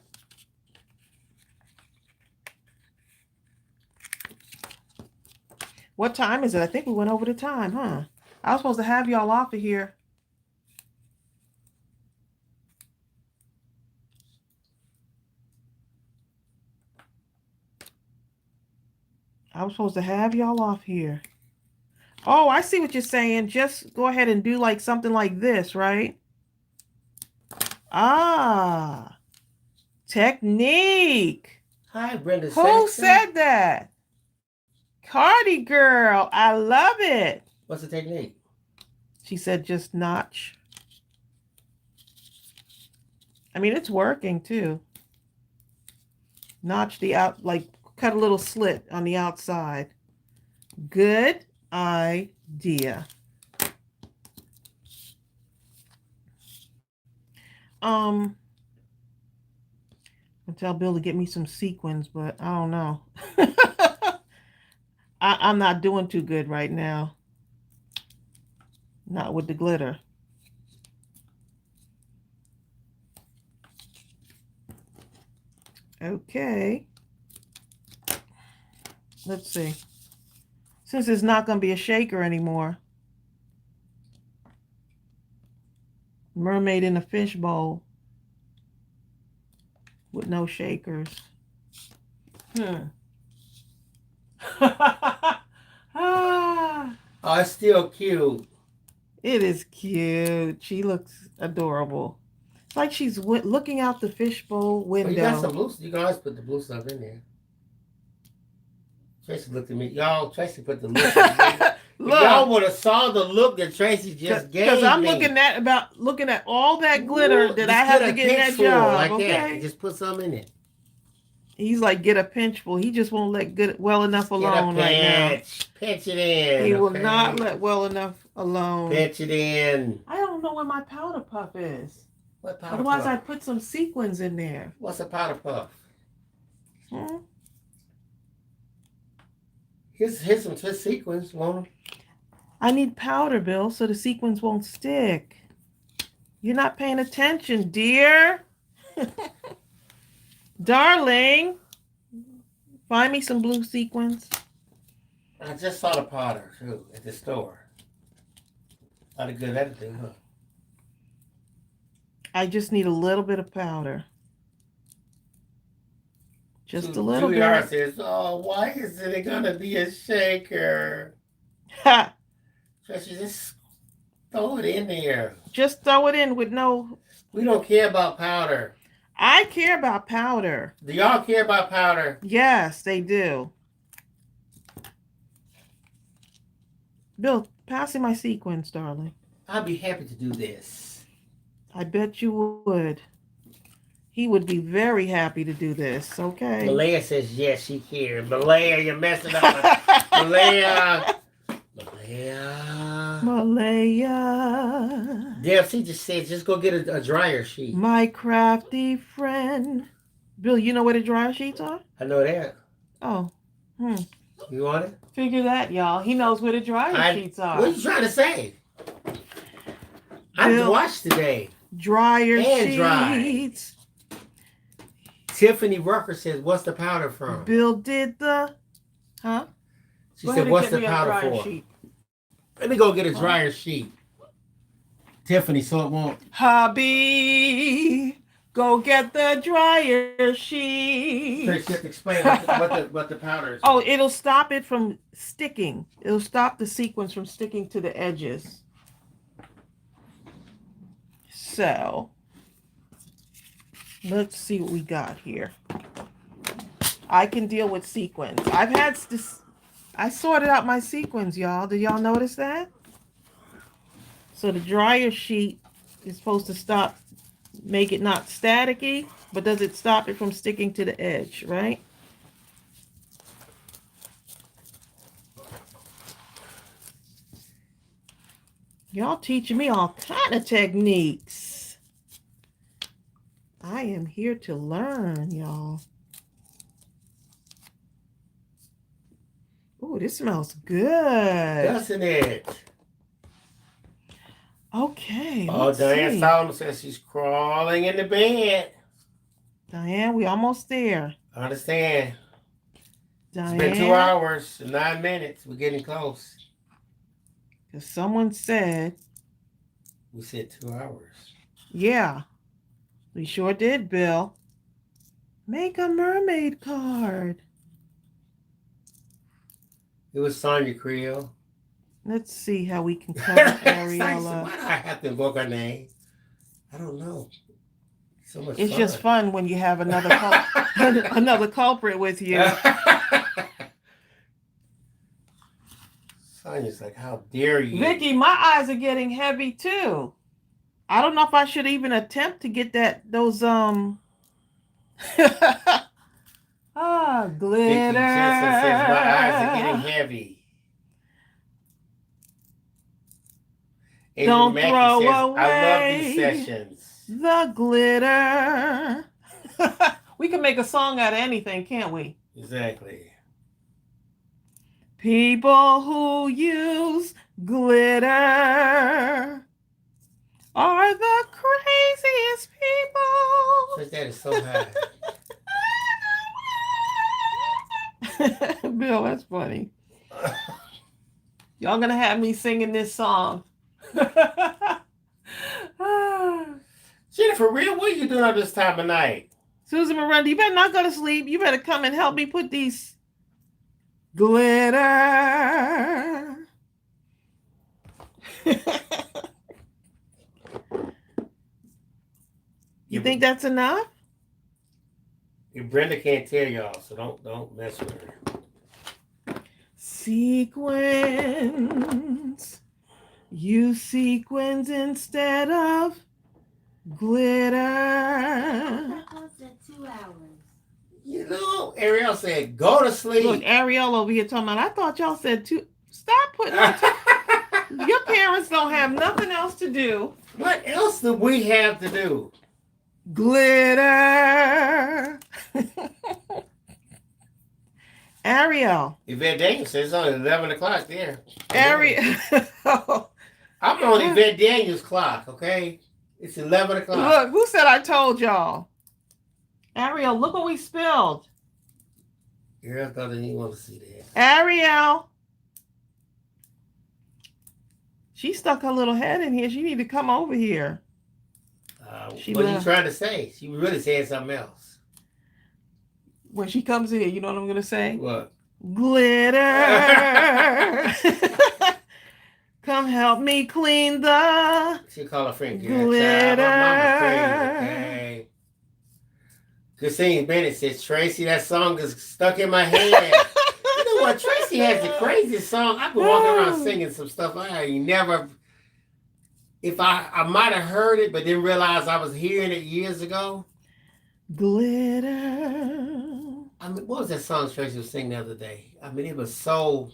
What time is it? I think we went over the time, huh? I was supposed to have y'all off of here. I was supposed to have y'all off here. Oh, I see what you're saying. Just go ahead and do like something like this, right? Ah, technique. Hi, Brenda. Who Saxon. said that? Cardi girl, I love it. What's the technique? She said just notch. I mean, it's working too. Notch the out, like cut a little slit on the outside. Good idea. I'll tell Bill to get me some sequins, but I don't know. I'm not doing too good right now. Not with the glitter. Okay. Let's see. Since it's not going to be a shaker anymore. Mermaid in a fishbowl. With no shakers. Oh, it's still cute. It is cute. She looks adorable. It's like she's looking out the fishbowl window. Oh, you got some blue. You can always put the blue stuff in there. Tracy looked at me. Y'all, Tracy put the look. Look, y'all would have saw the look that Tracy just gave me. Because I'm looking at all that glitter that I have to get in that job. Like okay? that. Just put some in it. He's like, get a pinchful. He just won't let good well enough alone right now. Pinch it in. He will not let well enough alone. Pinch it in. I don't know where my powder puff is. What powder Otherwise, puff? I'd put some sequins in there. What's a powder puff? Hmm? Here's some sequins, Lona. I need powder, Bill, so the sequins won't stick. You're not paying attention, dear. Darling, find me some blue sequins. I just saw the powder, too, at the store. Not a good editing, huh? I just need a little bit of powder. Just a little Juliana bit. says, oh, why isn't it going to be a shaker? Ha! Tracy, just throw it in there. Just throw it in with no... We don't care about powder. I care about powder. Do y'all care about powder? Yes, they do. Bill, pass me my sequins, darling. I'll be happy to do this. I bet you would. He would be very happy to do this, okay? Malaya says, yes, she cares. Malaya, you're messing up. Malaya. Malaya. Deb, she just said, just go get a dryer sheet. My crafty friend. Bill, you know where the dryer sheets are? I know that. Oh. You want it? Figure that, y'all. He knows where the dryer sheets are. What are you trying to say? I watched today. Dryer and sheets. Tiffany Rucker says, what's the powder from? Bill did the... Huh? She said, what's the powder for? Sheet. Let me go get a dryer sheet. Tiffany, so it won't... Hubby, go get the dryer sheet. Just explain what the powder is. Oh, it'll stop it from sticking. It'll stop the sequins from sticking to the edges. So, let's see what we got here. I can deal with sequins. I've had this... I sorted out my sequins, y'all. Did y'all notice that? So the dryer sheet is supposed to make it not staticky, but does it stop it from sticking to the edge, right? Y'all teaching me all kind of techniques. I am here to learn, y'all. Oh, this smells good. Doesn't it? Okay. Oh, Diane Solomon says she's crawling in the bed. Diane, we almost there. I understand. Diane, It's been 2 hours and 9 minutes. We're getting close. Because someone said. We said 2 hours. Yeah. We sure did, Bill. Make a mermaid card. It was Sonia Creel. Let's see how we can cover Ariella. Why do I have to invoke her name? I don't know. So much It's fun. just fun when you have another another culprit with you. Sonya's like, how dare you? Vicky, my eyes are getting heavy too. I don't know if I should even attempt to get those glitter. Vicky Jensen says my eyes are getting heavy. Don't Mackey throw says, away I love these sessions. the glitter. We can make a song out of anything, can't we? Exactly. People who use glitter are the craziest people. But that is so high. Bill, that's funny. Y'all gonna have me singing this song. Jennifer, real, what are you doing at this time of night? Susan Miranda, you better not go to sleep. You better come and help me put these glitter. You think that's enough? Brenda can't tell y'all, so don't mess with her. Sequins. Use sequins instead of glitter. That was at 2 hours. You know, Ariel said, go to sleep. Look, Ariel over here talking about, I thought y'all said two. Stop putting your parents don't have nothing else to do. What else do we have to do? Glitter. Ariel. Yvette Daniels says it's only 11 o'clock there. Ariel. I'm on Yvette Daniels' clock, okay? It's 11 o'clock. Look, who said I told y'all? Ariel, look what we spilled. Ariel thought that he wanted to see that. Ariel. She stuck her little head in here. She need to come over here. What are you trying to say? She was really saying something else. When she comes in here, you know what I'm going to say? What? Glitter. Come help me clean the She called her friend. glitter. Okay. Christine Bennett says, Tracy, that song is stuck in my head. You know what? Tracy has the craziest song. I've been walking around singing some stuff I ain't never... If I might have heard it, but didn't realize I was hearing it years ago. Glitter. I mean, what was that song Tracy was singing the other day? I mean, it was so...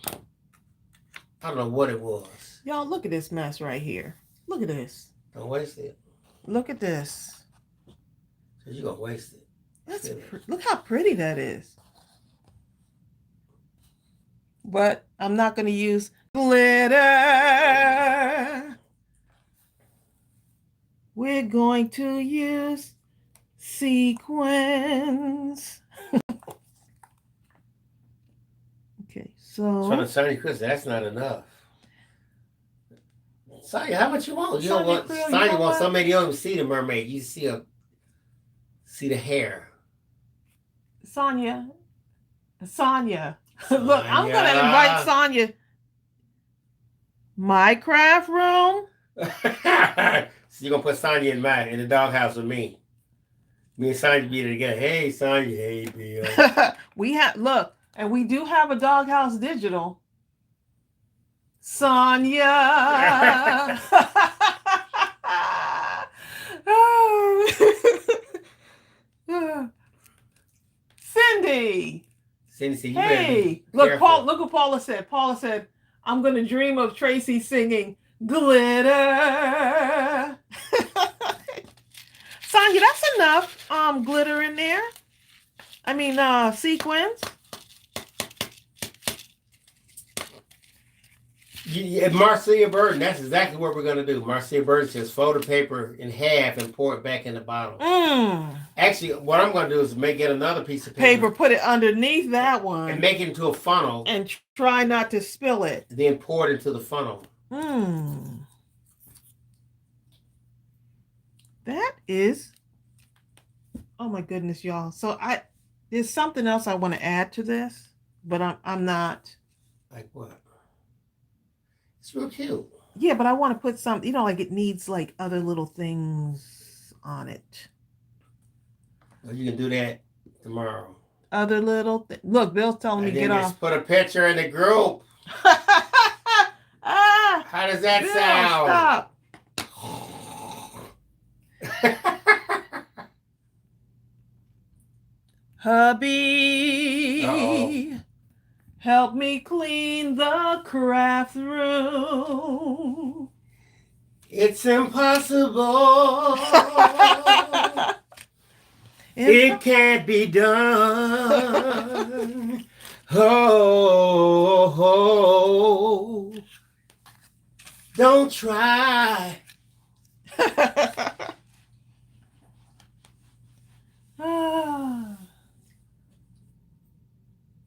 I don't know what it was. Y'all, look at this mess right here. Look at this. Don't waste it. Look at this. Because you're going to waste it. Look how pretty that is. But I'm not going to use glitter. We're going to use sequins. Okay, so So, Sonny Chris, that's not enough. Sonya, how much you want? You don't want Sonya wants so many. You don't even see the mermaid. You see the hair. Sonya. Look, I'm gonna invite Sonya. My craft room. So you're gonna put Sonya in the doghouse with me. Me and Sonya be together. Hey Sonya, hey Bill. We do have a doghouse digital. Sonya. Cindy. Cindy, you hey, look, Paul. Look what Paula said. Paula said, "I'm gonna dream of Tracy singing glitter." Sonya, that's enough. Glitter in there. I mean, sequins. Marcia Burton, that's exactly what we're going to do. Marcia Burton says fold the paper in half and pour it back in the bottle. Actually, what I'm going to do is get another piece of paper, put it underneath that one. And make it into a funnel. And try not to spill it. Then pour it into the funnel. That is... Oh my goodness, y'all. So there's something else I want to add to this, but I'm not... Like what? It's real cute. Yeah, but I want to put some, like it needs like other little things on it. Well, you can do that tomorrow. Other little look, Bill's telling me And then get just off. put a picture in the group. Ah, How does that Bill, sound? stop. Hubby, Uh-oh. help me clean the craft room. It's impossible. It can't be done. Oh, don't try.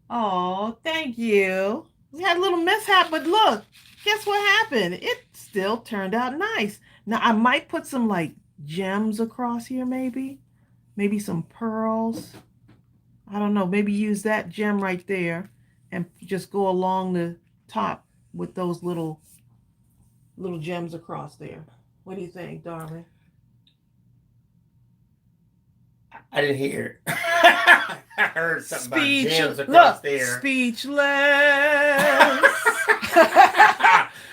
Oh, thank you. We had a little mishap, but look, guess what happened? It still turned out nice. Now I might put some like gems across here, maybe some pearls. I don't know, maybe use that gem right there and just go along the top with those little gems across there. What do you think, darling? I didn't hear. I heard something about gems across there. Speechless.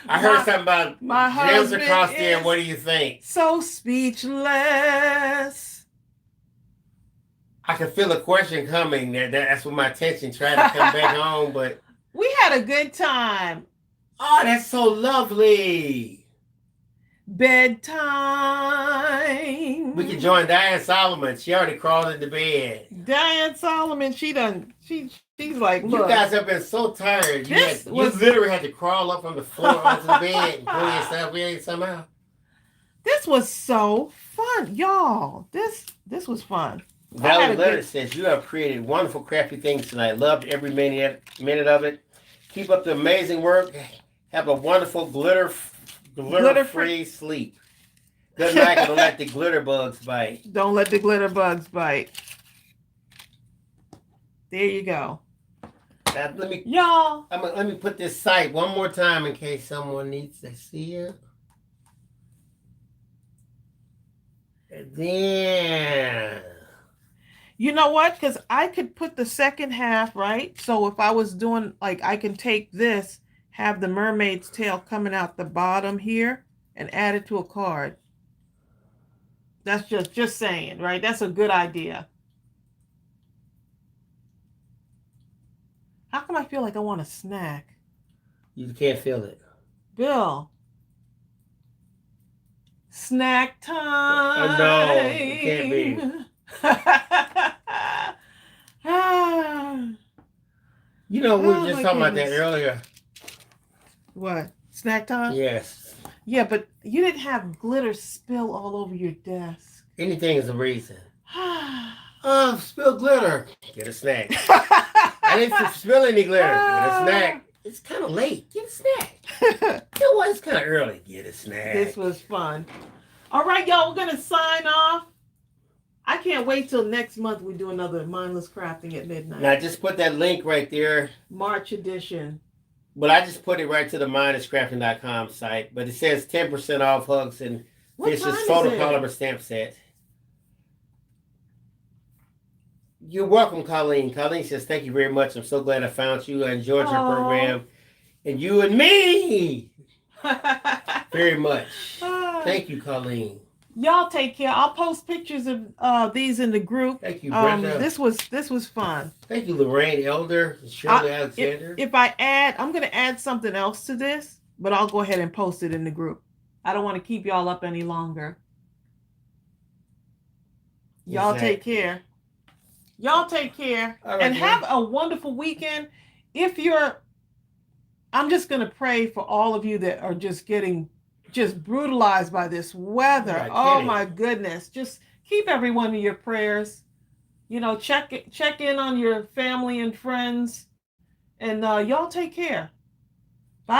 I heard something about my gems across husband there. is What do you think? So speechless. I can feel a question coming. That's what my attention tried to come back on, but we had a good time. Oh, that's so lovely. Bedtime. We can join Diane Solomon. She already crawled into bed. Diane Solomon, she's like, look. You guys have been so tired. You literally had to crawl up from the floor onto the bed and pull yourself in somehow. This was so fun, y'all. This was fun. Valerie Leonard says, you have created wonderful crafty things tonight. Loved every minute of it. Keep up the amazing work. Have a wonderful glitter-free sleep. Good night, and don't let the glitter bugs bite. Don't let the glitter bugs bite. There you go. Now, let me put this site one more time in case someone needs to see it. And then, you know what? Because I could put the second half, right? So if I was doing, like, I can take this, have the mermaid's tail coming out the bottom here, and add it to a card. That's just saying, right? That's a good idea. How come I feel like I want a snack? You can't feel it. Bill. Snack time. No, it can't be. You know, we were just talking about that earlier. What? Snack time? Yes. Yeah, but you didn't have glitter spill all over your desk. Anything is a reason. Spill glitter. Get a snack. I didn't spill any glitter. Get a snack. It's kind of late. Get a snack. You know what? It's kind of early. Get a snack. This was fun. All right, y'all. We're going to sign off. I can't wait till next month we do another Mindless Crafting at midnight. Now, just put that link right there. March edition. But I just put it right to the mindlesscrafting.com site. But it says 10% off hugs and fishes photopolymer stamp set. You're welcome, Colleen. Colleen says, thank you very much. I'm so glad I found you. I enjoyed your program. And you and me very much. Thank you, Colleen. Y'all take care. I'll post pictures of these in the group. Thank you, Brenda. This was fun. Thank you, Lorraine Elder, Shirley Alexander. If I add, I'm going to add something else to this, but I'll go ahead and post it in the group. I don't want to keep y'all up any longer. Y'all take care. Y'all take care. Right, and have a wonderful weekend. I'm just going to pray for all of you that are just getting brutalized by this weather. Oh my goodness. Just keep everyone in your prayers. You know, check in on your family and friends. And y'all take care. Bye.